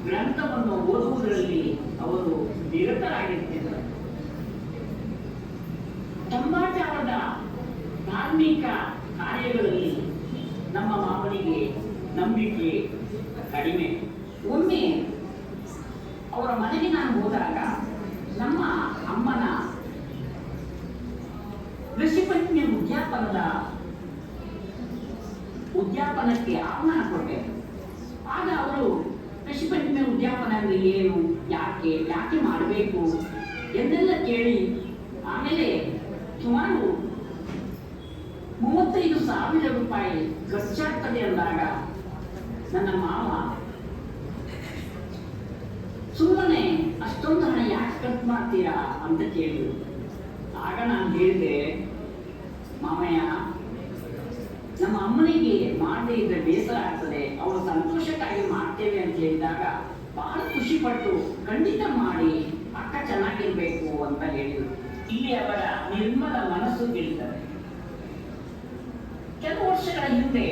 ಗ್ರಂಥವನ್ನು ಓದುವುದರಲ್ಲಿ ಅವರು ನಿರತರಾಗಿರ್ತಿದ್ದರು. ಕಂಬಾಚಾರದ ಧಾರ್ಮಿಕ ಕಾರ್ಯಗಳಲ್ಲಿ ನಮ್ಮ ಮಾವನಿಗೆ ನಂಬಿಕೆ ಕಡಿಮೆ. ಒಮ್ಮೆ ಅವರ ಮನೆಗೆ ನಾನು ಹೋದಾಗ ನಮ್ಮ ಅಮ್ಮನ ಕೃಷಿಪತ್ನಿ ಉದ್ಯಾಪನಕ್ಕೆ ಆಹ್ವಾನ ಕೊಟ್ಟೆ. ಆಗ ಅವರು ಕೃಷಿಪತ್ನಿ ಉದ್ಯಾಪನ ಅಂದ್ರೆ ಏನು, ಯಾಕೆ ಮಾಡಬೇಕು ಎಂದೆಲ್ಲ ಕೇಳಿ ಆಮೇಲೆ ಸುಮಾರು 35,000 ರೂಪಾಯಿ ಖರ್ಚಾಗ್ತದೆ ಅಂದಾಗ ನನ್ನ ಮಾವ ಸುಮ್ಮನೆ ಅಷ್ಟೊಂದು ಹಣ ಯಾಕೆ ಖರ್ಚು ಮಾಡ್ತೀರಾ ಅಂತ ಕೇಳಿದ್ರು. ಆಗ ನಾನು ಹೇಳಿದೆ, ಮಾವಯ್ಯ, ನಮ್ಮ ಅಮ್ಮನಿಗೆ ಮಾಡದೇ ಇದ್ರೆ ಬೇಸರ ಆಗ್ತದೆ, ಅವಳು ಸಂತೋಷಕ್ಕಾಗಿ ಮಾಡ್ತೇವೆ ಅಂತ ಹೇಳಿದಾಗ ಬಹಳ ಖುಷಿ ಪಟ್ಟು ಖಂಡಿತ ಮಾಡಿ, ಅಕ್ಕ ಚೆನ್ನಾಗಿರ್ಬೇಕು ಅಂತ ಹೇಳಿದ್ರು. ಇಲ್ಲಿ ಅವರ ನಿರ್ಮಲ ಮನಸ್ಸು ತಿಳಿತಾರೆ. ಕೆಲವು ವರ್ಷಗಳ ಹಿಂದೆ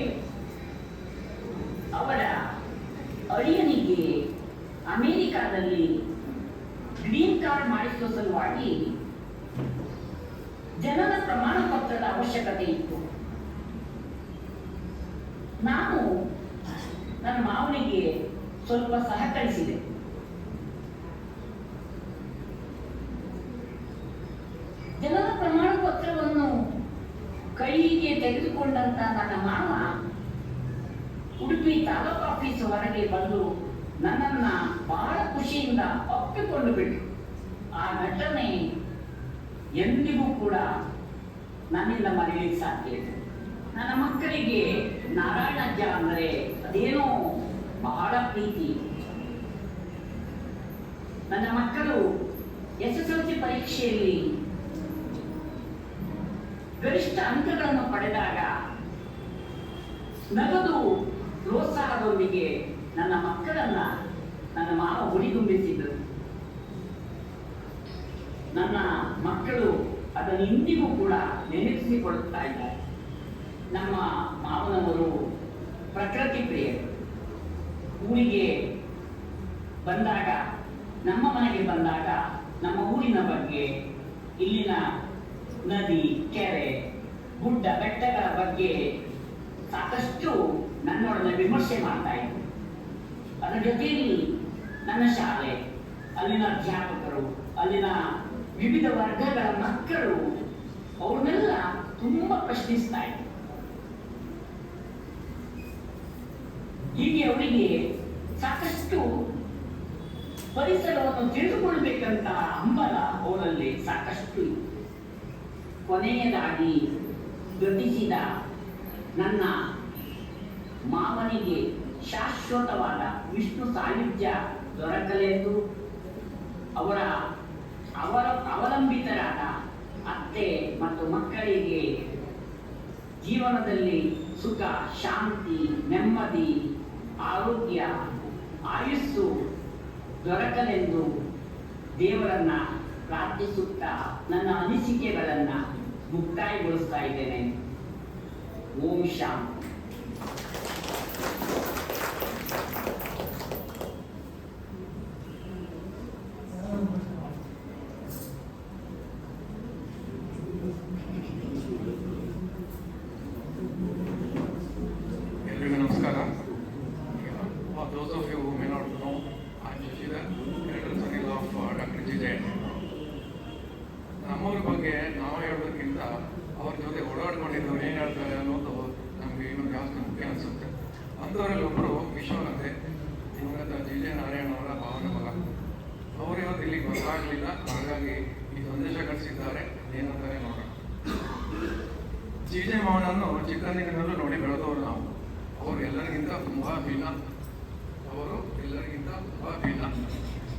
ಅವರ ಅಳಿಯನಿಗೆ ಅಮೆರಿಕಾದಲ್ಲಿ ಗ್ರೀನ್ ಕಾರ್ಡ್ ಮಾಡಿಸುವ ಸಲುವಾಗಿ ಜನನ ಪ್ರಮಾಣ ಪತ್ರದ ಅವಶ್ಯಕತೆ ಇತ್ತು. ನಾನು ನನ್ನ ಮಾವನಿಗೆ ಸ್ವಲ್ಪ ಸಹಕರಿಸಿದೆ. ಜನನ ಪ್ರಮಾಣ ಪತ್ರವನ್ನು ಕೈಗೆ ತೆಗೆದುಕೊಂಡಂತ ನನ್ನ ಮಾವ ಉಡುಪಿ ತಾಲೂಕು ಆಫೀಸ್ ಹೊರಗೆ ಬಂದು ನನ್ನನ್ನ ಬಹಳ ಖುಷಿಯಿಂದ ಒಪ್ಪಿಕೊಂಡು ಬಿಟ್ಟು, ಆ ಘಟನೆ ಎಂದಿಗೂ ಕೂಡ ನನ್ನಿಂದ ಮರೆಯಲಿಕ್ಕೆ ಸಾಧ್ಯ ಇಲ್ಲ. ನನ್ನ ಮಕ್ಕಳಿಗೆ ನಾರಾಯಣಜ್ಜ ಅಂದರೆ ಅದೇನೋ ಬಹಳ ಪ್ರೀತಿ. ನನ್ನ ಮಕ್ಕಳು SSLC ಪರೀಕ್ಷೆಯಲ್ಲಿ ಗರಿಷ್ಠ ಅಂಕಗಳನ್ನು ಪಡೆದಾಗ ನಗದು ಪ್ರೋತ್ಸಾಹದೊಂದಿಗೆ ನನ್ನ ಮಕ್ಕಳನ್ನ ನನ್ನ ಮಾವ ಹುರಿದುಂಬಿಸಿದರು. ನನ್ನ ಮಕ್ಕಳು ಅದನ್ನು ಇಂದಿಗೂ ಕೂಡ ನೆನಪಿಸಿಕೊಳ್ಳುತ್ತಾ ಇದ್ದಾರೆ. ನಮ್ಮ ಮಾವನವರು ಪ್ರಕೃತಿ ಪ್ರಿಯರು. ಊರಿಗೆ ಬಂದಾಗ, ನಮ್ಮ ಮನೆಗೆ ಬಂದಾಗ ನಮ್ಮ ಊರಿನ ಬಗ್ಗೆ, ಇಲ್ಲಿನ ನದಿ, ಕೆರೆ, ಗುಡ್ಡ, ಬೆಟ್ಟಗಳ ಬಗ್ಗೆ ಸಾಕಷ್ಟು ನನ್ನೊಡನೆ ವಿಮರ್ಶೆ ಮಾಡ್ತಾ ಇದ್ರು. ಅದರ ಜೊತೆಯಲ್ಲಿ ನನ್ನ ಶಾಲೆ, ಅಲ್ಲಿನ ಅಧ್ಯಾಪಕರು, ಅಲ್ಲಿನ ವಿವಿಧ ವರ್ಗಗಳ ಮಕ್ಕಳು ಅವ್ರನ್ನೆಲ್ಲ ತುಂಬಾ ಪ್ರಶ್ನಿಸ್ತಾ ಇದ್ರು. ಹೀಗೆ ಅವರಿಗೆ ಸಾಕಷ್ಟು ಪರಿಸರವನ್ನು ತಿಳಿದುಕೊಳ್ಬೇಕಂತ ಹಂಬಲ ಅವರಲ್ಲಿ ಸಾಕಷ್ಟು ಇತ್ತು. ಕೊನೆಯದಾಗಿ ಗತಿಸಿದ ನನ್ನ ಮಾವನಿಗೆ ಶಾಶ್ವತವಾದ ವಿಷ್ಣು ಸಾಯುಜ್ಯ ದೊರಕಲೆಂದು ಅವರ ಅವಲಂಬಿತರಾದ ಅತ್ತೆ ಮತ್ತು ಮಕ್ಕಳಿಗೆ ಜೀವನದಲ್ಲಿ ಸುಖ, ಶಾಂತಿ, ನೆಮ್ಮದಿ, ಆರೋಗ್ಯ, ಆಯುಸ್ಸು ದೊರಕಲೆಂದು ದೇವರನ್ನ ಪ್ರಾರ್ಥಿಸುತ್ತಾ ನನ್ನ ಅನಿಸಿಕೆಗಳನ್ನ ಮುಕ್ತಾಯಗೊಳಿಸ್ತಾ ಇದ್ದೇನೆ. ಓಂ ಶಾಂತಿ. ಎಲ್ರಿಗೂ ನಮಸ್ಕಾರ. Those of you who may not know, I'm Shashidhar, elder son of Dr. G.J. ನಮ್ಮವ್ರ ಬಗ್ಗೆ ನಾವು ಹೇಳೋದಕ್ಕಿಂತ ಅವ್ರ ಜೊತೆ ಓಡಾಡ್ಕೊಂಡಿದ್ದವ್ರು ಏನು ಹೇಳ್ತಾರೆ ಅನ್ನೋದು ನಮಗೆ ಇನ್ನೂ ಜಾಸ್ತಿ ಮುಖ್ಯ ಅನಿಸುತ್ತೆ. ಅಂಥವರಲ್ಲಿ ಒಬ್ಬರು ವಿಶ್ವನಾಥೆ, ದಿವಂಗತ G.J. ನಾರಾಯಣ ಅವರ ಭಾವನೆ ಮಗ. ಅವರು ಇವತ್ತು ಇಲ್ಲಿಗೆ ಗೊತ್ತಾಗಲಿಲ್ಲ, ಹಾಗಾಗಿ ಈ ಸಂದೇಶ ಕಳಿಸಿದ್ದಾರೆ. ಏನಂತಾರೆ ನೋಡೋಣ. G.J. ಮಾವನನ್ನು ಚಿಕ್ಕಂದಿನಲ್ಲೂ ನೋಡಿ ಬೆಳೆದವರು ನಾವು. ಅವರು ಎಲ್ಲರಿಗಿಂತ ತುಂಬ ಭಿನ್ನ.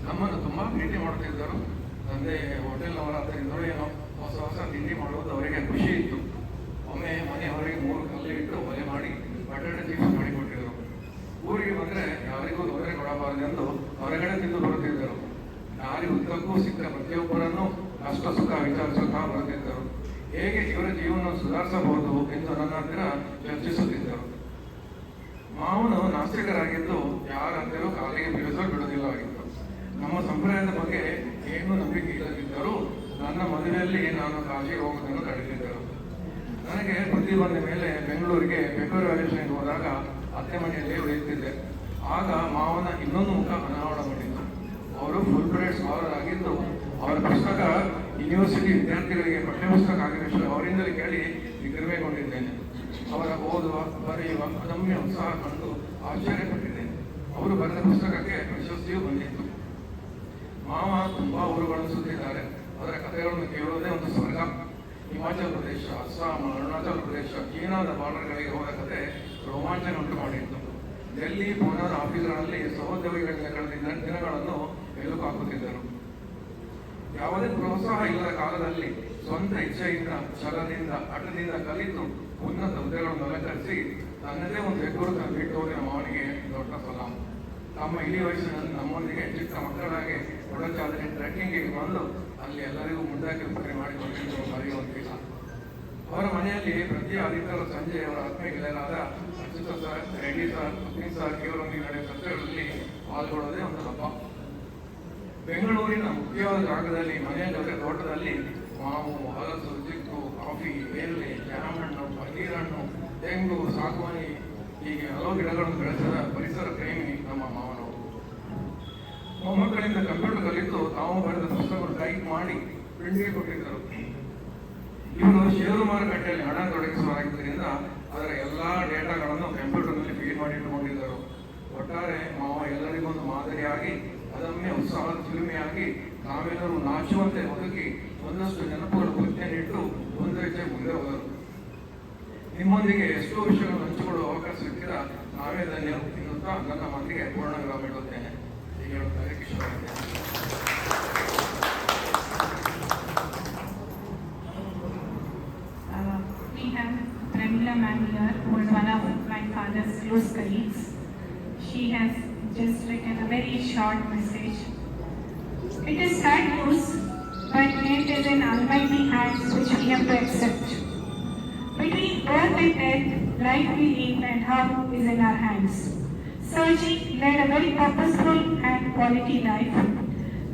ನಮ್ಮನ್ನು ತುಂಬ ಭೇಟಿ ಮಾಡ್ತಿದ್ದರು. ತಂದೆ ಹೋಟೆಲ್ನವರ ಹತ್ತಿರದವರು ಏನೋ ಹೊಸ ತಿಂಡಿ ಮಾಡೋದು ಅವರಿಗೆ ಖುಷಿ ಇತ್ತು. ಒಮ್ಮೆ ಮನೆ ಹೊರಗೆ 3 ಕಲ್ಲು ಇಟ್ಟು ಒಲೆ ಮಾಡಿ ಬಟಾಟೆ ಚಿಪ್ಸ್ ಮಾಡಿಕೊಟ್ಟಿದ್ರು. ಊರಿಗೆ ಬಂದರೆ ಯಾರಿಗೂ ತೊಂದರೆ ಕೊಡಬಾರದೆಂದು ಹೊರಗಡೆ ತಿಂದು ಬರುತ್ತಿದ್ದರು. ದಾರಿ ಉದ್ದಕ್ಕೂ ಸಿಕ್ಕ ಪ್ರತಿಯೊಬ್ಬರನ್ನು ಕಷ್ಟ ಸುಖ ವಿಚಾರಿಸುತ್ತಾ ಬರುತ್ತಿದ್ದರು. ಹೇಗೆ ಇವರ ಜೀವನ ಸುಧಾರಿಸಬಹುದು ಎಂದು ನನ್ನ ಹತ್ತಿರ ಚರ್ಚಿಸುತ್ತಿದ್ದರು. ಮಾವನು ನಾಸ್ತಿಕರಾಗಿದ್ದು ಯಾರಂತಲೂ ಕಾಲಿಗೆ ಬೀಳಿಸಲು ಬಿಡುವುದಿಲ್ಲವಾಗಿತ್ತು. ನಮ್ಮ ಸಂಪ್ರದಾಯದ ಬಗ್ಗೆ ಏನು ನಂಬಿಕೆ ಇಲ್ಲದಿದ್ದರೂ ನನ್ನ ಮದುವೆಯಲ್ಲಿ ನಾನು ಕಾಶಿಗೆ ಹೋಗುವುದನ್ನು ತಡೆದಿದ್ದರು. ನನಗೆ ಬುದ್ಧಿ ಬಂದ ಮೇಲೆ ಬೆಂಗಳೂರಿಗೆ ಫೆಬ್ರವರಿ ವ್ಯಾಲ್ಯೂಷನ್ಗೆ ಹೋದಾಗ ಅತ್ತೆ ಮನೆಯಲ್ಲಿ ಉಳಿಯುತ್ತಿದ್ದೆ. ಆಗ ಮಾವನ ಇನ್ನೊಂದು ಮುಖ ಅನಾವರಣಗೊಂಡಿತ್ತು. ಅವರು ಫುಲ್ ಬ್ರೇಡ್ ಸ್ಕಾಲರ್ ಆಗಿದ್ದು ಅವರ ಪುಸ್ತಕ ಯೂನಿವರ್ಸಿಟಿ ವಿದ್ಯಾರ್ಥಿಗಳಿಗೆ ಪಠ್ಯಪುಸ್ತಕ ಆಗಿರುವಷ್ಟು ಅವರಿಂದಲೇ ಕೇಳಿ ನಿಗ್ರಹಗೊಂಡಿದ್ದೇನೆ. ಅವರ ಓದುವ ಬರೆಯುವ ಅದಮ್ಯ ಉತ್ಸಾಹ ಕಂಡು ಆಶ್ಚರ್ಯಪಟ್ಟಿದ್ದೇನೆ. ಅವರು ಬರೆದ ಪುಸ್ತಕಕ್ಕೆ ಪ್ರಶಸ್ತಿಯೂ ಬಂದಿತ್ತು. ಮಾವ ತುಂಬಾ ಊರುಗಳನ್ನು ಸುತ್ತಿದ್ದಾರೆ. ಅದರ ಕಥೆಗಳನ್ನು ಕೇಳುವುದೇ ಒಂದು ಸ್ವರ್ಗ. ಹಿಮಾಚಲ ಪ್ರದೇಶ, ಅಸ್ಸಾಂ, ಅರುಣಾಚಲ ಪ್ರದೇಶ, ಚೀನಾದ ಬಾರ್ಡರ್ಗಳಿಗೆ ಹೋದ ಕತೆ ರೋಮಾಂಚನ ಉಂಟು ಮಾಡಿತ್ತು. ಡೆಲ್ಲಿ, ಪೂನಾದ ಆಫೀಸ್ಗಳಲ್ಲಿ ಸಹೋದ್ಯೋಗಿಗಳಿಂದ ಕಳೆದಿದ್ದ ದಿನಗಳನ್ನು ಮೆಲುಕು ಹಾಕುತ್ತಿದ್ದರು. ಯಾವುದೇ ಪ್ರೋತ್ಸಾಹ ಇಲ್ಲದ ಕಾಲದಲ್ಲಿ ಸ್ವಂತ ಇಚ್ಛೆಯಿಂದ, ಛಲದಿಂದ, ಹಠದಿಂದ ಕಲಿತು ಉನ್ನತ ಹುದ್ದೆಗಳನ್ನು ಅಲಂಕರಿಸಿ ತನ್ನದೇ ಒಂದು ಹೆಗ್ಗುರುತ ಬಿಟ್ಟೋದಿನ ಮಾವನಿಗೆ ದೊಡ್ಡ ಸಲಾಂ. ತಮ್ಮ ಇಡೀ ವಯಸ್ಸಿನಲ್ಲಿ ನಮ್ಮೊಂದಿಗೆ ಚಿಕ್ಕ ಮಕ್ಕಳಾಗಿ ಒಡಚಾದರೆ ಟ್ರೆಕ್ಕಿಂಗಿಗೆ ಬಂದು ಅಲ್ಲಿ ಎಲ್ಲರಿಗೂ ಮುಂದಾಗಿ ಉಪಕಾರಿ ಮಾಡಿಕೊಂಡಿದ್ದು ಮರೆಯುವಂತಿಲ್ಲ. ಅವರ ಮನೆಯಲ್ಲಿ ಪ್ರತಿ ಆದಿತ್ಯವಾರ ಸಂಜೆ ಅವರ ಆತ್ಮೀಯ ಗೆಳೆಯರಾದ Achyuta sir, Reddy sir, supreme sir ಇವರೊಂದಿಗೆ ನಡೆಯುವ ಚರ್ಚೆಗಳಲ್ಲಿ ಪಾಲ್ಗೊಳ್ಳೋದೇ ಒಂದು ಹಬ್ಬ. ಬೆಂಗಳೂರಿನ ಮುಖ್ಯವಾದ ಜಾಗದಲ್ಲಿ ಮನೆಯ ಜೊತೆ ತೋಟದಲ್ಲಿ ಮಾವು, ಹಲಸು, ಚಿಕ್ಕು, ಕಾಫಿ, ಬೇರ್ಲೆ, ಜಾಮಣ್ಣು, ಪನ್ನೀರಣ್ಣು, ತೆಂಗು, ಸಾಗುವಾನಿ ಹೀಗೆ ಹಲವು ಗಿಡಗಳನ್ನು ಬೆಳೆಸಿದ ಪರಿಸರ ಪ್ರೇಮಿ ನಮ್ಮ ಮಾವನವರು. ಮೊಮ್ಮಕ್ಕಳಿಂದ ಕಂಪ್ಯೂಟರ್ ಕಲಿತು ತಾವು ಬರೆದ ಪುಸ್ತಕಗಳು ಟೈಪ್ ಮಾಡಿ ಪ್ರಿಂಟ್ಗೆ ಕೊಟ್ಟಿದ್ದರು. ಇವರು ಷೇರು ಮಾರುಕಟ್ಟೆಯಲ್ಲಿ ಹಣ ತೊಡಗಿಸುವಾಗಿದ್ದರಿಂದ ಅದರ ಎಲ್ಲಾ ಡೇಟಾಗಳನ್ನು ಕಂಪ್ಯೂಟರ್ನಲ್ಲಿ ಫೀಡ್ ಮಾಡಿ ಇಟ್ಟುಕೊಂಡಿದ್ದರು. ಒಟ್ಟಾರೆ ಮಾವ ಎಲ್ಲರಿಗೊಂದು ಮಾದರಿಯಾಗಿ ಅದಮ್ಯ ಉತ್ಸಾಹದ ಚಿಲುಮೆಯಾಗಿ ನಾವೆಲ್ಲರೂ ನಾಚುವಂತೆ ಬದುಕಿ ಒಂದಷ್ಟು ನೆನಪುಗಳು ಬುದ್ಧಿಯನ್ನಿಟ್ಟು ಒಂದು ಹೆಜ್ಜೆ ಮುಂದೆ ಹೋದರು. ನಿಮ್ಮೊಂದಿಗೆ ಎಷ್ಟೋ ವಿಷಯಗಳನ್ನು ಹಂಚಿಕೊಳ್ಳುವ ಅವಕಾಶ ಸಿಕ್ಕಿದ ನಾವೇ ಧನ್ಯರು ಎನ್ನುತ್ತಾ ನನ್ನ ಮಾತಿಗೆ ಪೂರ್ಣ ವಿರಾಮ ಇಡುತ್ತೇನೆ. ಈಗ ಹೇಳುತ್ತಾರೆ Kishore. We have Pramila ma'am here, who is one of my father's close colleagues. She has just written a very short message. It is sad news, but it is in Almighty hands which we have to accept. Between birth and death, life we live and how is in our hands. Sergi led a very purposeful and quality life.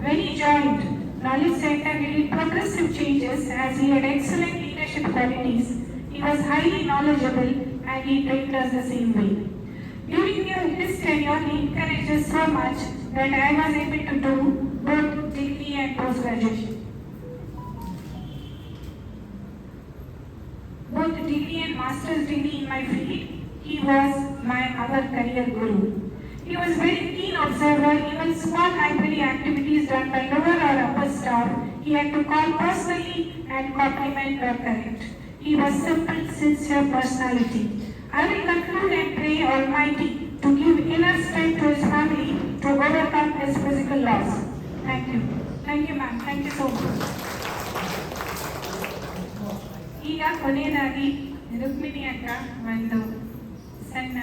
When he joined Knowledge Center, he did progressive changes as he had excellent leadership qualities. He was highly knowledgeable and he trained us the same way. During his tenure, he encouraged us so much that I was able to do both degree and post-graduation. Both degree and master's degree in my field, he was our career guru. He was very keen observer. Even small library activities done by lower or upper staff, he had to call personally and compliment or correct. He was simple, sincere personality. I will conclude and pray Almighty to give inner strength to his family to overcome his physical loss. Thank you. Thank you, ma'am. Thank you so much. ಈಗ ಕೊನೆಯದಾಗಿ ರುಕ್ಮಿಣಿ ಅಂತ ಒಂದು ಸಣ್ಣ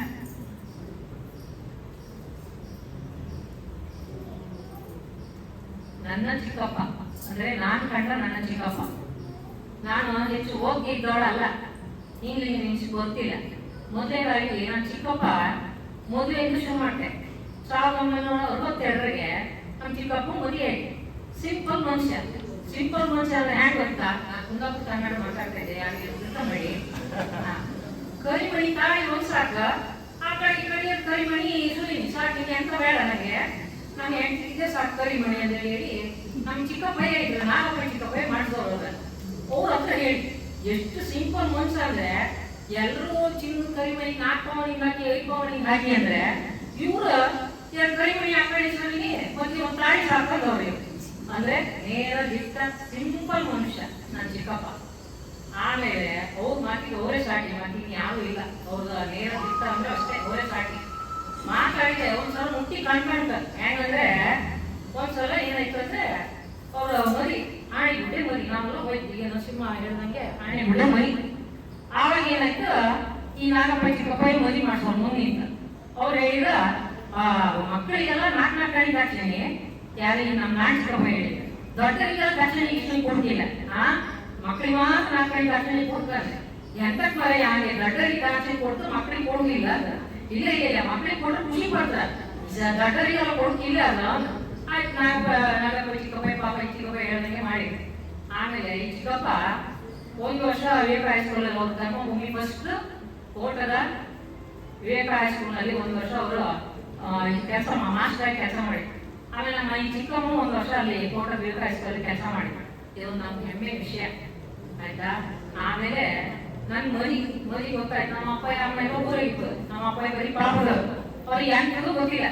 ನನ್ನ ಚಿಕ್ಕಪ್ಪ ಅಂದ್ರೆ ನಾನು ಕಂಡ ನನ್ನ ಚಿಕ್ಕಪ್ಪ. ನಾನು ಹೆಚ್ಚು ಓದಿದ್ದವಳಲ್ಲ, ಇಂಗ್ಲಿಷ್ ಗೊತ್ತಿಲ್ಲ. ಮೊದಲನೇದಾಗಿ ನನ್ನ ಚಿಕ್ಕಪ್ಪ ಮದುವೆಯಿಂದ ಶುರು ಮಾಡ್ತೆ. 1962ಗೆ ನಮ್ಮ ಚಿಕ್ಕಪ್ಪ ಮದುವೆ ಆಯ್ತು. ಸಿಂಪಲ್ ಮನುಷ್ಯ ಅಂದ್ರೆ ಹ್ಯಾಂಗ್ ಗೊತ್ತಾ? ನಾನು ಕುಂದಾಪುರ ಕನ್ನಡ ಮಾತಾಡ್ತಾ ಇದ್ದೆ, ಯಾರಿಗೆ ಮಾಡಿ ಕರಿಮಣಿ ತಾಳಿ ಒಂದು ಸಾಕ, ಆ ಕಡೆ ಈ ಕಡೆ ಕರಿಮಣಿ ಸುಲಿನಿ ಸಾಕು, ಎಂತ ಬೇಡ ನನಗೆ, ನಾನು ಹೆಂಡತಿದ್ದೆ ಸಾಕು ಕರಿಮಣಿ ಅಂತ ಹೇಳಿ ನಮ್ಮ ಚಿಕ್ಕಪ್ಪ ಹೇಳಿದ್ರು. ನಾಗಪ್ಪ ಚಿಕ್ಕಪ್ಪ ಮಾಡಿದವರು ಅವ್ರ ಹತ್ರ ಹೇಳಿ ಎಷ್ಟು ಸಿಂಪಲ್ ಮನುಷ್ಯ ಅಂದ್ರೆ ಎಲ್ಲರೂ ಚಿನ್ನ ಕರಿಮಣಿ 4 ಪವನಿಗೆ ಹಾಕಿ 5 ಪವನಿಗೆ ಹಾಕಿ ಅಂದ್ರೆ ಇವ್ರು 2 ಕರಿಮಣಿ ಆ ಕಡೆ ಸುಲಿನಿ ಮತ್ತೆ ಒಂದು ತಾಳಿ ಸಾಕೊಂಡವ್ರಿ. ಅಂದ್ರೆ ನೇರ ದಿಟ್ಟ ಸಿಂಪಲ್ ಮನುಷ್ಯ ನನ್ನ ಚಿಕ್ಕಪ್ಪ. ಆಮೇಲೆ ಅವ್ರ ಮಾತಿಗೆ ಅವರೇ ಸಾಟಿ, ಮಾತಿಗೆ ಯಾರು ಇಲ್ಲ. ಅವ್ರದ ನೇರ ದಿಟ್ಟ ಅಂದ್ರೆ ಅಷ್ಟೇ, ಅವರೇ ಸಾಟಿ. ಮಾತಾಡಿದೆ ಒಂದ್ಸಲ ಮುಟ್ಟಿ ಕಂಡ್ಕೊಂಡ್ತಾರೆ. ಹೆಂಗಂದ್ರೆ ಒಂದ್ಸಲ ಏನಾಯ್ತು ಅಂದ್ರೆ ಅವ್ರ ಮರಿ ಆಣೆ ಗುಡ್ಡೆ ಮರಿ, ನಾವೆಲ್ಲ ಹೋಯ್ತು ಈಗ ನರಸಿಂಹ ಹೇಳ್ದಂಗೆ ಆಣೆ ಗುಡ್ಡೆ ಮರಿ. ಆವಾಗ ಏನಾಯ್ತು, ಈ ನಾಗಪ್ಪ ಚಿಕ್ಕಪ್ಪ ಮರಿ ಮಾಡ್ಕೊಂಡು ಮುಂದಿನ ಅವ್ರು ಹೇಳಿದ ಮಕ್ಕಳಿಗೆಲ್ಲ 4 ಕಡೆ ದಾಕ್ಷಿಣಿ, ಯಾರಿಗೆ ನಮ್ಮ ನಾನ್ ಚಿಕ್ಕಪ್ಪ ಹೇಳಿದ್ರು. ದೊಡ್ಡರಿಗೆಲ್ಲ ದಾಕ್ಷಿಣಿ ಇಷ್ಟು ಕೊಡ್ತಿಲ್ಲ, ಮಕ್ಕಳಿಗೆ ಮಾತ್ರ 4 ಕಡೆ ದಾಕ್ಷಿಣಿ ಕೊಡ್ತಾರೆ. ಎಂತಕ್ ಮರ ಹಂಗೆ ದೊಡ್ಡರಿಗೆ ದಾಕ್ಷಿಣಿ ಕೊಡ್ತು ಮಕ್ಕಳಿಗೆ ಕೊಡುದಿಲ್ಲ. ಇಲ್ಲ ಮಕ್ಕಳಿಗೆ ಕೊಟ್ಟರೆ ಖುಷಿ ಪಡ್ತಾರೆ, ದೊಡ್ಡರಿಗೆಲ್ಲ ಕೊಡ್ತಿಲ್ಲ. ಅದು ಆಯ್ತು, ನಾಗಪ್ಪ ಚಿಕ್ಕಪ್ಪ ಪಾಪ ಚಿಕ್ಕಪ್ಪ ಹೇಳ್ದಂಗೆ ಮಾಡಿದ್ರು. ಆಮೇಲೆ ಈ ಚಿಕ್ಕಪ್ಪ ಒಂದು ವರ್ಷ ವಿವೇಕ ಹೈಸ್ಕೂಲಲ್ಲಿ ಅವ್ರ ಧರ್ಮಭೂಮಿ ಫಸ್ಟ್ ತೋಟದ ವಿವೇಕ ಹೈಸ್ಕೂಲ್ನಲ್ಲಿ 1 ವರ್ಷ ಅವರು ಮಾಸ್ಟರ್ ಆಗಿ ಕೆಲಸ ಮಾಡಿದ್ರು. ಆಮೇಲೆ ನಮ್ಮ ಈ ಚಿಕ್ಕಮ್ಮ 1 ವರ್ಷ ಅಲ್ಲಿ ತೋಟದ ವಿವೇಕ ಹೈಸ್ಕೂಲಲ್ಲಿ ಕೆಲಸ ಮಾಡಿದ್ರು. ಇದೊಂದು ನಮ್ಗೆ ಹೆಮ್ಮೆ ವಿಷಯ ಆಯ್ತಾ. ಆಮೇಲೆ ನನ್ ಮರಿ ಗೊತ್ತಾಯ್ತು, ನಮ್ಮ ಅಪ್ಪ ಅಮ್ಮ ಒಬ್ಬರು ಇತ್ತು, ನಮ್ಮ ಅಪ್ಪ ಬರೀ ಪಾಪದವ್ರು, ಅವ್ರಿಗೆ ಎಂತದ್ದು ಗೊತ್ತಿಲ್ಲ.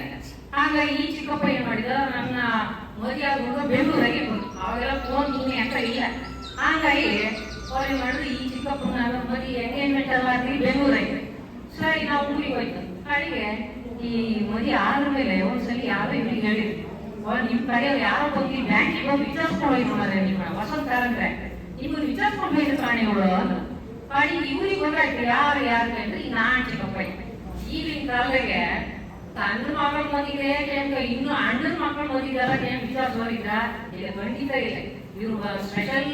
ಹಾಗಾಗಿ ಈ ಚಿಕ್ಕಪ್ಪ ಏನ್ ಮಾಡಿದ, ನನ್ನ ಮರಿ ಆದ್ರೂ ಬೆಂಗಳೂರಾಗೆ ಬಂತು. ಅವಾಗೆಲ್ಲ ಫೋನ್ ಅಂತ ಇಲ್ಲ. ಹಾಗಾಗಿ ಅವ್ರು ಏನ್ ಮಾಡಿದ್ರು, ಈ ಚಿಕ್ಕಪ್ಪನ ಮರಿ ಎಂಗೇಜ್ಮೆಂಟ್ ಎಲ್ಲ ಆಗಿ ಬೆಂಗಳೂರಾಗಿದೆ. ಸರಿ ನಾವು ಊರಿಗೆ ಹೋಯ್ತು. ಕಡೆಗೆ ಈ ಮರಿ ಆದ ಮೇಲೆ ಒಂದ್ಸಲಿ ಯಾರೋ ಇವ್ರಿಗೆ ಹೇಳಿದ್ರು, ನಿಮ್ ಕಡೆ ಯಾರೋ ಬಂದು ಬ್ಯಾಂಕಿಗೆ ಹೋಗಿ ವಿಚಾರಿಸ್ಕೊಂಡು ಹೋಗಿ ನೋಡ್ರೆ ನಿಮ್ಮ ವಸಂತ ಅಂದ್ರೆ ನಿಮ್ಗೆ ವಿಚಾರಿಸ್ಕೊಂಡು ಹೋಗಿದ್ರು ಪ್ರಾಣಿಗಳು ಅಂತ. ಕಡೆಗೆ ಇವ್ರಿಗೆ ಗೊತ್ತಾಯ್ತು ಯಾರು ಅಂದ್ರೆ ಈ ನಾನ್ ಚಿಕ್ಕಪ್ಪ. ಈಗಿನ ಕಾಲದಾಗೆ ತನ್ನ ಮಕ್ಕಳ ಮದಿಗೆ ಇನ್ನು ಅಣ್ಣನ ಮಕ್ಕಳ ಮದಿಗಾರ ವಿಚಾರಿಸೋರಿದ್ದ ಈಗ ಖಂಡಿತ ಇಲ್ಲ. ಇವ್ರು ಸ್ಪೆಷಲ್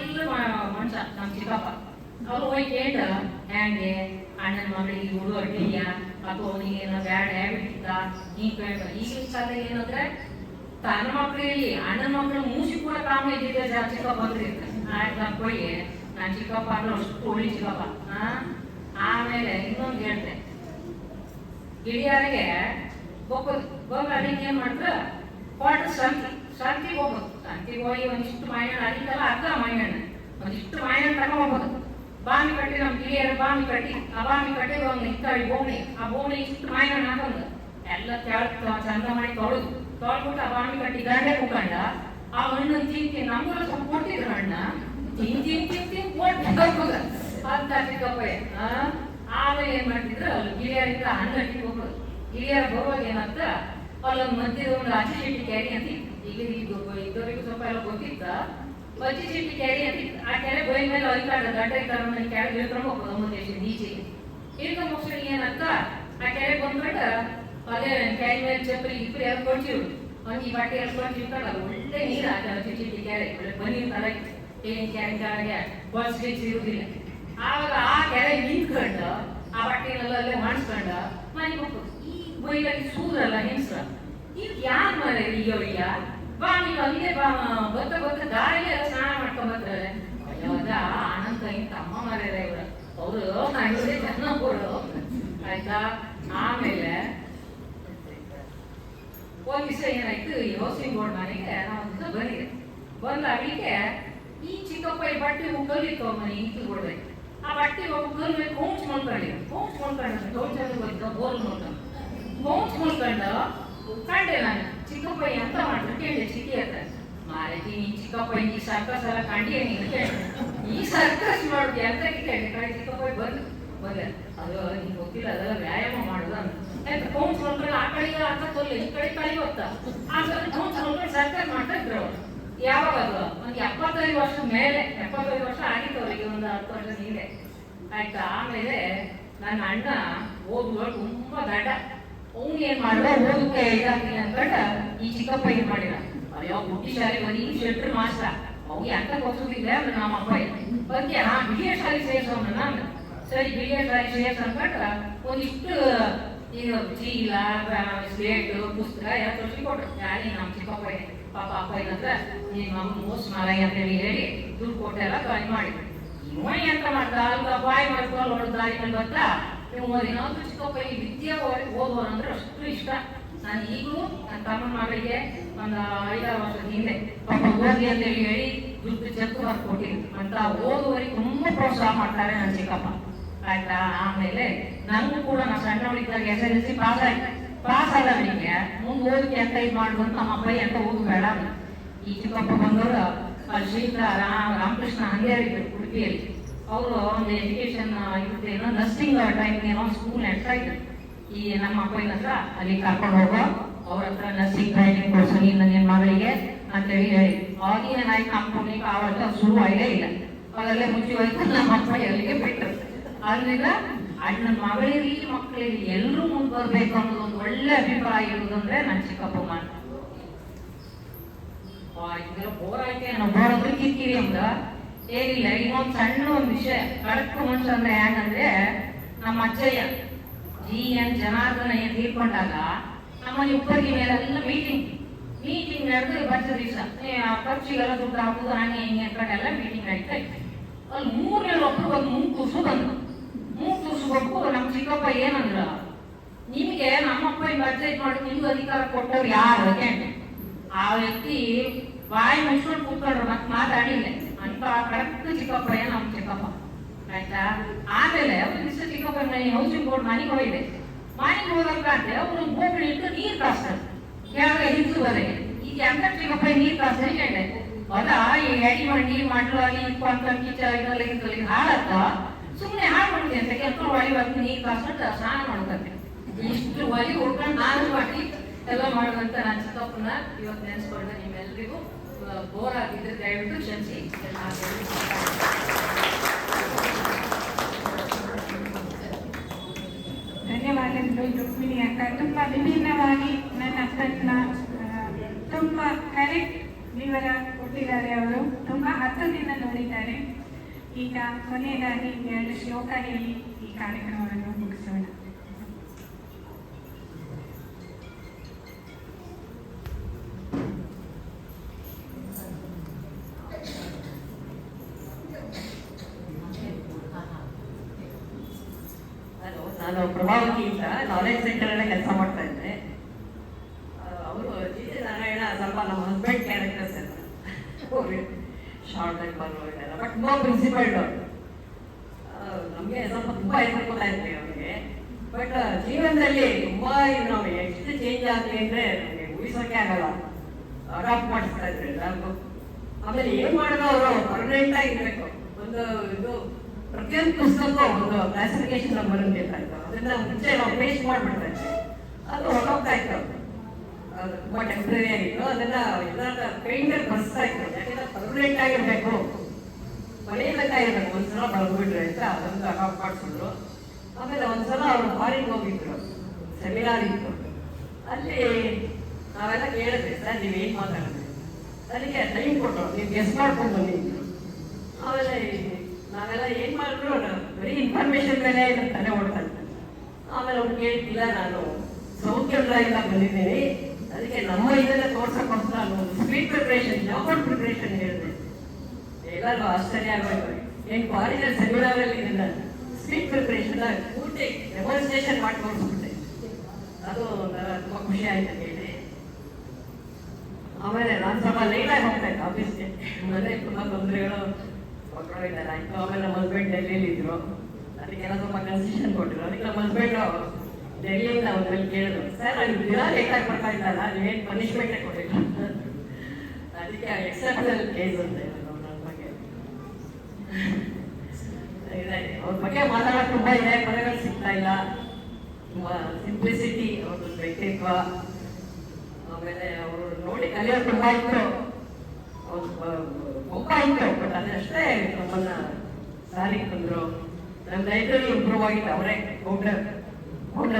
ಮನುಷ್ಯ ನಮ್ ಚಿಕ್ಕಪ್ಪ. ಅವ್ರು ಹೋಗಿ ಕೇಳ ಹ್ಯಾಂಗೆ ಅಣ್ಣನ ಮಗಳಿಗೆ ಹುಡುಗಿಯ ಅಥವಾ ಅವನಿಗೆ ಏನೋ ಬ್ಯಾಡ್ ಹ್ಯಾಬಿಟ್ ಇತ್ತ ಹಿಂಗ್ ಕೇಳ್ತಾರೆ. ಈಗಿನ ಕಾಲದಾಗ ಏನಂದ್ರೆ ತನ್ನ ಮಕ್ಕಳಿಗೆ ಅಣ್ಣನ ಮಕ್ಕಳು ಮೂಸಿ ಕೂಡ ಕಾಮ ಇದ್ದಿದ್ದೆ ಚಿಕ್ಕಪ್ಪ ಬಂದಿರ್ತಾರೆ. ಆಯ್ತು ಅನ್ಕೊಳ್ಳಿ, ನಾನ್ ಚಿಕ್ಕಪ್ಪ ಅಂದ್ರೆ ಅಷ್ಟು ಒಳ್ಳೆ ಚಿಕ್ಕಪ್ಪ. ಆಮೇಲೆ ಇನ್ನೊಂದು ಹೇಳ್ತೆ, ಗಿಳಿಯಾರಿಗೆ ಹೋಗೋದು ಅಡಿಗೆ ಏನ್ ಮಾಡ್ರ ಪಾಟ್ ಸಂತಿಗೆ ಹೋಗೋದು. ಸಂತಿಗೆ ಹೋಗಿ ಒಂದಿಷ್ಟು ಮಾಯಣ್ಣ ಅಡಿಗೆಲ್ಲ ಅರ್ಧ ಮಾಯಣ್ಣ ಒಂದಿಷ್ಟು ಮಾಯಣ್ಣ ತಗೊಂಡ್ ಹೋಗೋದು. ಬಾಮಿ ಕಟ್ಟಿ ನಮ್ ಗಿಳಿಯರ ಬಾಮಿ ಕಟ್ಟಿ, ಆ ಬಾಮಿ ಕಟ್ಟಿ ಒಂದು ಇತ್ತಾಳಿ ಬೋಣಿ, ಆ ಬೋಣಿ ಇಷ್ಟು ಮಾಯಣ್ಣ ಹಾಕೊಂಡ್ ಎಲ್ಲ ಚಂದ ಮಾಡಿ ತೊಳ್ಬಿಟ್ಟು ಆ ಬಾಮಿ ಕಟ್ಟಿ ದಂಡೆ ಕುತ್ಕೊಂಡ ಆ ಹಣ್ಣು ತಿಂತಿ ನಮ್ಗೆಲ್ಲ ಸ್ವಲ್ಪ ಕೊಟ್ಟಿದ್ರು ಹಣ್ಣ ತಿಂತಿ ಕೊಟ್ಟು ಅಂತ ಚಿಕ್ಕಪ್ಪ. ಆಮೇಲೆ ಏನ್ ಮಾಡ್ತಿದ್ರು, ಗಿಳಿಯರಿಂದ ಹಣ್ಣು ಹೋಗೋದು. ಗಿಳಿಯರ ಬರುವಾಗ ಏನಂತ ಅಲ್ಲೊಂದು ಮಧ್ಯದ ಒಂದು ಅಚ್ಚಿ ಚೀಟಿ ಕ್ಯಾರಿ ಅಂತ ಈಗ ಇದ್ದವರಿಗೂ ಸ್ವಲ್ಪ ಎಲ್ಲ ಗೊತ್ತಿತ್ತ. ಅಚ್ಚಿ ಚೀಟಿ ಕ್ಯಾರಿ ಅಂತ ಆ ಕೆರೆ ಬೈ ಮೇಲೆ ಅಲ್ಕಾಡ ಗಡ್ಡೆ ಕೆಳಗೆ ಇಳ್ಕೊಂಡು ಹೋಗ್ಬೋದು. ಒಂದು ಈಚೆ ಇಳ್ಕೊಂಡ್ ಮುಗಿಸಿ ಏನಂತ ಆ ಕೆರೆ ಬಂದ್ಬಿಟ್ಟು ಅದೇ ಕ್ಯಾರಿ ಮೇಲೆ ಚಪ್ಪಲಿ ಇಬ್ಬರು ಎರ್ಕೊಂಡ್ಸಿವ್ರು ಒಂದ್ ಈ ಬಾಟಿ ಎರ್ಕೊಂಡು ಇಟ್ಕೊಂಡು ಅದು ಒಳ್ಳೆ ನೀರು ಹಾಕಿ ಅಚ್ಚಿ ಚೀಟಿ ಕ್ಯಾರೆ ಒಳ್ಳೆ ಬನ್ನಿನ ತರ ಏನ್ ಕ್ಯಾರಿ ಕೆಳಗೆ ಬಸ್ಗೆ ಇರುವುದಿಲ್ಲ. ಆವಾಗ ಆ ಕೆರೆ ನಿಂತ್ಕೊಂಡು ಆ ಬಟ್ಟೆನೆಲ್ಲ ಅಲ್ಲೇ ಮಾಡಿಸ್ಕೊಂಡ ಮನೆಗೆ ಹೋಗ್ಬೋದು. ಈ ಬೈಲಾಗಿ ಸೂರಲ್ಲ ಹೆಂಗ್ಸ್ರ ಈಗ ಯಾರು ಮಾರ ಈಗವ್ರಿಗ ಬಾ ನೀವು ಅಲ್ಲೇ ಗೊತ್ತ ದಾರಿಲೆ ಎಲ್ಲ ಸ್ನಾನ ಮಾಡ್ಕೊಂಡ್ ಬರ್ತಾರೆ. ಅಯ್ಯೋದ ಅನಂತ ಇಂತ ಅಮ್ಮ ಮಾರ್ಯಾರ ಇವ್ರ ಅವರು ನಡುವೆ ಜನ ಕೊಡು ಆಯ್ತಾ. ಆಮೇಲೆ ಒಂದ್ ದಿವಸ ಏನಾಯ್ತು, ಈ ಹೌಸಿಂಗ್ ಬೋರ್ಡ್ ಮನೆಗೆ ನಾವು ದಿವಸ ಬಂದಿದೆ. ಬಂದಾಗ್ಲಿಕ್ಕೆ ಈ ಚಿಕ್ಕಪ್ಪ ಈ ಬಟ್ಟೆ ಕಲ್ಲಿತ್ತು ಮನೆ ಇಂಕಿ ಕೊಡ್ಬೇಕು. ಆ ಬಟ್ಟೆ ಒಬ್ಬ ಕಲ್ಲು ಕೌಂಚ್ ಮಾಡ್ಕೊಂಡಿದ್ರು. ಕೌಂಚ್ ಮಾಡ್ಕೊಂಡ್ರೆ ಕೌಂಚ್ ಗೊತ್ತ ಬೋಲ್ ಮಾಡ್ಕೊಂಡು ಕೌಂಚ್ ಮಾಡ್ಕೊಂಡು ಕಂಡೆ ನಾನು. ಚಿಕ್ಕಪ್ಪ ಎಂತ ಮಾಡಿದ್ರು ಕೇಳಿದೆ ಚಿಕ್ಕಿ ಹತ್ರ, ಮಾರೈತಿ ನೀನ್ ಚಿಕ್ಕಪ್ಪ ಈ ಸರ್ಕಸ್ ಎಲ್ಲ ಕಂಡಿಯ ನೀನು ಕೇಳಿ ಈ ಸರ್ಕಸ್ ಮಾಡುದು ಎಂತ ಕೇಳಿ ಕಡೆ ಚಿಕ್ಕಪ್ಪ ಬಂದ ಅದು ನಿಂಗೆ ಗೊತ್ತಿಲ್ಲ ಅದೆಲ್ಲ ವ್ಯಾಯಾಮ ಮಾಡುದು ಅಂತ ಕೌಂಚ್ ಮಾಡ್ಕೊಂಡು ಆ ಕಡೆಗೆ ಅರ್ಥ ತೊಲ್ಲಿ ಈ ಕಡೆ ಕಳಿ ಹೋಗ್ತ ಆ ಕಡೆ ಕೌಂಚ್ ಮಾಡ್ಕೊಂಡು ಸರ್ಕಸ್ ಮಾಡ್ತಾ ಇದ್ರು ಅವ್ರು. ಯಾವಾಗ ಅದು ಒಂದು 75 ವರ್ಷ ಮೇಲೆ 75 ವರ್ಷ ಆಗಿತ್ತು ಅವರಿಗೆ, ಒಂದು 10 ವರ್ಷ ಹಿಂದೆ ಆಯ್ತಾ. ಆಮೇಲೆ ನನ್ನ ಅಣ್ಣ ಓದುವ ತುಂಬಾ ದಡ್ಡ, ಅವ್ನು ಏನ್ ಮಾಡಿದ ಓದಕ್ಕೆ ಇದಾಗಿಲ್ಲ ಅನ್ಕೊಂಡ ಈ ಚಿಕ್ಕಪ್ಪ ಏನ್ ಮಾಡಿದ, ಅಯ್ಯೋ ಬುಟ್ಟಿ ಶಾಲೆ ಬರೀ ಶೆಟ್ರ್ ಮಾಸ್ಟ ಅವು ಎಂತ ಕೊಡ್ಸೋದಿಲ್ಲ ಅಂದ್ರೆ ನಮ್ಮ ಅಪ್ಪ ಬಗ್ಗೆ ಬಿಳಿಯ ಶಾಲೆ ಸೇರ್ಸೋಣ ನಾನು. ಸರಿ ಬಿಳಿಯ ಶಾಲೆ ಸೇರ್ಸ ಅನ್ಕೊಂಡ ಒಂದಿಷ್ಟು ಈಗ ಚೀಲ ಸ್ಲೇಟ್ ಪುಸ್ತಕ ಎಲ್ಲ ತೊಟ್ಟಿ ಕೊಟ್ರು. ಯಾರೇ ನಮ್ಮ ಚಿಕ್ಕಪ್ಪ ಪಾಪ ಅಪ್ಪ ಏನಂದ್ರ ನಿನ್ ಮಗು ಮೋಸ ಮಾರಾಯ ಅಂತ ಹೇಳಿ ದುಡ್ಡು ಕೊಟ್ಟೆಲ್ಲ ಕೈ ಮಾಡಿದ್ರು. ಇವ ಎಂತ ಮಾಡ್ದ ಅಲ್ಗ ಬಾಯಿ ಮಾಡ್ಕೊಂಡು ಹೊಡೆದ ಇಲ್ಲಿ ಬರ್ತಾ ನೀವು ಓದಿನಂತೂ ಚಿಕ್ಕಪ್ಪ ಈ ವಿದ್ಯೆ ಓದುವರು ಅಂದ್ರೆ ಅಷ್ಟು ಇಷ್ಟ. ನಾನು ಈಗಲೂ ನನ್ನ ತಮ್ಮನ ಮಗಳಿಗೆ ಒಂದು 5-6 ವರ್ಷದ ಹಿಂದೆ ಪಾಪ ಓದಿ ಅಂತ ಹೇಳಿ ದುಡ್ಡು ಚೆಕ್ ಬರ್ಕೊಟ್ಟಿದ್ರು ಅಂತ ಓದುವರಿಗೆ ತುಂಬಾ ಪ್ರೋತ್ಸಾಹ ಮಾಡ್ತಾರೆ ನನ್ನ ಚಿಕ್ಕಪ್ಪ ಆಯ್ತಾ. ಆಮೇಲೆ ನನಗೂ ಕೂಡ ನಾವು ಸಣ್ಣವಳಿದ್ದಾಗ SSLC ಪಾಸ್ ಆದವನಿಗೆ ಮುಂದೆ ಓದಕ್ಕೆ ಅಂತ ಇದು ಮಾಡುವಂತ ನಮ್ಮ ಅಪ್ಪ ಅಂತ ಓದಬೇಡ. ಈ ಚಿಕ್ಕಪ್ಪ ಬಂದವರು ಅಲ್ಲಿ ಶ್ರೀಕೃಷ್ಣ ರಾಮಕೃಷ್ಣ ಹಂಗೇರಿ ಉಡುಪಿಯಲ್ಲಿ ಅವರು ಒಂದು ಎಜುಕೇಶನ್ ಇರ್ತೇನೋ ನರ್ಸಿಂಗ್ ಟೈಮ್ ಏನೋ ಸ್ಕೂಲ್ ನಡ್ತಾ ಇದ್ರು. ಈ ನಮ್ಮ ಅಪ್ಪ ಹತ್ರ ಅಲ್ಲಿ ಕರ್ಕೊಂಡು ಹೋಗೋ ಅವ್ರ ಹತ್ರ ನರ್ಸಿಂಗ್ ಟ್ರೈನಿಂಗ್ ಕೊಡ್ಸೋ ನನ್ನ ನಿನ್ನ ಮಗಳಿಗೆ ಅಂತೇಳಿ ಹೇಳಿ ಅವಾಗೇನಾಯ್ತು ಕಂಪ್ನಿಗೆ ಆವತ್ತ ಶುರು ಆಗಲೇ ಇಲ್ಲ. ಅವೆಲ್ಲ ಮುಚ್ಚಿ ಹೋಯ್ತು. ನಮ್ಮ ಅಪ್ಪ ಎಲ್ಲಿಗೆ ಬಿಟ್ಟರು. ಆದ್ರಿಂದ ಅಣ್ಣನ ಮಗಳಿರ್ಲಿ ಮಕ್ಕಳಿರ್ಲಿ ಎಲ್ಲರೂ ಮುಂದೆ ಬರ್ಬೇಕು ಅನ್ನೋದು ಒಂದು ಒಳ್ಳೆ ಅಭಿಪ್ರಾಯ ಇರುವುದಂದ್ರೆ ನನ್ನ ಚಿಕ್ಕಪ್ಪ ಮಾತು. ಬೋರ್ ಆಯ್ಕೆ ನಾವು ಬೋರ್ ಅಂದ್ರೆ ಕಿರಿಕಿರಿ ಅಂದ ಏನಿಲ್ಲ. ಇನ್ನೊಂದು ಸಣ್ಣ ಒಂದು ವಿಷಯ ಕರೆಕ್ಟ್ ಮನುಷ್ಯ ಅಂದ್ರೆ ಹೆಂಗಂದ್ರೆ ನಮ್ಮ ಅಜ್ಜಯ್ಯ GN ಜನಾರ್ದನ ಏನ್ ತೀರ್ಕೊಂಡಾಗ ನಮ್ಮಲ್ಲಿ ಉಪ್ಪರಿಗೆ ಮೇಲೆಲ್ಲ ಮೀಟಿಂಗ್ ನಡೆದು ವರ್ಷ ದಿವಸ ಖರ್ಚಿಗೆಲ್ಲ ದುಡ್ಡು ಹಾಕುದು ಹಂಗೆ ಹಿಂಗೆ ಅಂತಲ್ಲ ಮೀಟಿಂಗ್ ನಡೀತಾ ಇತ್ತು. ಅಲ್ಲಿ 3 ಒಬ್ಬರು ಒಂದು ಮೂಗ್ ತುರ್ಸು ಬಂದ್ರು. ಮೂಗ್ ತುರ್ಸ್ಬೇಕು. ನಮ್ಮ ಚಿಕ್ಕಪ್ಪ ಏನಂದ್ರ, ನಿಮಗೆ ನಮ್ಮಪ್ಪ ಬಡ್ಜೆಟ್ ಮಾಡಿ ನಿಮ್ಗೆ ಅಧಿಕಾರ ಕೊಟ್ಟವ್ರು ಯಾರು ಕೇಳಿ. ಆ ವ್ಯಕ್ತಿ ಬಾಯಿ ಮುಚ್ಕೊಂಡು ಕೂತ್ಕೊಂಡ್ರು ಮತ್ತೆ ಮಾತಾಡಿಲ್ಲ. ಅಂತ ಕರೆಕ್ಟ್ ಚಿಕ್ಕಪ್ಪಯ್ಯ ನಮ್ಮ ಚಿಕ್ಕಪ್ಪ ಆಯ್ತಾ. ಆಮೇಲೆ ಒಂದಿವ್ಸ ಚಿಕ್ಕಪ್ಪ ಮನೆ ಹೌಸಿಂಗ್ ಬೋರ್ಡ್ ಮನೆಗೆ ಹೋಗಿದೆ. ಮನೆಗೆ ಹೋಗಬೇಕಾದ್ರೆ ಅವರು ಬೋಗಣಿ ಇಟ್ಟು ನೀರು ಕಾಸ್ತಾರೆ ಯಾವಾಗ ಹಿಂದುವರೆಗೆ. ಈಗ ಅಂತ ಚಿಕ್ಕಪ್ಪ ನೀರು ಕಾಸ್ತಾರೆ ಕೇಳಿದೆ ಹೌದಾ, ಈ ಎಡಿ ಮಂಡಿ ಮಾಡ್ಲಾಗಿ ಇಪ್ಪಂತ ಕಿಚ್ಚ ಇದರಲ್ಲಿ ಹಾಳತ್ತ ಸುಮ್ಮನೆ ಹಾಳು ಮಾಡ್ತೀನಿ ಅಂತ ಕೆಲಸ ಒಳಿ ಬರ್ತೀನಿ ನೀರು ಕಾಸ್ಕೊಂಡು ಸ್ನಾನ ಮಾಡ್ತಾರೆ. ಇಷ್ಟು ಒಲಿ ಹುಡ್ಕೊಂಡು ನಾನು ಮಾಡಿ ಎಲ್ಲ ಮಾಡುವಂತ ನನ್ನ ಚಿಕ್ಕಪ್ಪನ ಇವತ್ತು ನೆನೆಸ್ಕೊಂಡ್ರೆ ನಿಮ್ಮೆಲ್ಲರಿಗೂ ಬೋರ್ ಆಗಿದ್ರೆ ದಯವಿಟ್ಟು ಕ್ಷಮಿಸಿ. ಧನ್ಯವಾದಗಳು ರುಕ್ಮಿಣಿ ಅಕ್ಕ. ತುಂಬ ವಿಭಿನ್ನವಾಗಿ ನನ್ನ ಅಕ್ಕನ ತುಂಬ ಕರೆಕ್ಟ್ ವಿವರ ಕೊಟ್ಟಿದ್ದಾರೆ. ಅವರು ತುಂಬ ಹತ್ತದಿಂದ ನೋಡಿದ್ದಾರೆ. ಈಗ ಕೊನೆಯದಾಗಿ 2 ಶ್ಲೋಕ ಹೇಳಿ ಈ ಕಾರ್ಯಕ್ರಮವನ್ನು ಮುಗಿಸೋಣ. ನಾನು ಪ್ರಭಾವತಿ ಅಂತ ನಾಲೆಜ್ ಸೆಂಟರ್ ಅಲ್ಲೇ ಕೆಲಸ ಮಾಡ್ತಾ ಇದ್ದೆ. ಅವರು ಜಿ ನಾರಾಯಣ ಸ್ವಲ್ಪ ನಮ್ಮ ಹಸ್ಬೆಂಡ್ ಕ್ಯಾರೆಕ್ಟರ್ಸ್ ಎಲ್ಲ ಶಾರ್ಟ್ ಆಗಿ ಬರೋಲ್ಲ, ಬಟ್ ತುಂಬ ಪ್ರಿನ್ಸಿಪಲ್ಡ್ ಅವರು. ನಮಗೆ ಸ್ವಲ್ಪ ತುಂಬ ಎದುರ್ಕೋತಾ ಇದ್ವಿ ಅವರಿಗೆ. ಬಟ್ ಜೀವನದಲ್ಲಿ ತುಂಬ ನಾವು ಎಷ್ಟು ಚೇಂಜ್ ಆಗಲಿ ಅಂದರೆ ನಮಗೆ ಊಹಿಸೋಕೆ ಆಗಲ್ಲ. ಅಡಾಪ್ಟ್ ಮಾಡಿಸ್ತಾ ಇದ್ರು ಎಲ್ಲರಿಗೂ. ಆಮೇಲೆ ಏನು ಮಾಡಿದ್ರು ಅವರು ಪರ್ಮನೆಂಟ್ ಆಗಿರ್ಬೇಕು. ಒಂದು ಇದು ಪ್ರತಿಯೊಂದು ಪುಸ್ತಕ ಒಂದು ಕ್ಲಾಸಿಫಿಕೇಶನ್ ನಂಬರ್ ಅಂತ ಇತ್ತು. ಅದನ್ನ ಮುಂಚೆ ನಾವು ಪೇಸ್ಟ್ ಮಾಡ್ಬಿಡ್ತಾ ಇದ್ವಿ, ಅದು ಹೊರಗೋಗ್ತಾ ಇತ್ತು. ಅದು ತುಂಬ ಟೆಂಪ್ರರಿ ಆಗಿತ್ತು. ಅದನ್ನ ಎಲ್ಲ ಪೇಂಟರ್ ಬರ್ಸ್ತಾ ಇತ್ತು. ಯಾಕೆಂದ್ರೆ ಪರ್ಮನೆಂಟ್ ಆಗಿರ್ಬೇಕು, ಬರೆಯಬೇಕಾಗಿರ್ಬೇಕು. ಒಂದ್ಸಲ ಬರ್ಬಿಟ್ರೆ ಅಂತ ಅದೊಂದು ಅಡಾಪ್ಟ್ ಮಾಡಿಸಿದ್ರು. ಆಮೇಲೆ ಒಂದ್ಸಲ ಅವರು ಫಾರಿನ್ ಹೋಗಿದ್ರು, ಸೆಮಿನಾರ್ ಇತ್ತು. ಅಲ್ಲಿ ನಾವೆಲ್ಲ ಕೇಳಿದ್ವಿ, ಸರ್ ನೀವೇನು ಮಾತಾಡಿದ್ರಿ? ಅದಕ್ಕೆ ಟೈಮ್ ಕೊಟ್ಟರು, ನೀವು ಗೆಸ್ ಮಾಡ್ಕೊಂಡು ಬಂದಿದ್ರು. ಆಮೇಲೆ ನಾವೆಲ್ಲ ಏನು ಮಾಡಿದ್ರು ಬರೀ ಇನ್ಫಾರ್ಮೇಶನ್ ಮೇಲೆ ತಲೆ ಓಡ್ತಾ ಇದ್ದೆ. ಆಮೇಲೆ ಅವ್ರು ಕೇಳ್ತಿಲ್ಲ, ನಾನು ಸೌತ್ ಕೆನಡಾದಿಂದ ಬಂದಿದ್ದೀನಿ, ಅದಕ್ಕೆ ನಮ್ಮ ಇದೆಲ್ಲ ತೋರ್ಸಕ್ಕೋಸ್ಕರ ನಾನು ಒಂದು ಸ್ಪೀಡ್ ಪ್ರಿಪ್ರೇಷನ್, ಜಾಬ್ ಪ್ರಿಪ್ರೇಷನ್ ಹೇಳಿದೆ. ಎಲ್ಲರೂ ಆಶ್ಚರ್ಯ ಆಗೋಯ್ತು. ಏನು ಕಾಲೇಜಲ್ಲಿ ಸೆಮಿನಾರಲ್ಲಿ ಇದನ್ನ ಸ್ಪೀಡ್ ಪ್ರಿಪ್ರೇಷನ್ ಪೂರ್ತಿ ಡೆಮಾನ್ಸ್ಟ್ರೇಷನ್ ಮಾಡಿ ತೋರಿಸ್ಬಿಟ್ಟೆ. ಅದು ತುಂಬ ಖುಷಿ ಆಯ್ತು ಹೇಳಿ. ಆಮೇಲೆ ನಾನು ಸ್ವಲ್ಪ ಲೇಟಾಗಿ ಹೋಗ್ತಾ ಇದ್ದೆ ಆಫೀಸ್ಗೆ. ಮನೆಗೆ ತುಂಬ ತೊಂದರೆಗಳು ಮಕ್ಕಳಿದ್ದಾರೆ ಆಯಿತು. ಆಮೇಲೆ ನಮ್ಮ ಹಸ್ಬೆಂಡ್ ಡೆಲ್ಲಿಲಿ ಇದ್ರು, ಅದಕ್ಕೆಲ್ಲ ಸ್ವಲ್ಪ ಕನ್ಸೆಷನ್ ಕೊಟ್ಟಿದ್ರು. ಅದಕ್ಕೆ ನಮ್ಮ ಹಸ್ಬೆಂಡು ಡೆಲ್ಲಿಯಿಂದ ಅವ್ರ ಮೇಲೆ ಕೇಳಿದ್ರು, ಸರ್ ನಾನು ದಿನ ಲೇಟಾಗಿ ಬರ್ತಾ ಇದ್ದಲ್ಲ, ನೀವೇನು ಪನಿಷ್ಮೆಂಟೇ ಕೊಟ್ಟಿದ್ರು. ಅದಕ್ಕೆ ಎಕ್ಸೆಪ್ಷನಲ್ ಕೇಸ್ ಅಂತ ನನ್ನ ಬಗ್ಗೆ ಇದೆ. ಅವ್ರ ಬಗ್ಗೆ ಮಾತಾಡೋದು ತುಂಬ ಇದೆ, ಪದಗಳು ಸಿಗ್ತಾ ಇಲ್ಲ. ತುಂಬ ಸಿಂಪ್ಲಿಸಿಟಿ ಅವ್ರದ್ದು ವ್ಯಕ್ತಿತ್ವ. ಆಮೇಲೆ ಅವರು ನೋಡಿ ಕಲಿಯೋದು ತುಂಬ ಇತ್ತು, ಒಬ್ಬ ಇತ್ತು. ಬಟ್ ಅದಷ್ಟೇ ನಮ್ಮನ್ನ ಸಾರಿಗೆ ತಂದರು. ನಮ್ಮ ಲೈಬ್ರರಿ ಇಂಪ್ರೂವ್ ಆಗಿತ್ತು. ಅವರೇ ಕೌಂಟರ್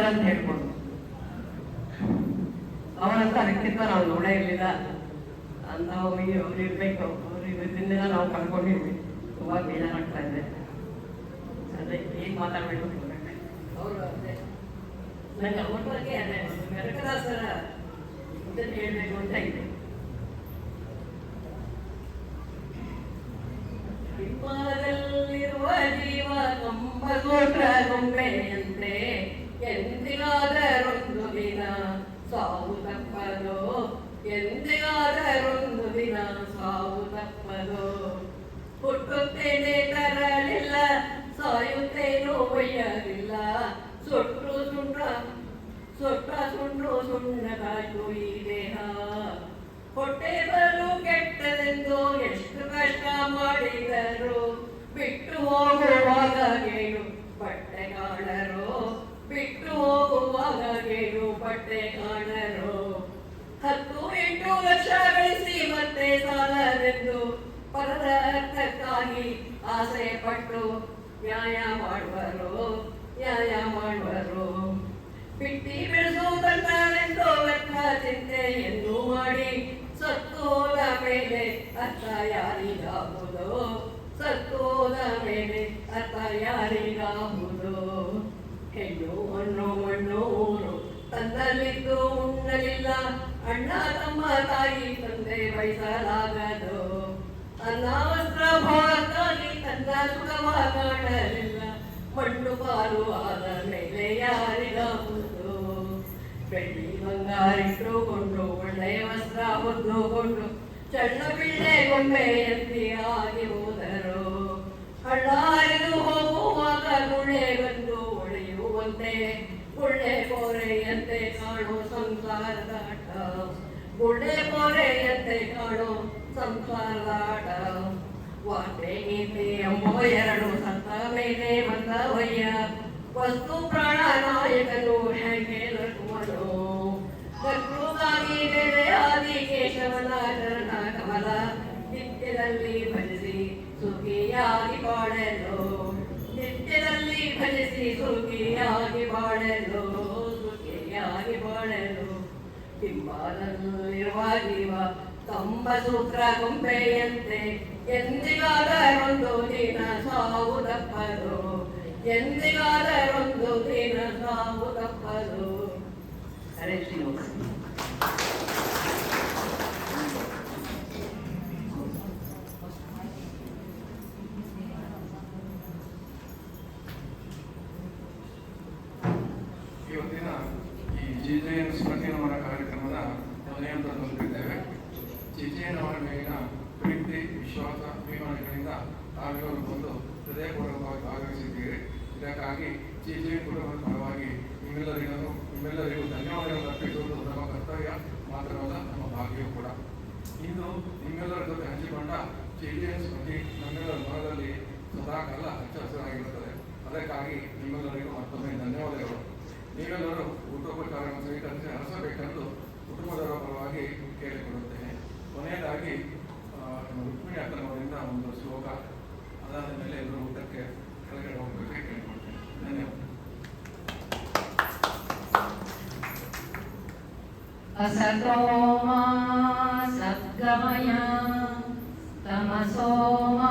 ಅಂತ ಹೇಳ್ಬೋದು. ಅವರಂತ ವ್ಯಕ್ತಿತ್ವ ನಾವು ನೋಡೇ ಇರಲಿಲ್ಲ. ಅಂತ ಅವ್ರು ಇರಬೇಕು. ಅವ್ರು ಇವತ್ತಿನ ನಾವು ಕಳ್ಕೊಂಡಿದ್ವಿ. ತುಂಬ ಬೇಜಾರಾಗ್ತಾ ಇದೆ. ಅದೇ ಏನು ಮಾತಾಡಬೇಕು ಅವರು. ಅದೇ ನಂಗೆ ಅವ್ರ ಬಗ್ಗೆ ಅದೇ ಕನಕದಾಸರ ಇದನ್ನು ಹೇಳಬೇಕು ಅಂತ ಇದೆ. ಹಿಮಾಲಯದಲ್ಲಿರುವ ಜೀವ ಕಂಬಗೋತ್ರ ಗೊಂಬೆಯಂತೆ ಎಂದಿಗಾದರೊಂದು ದಿನ ಸಾವು ತಪ್ಪದೋ, ಎಂದಿಗಾದರೊಂದು ದಿನ ಸಾವು ತಪ್ಪದೋ. ಹುಟ್ಟುತ್ತೇನೆ ತರಲಿಲ್ಲ, ಸಾಯುತ್ತೇನೋ ಒಯ್ಯಲಿಲ್ಲ. ಸುಟ್ಟು ಸುಣ್ಣದಾಯ್ತು ಈ ದೇಹ. ಹೊಟ್ಟೆ ಬಲು ಕೆಟ್ಟದೆಂದು ಎಷ್ಟು ಕಷ್ಟ ಮಾಡಿದರು. ಬಿಟ್ಟು ಹೋಗುವಾಗ ಗೇಡು ಬಟ್ಟೆ ಕಾಣರು, ಬಿಟ್ಟು ಹೋಗುವಾಗ ಗೇಡು ಬಟ್ಟೆ ಕಾಣರು. 10-8 ಲಕ್ಷ ಗಳಿಸಿ ಮತ್ತೆ ಸಾಲದೆಂದು ಪರದ ಅರ್ಥಕ್ಕಾಗಿ ಆಸೆ ಪಟ್ಟು ನ್ಯಾಯ ಮಾಡುವರು. ಬಿಟ್ಟಿ ಬೆಳೆಸುವುದೆಂದು ವ್ಯರ್ಥ ಚಿಂತೆಯನ್ನು ಮಾಡಿ ಸತ್ತು ಹೋದ ಮೇಲೆ ಅರ್ಥ ಯಾರಿಗಾಗುವುದು? ಸತ್ತು ಹೋದ ಮೇಲೆ ಅರ್ಥ ಯಾರಿಗಾಗುವುದು? ಹೆಣ್ಣು ಮಣ್ಣು ಊರು ತನ್ನಲ್ಲಿದ್ದು ಉಣ್ಣಲಿಲ್ಲ. ಅಣ್ಣ ತಮ್ಮ ತಾಯಿ ತಂದೆ ಬಯಸಲಾಗದು. ತನ್ನ ವಸ್ತ್ರ ಭಾಗಕ್ಕಾಗಿ ತನ್ನ ಸುಖವ ಕಾಣಲಿಲ್ಲ. ಮಣ್ಣು ಪಾಲು ಆದ ಮೇಲೆ ಯಾರಿಗಾಗುವುದು? ಬೆಳ್ಳಿ ಬಂಗಾರಿಟ್ಟುಕೊಂಡು ಒಳ್ಳೆಯ ವಸ್ತ್ರ ಹೊದ್ದುಕೊಂಡು ಚಳ್ಳ ಪಿಳ್ಳೆ ಗೊಂಬೆಯಂತೆ ಆಗಿ ಗುಳ್ಳೆ ಪೋರೆಯಂತೆ ಕಾಣೋ ಸಂಸಾರದಾಟ ಗುಳ್ಳೆ ಪೋರೆಯಂತೆ ಕಾಣೋ ಸಂಸಾರದಾಟ ವಾರ್ತೆ ಗೀತೆ ಎಂಬೋ ಎರಡು ಸತ್ತ ಮೇಲೆ ಬಂದವಯ್ಯ ವಸ್ತು ಪ್ರಾಣ ನಾಯಕನು ಹೇಗೆ ಲಕ್ಷ್ಮಣೋ ಕರ್ತೃಗಾಗಿ ನೆಲೆ ಆದಿ ಕೇಶವನ ಚರಣ ಕಮಲ ನಿತ್ಯದಲ್ಲಿ ಭಜಿಸಿ ಸುಖಿಯಾಗಿ ಬಾಳೆಲು ನಿತ್ಯದಲ್ಲಿ ಭಜಿಸಿ ಸುಖಿಯಾಗಿ ಬಾಳೆಲು ಸುಖಿಯಾಗಿ ಬಾಳೆಲು ಹಿಂಬಾಲಲ್ಲಿರುವ ಜೀವ ಕಂಬ ಸೂತ್ರ ಗೊಂಬೆಯಂತೆ ಎಂದಿಗಾದರೊಂದು ದಿನ ಸಾವು ತಪ್ಪದು ಎಂದಿಗಾದರೊಂದು ದಿನ ಸಾವು ತಪ್ಪದು. ಹರೇ ಶ್ರೀನಿವಾಸ. ಇವತ್ತಿನ ಈ ಜಿಜೆಎನ್ ಸ್ಮೃತಿನವರ ಕಾರ್ಯಕ್ರಮದ ಕೊನೆಯಂತ ತಲುಪಿದ್ದೇವೆ. ಜಿಜೆಎನ್ನವರ ಮೇಲಿನ ಪ್ರೀತಿ ವಿಶ್ವಾಸ ಅಭಿಮಾನಿಗಳಿಂದ ತಾವಿವರು ಬಂದು ಹೃದಯಪೂರ್ವಕವಾಗಿ ಭಾಗವಹಿಸಿದ್ದೀರಿ. ಇದಕ್ಕಾಗಿ ಜಿಜೆಎನ್ ಕುಟುಂಬದ ಪರವಾಗಿ ನಿಮ್ಮೆಲ್ಲರಿಗೂ ಧನ್ಯವಾದಗಳನ್ನು ಅರ್ಪಿಸುವುದು ನಮ್ಮ ಕರ್ತವ್ಯ ಮಾತ್ರವಲ್ಲ, ನಮ್ಮ ಭಾಗ್ಯವೂ ಕೂಡ. ಇಂದು ನಿಮ್ಮೆಲ್ಲರ ಜೊತೆ ಹಂಚಿಕೊಂಡ ಜಿಜೆಎನ್ ಸ್ಮೃತಿ ನಮ್ಮೆಲ್ಲರ ಮನದಲ್ಲಿ ಸದಾಕಾಲ ಹಚ್ಚ ಹಸಿರಾಗಿರುತ್ತದೆ. ಅದಕ್ಕಾಗಿ ನಿಮ್ಮೆಲ್ಲರಿಗೂ ಮತ್ತೊಮ್ಮೆ ಧನ್ಯವಾದಗಳು. ನೀವೆಲ್ಲರೂ ಊಟೋಪಚಾರವನ್ನು ಸ್ವೀಕರಿಸಿ ಹರಸಬೇಕೆಂದು ಕುಟುಂಬದವರ ಪರವಾಗಿ ಕೇಳಿಕೊಳ್ಳುತ್ತೇನೆ. ಕೊನೆಯದಾಗಿ ರುಕ್ಮಿಣಿ ಅಕ್ಕನವರಿಂದ ಒಂದು ಶ್ಲೋಕ, ಅದಾದ ಮೇಲೆ ಎಲ್ಲರೂ ಊಟಕ್ಕೆ ಕೆಳಗಡೆ ಹೋಗಬೇಕು ಕೇಳಿಕೊಳ್ತೇನೆ. ಧನ್ಯವಾದ. असतो मा सद्गमय तमसो मा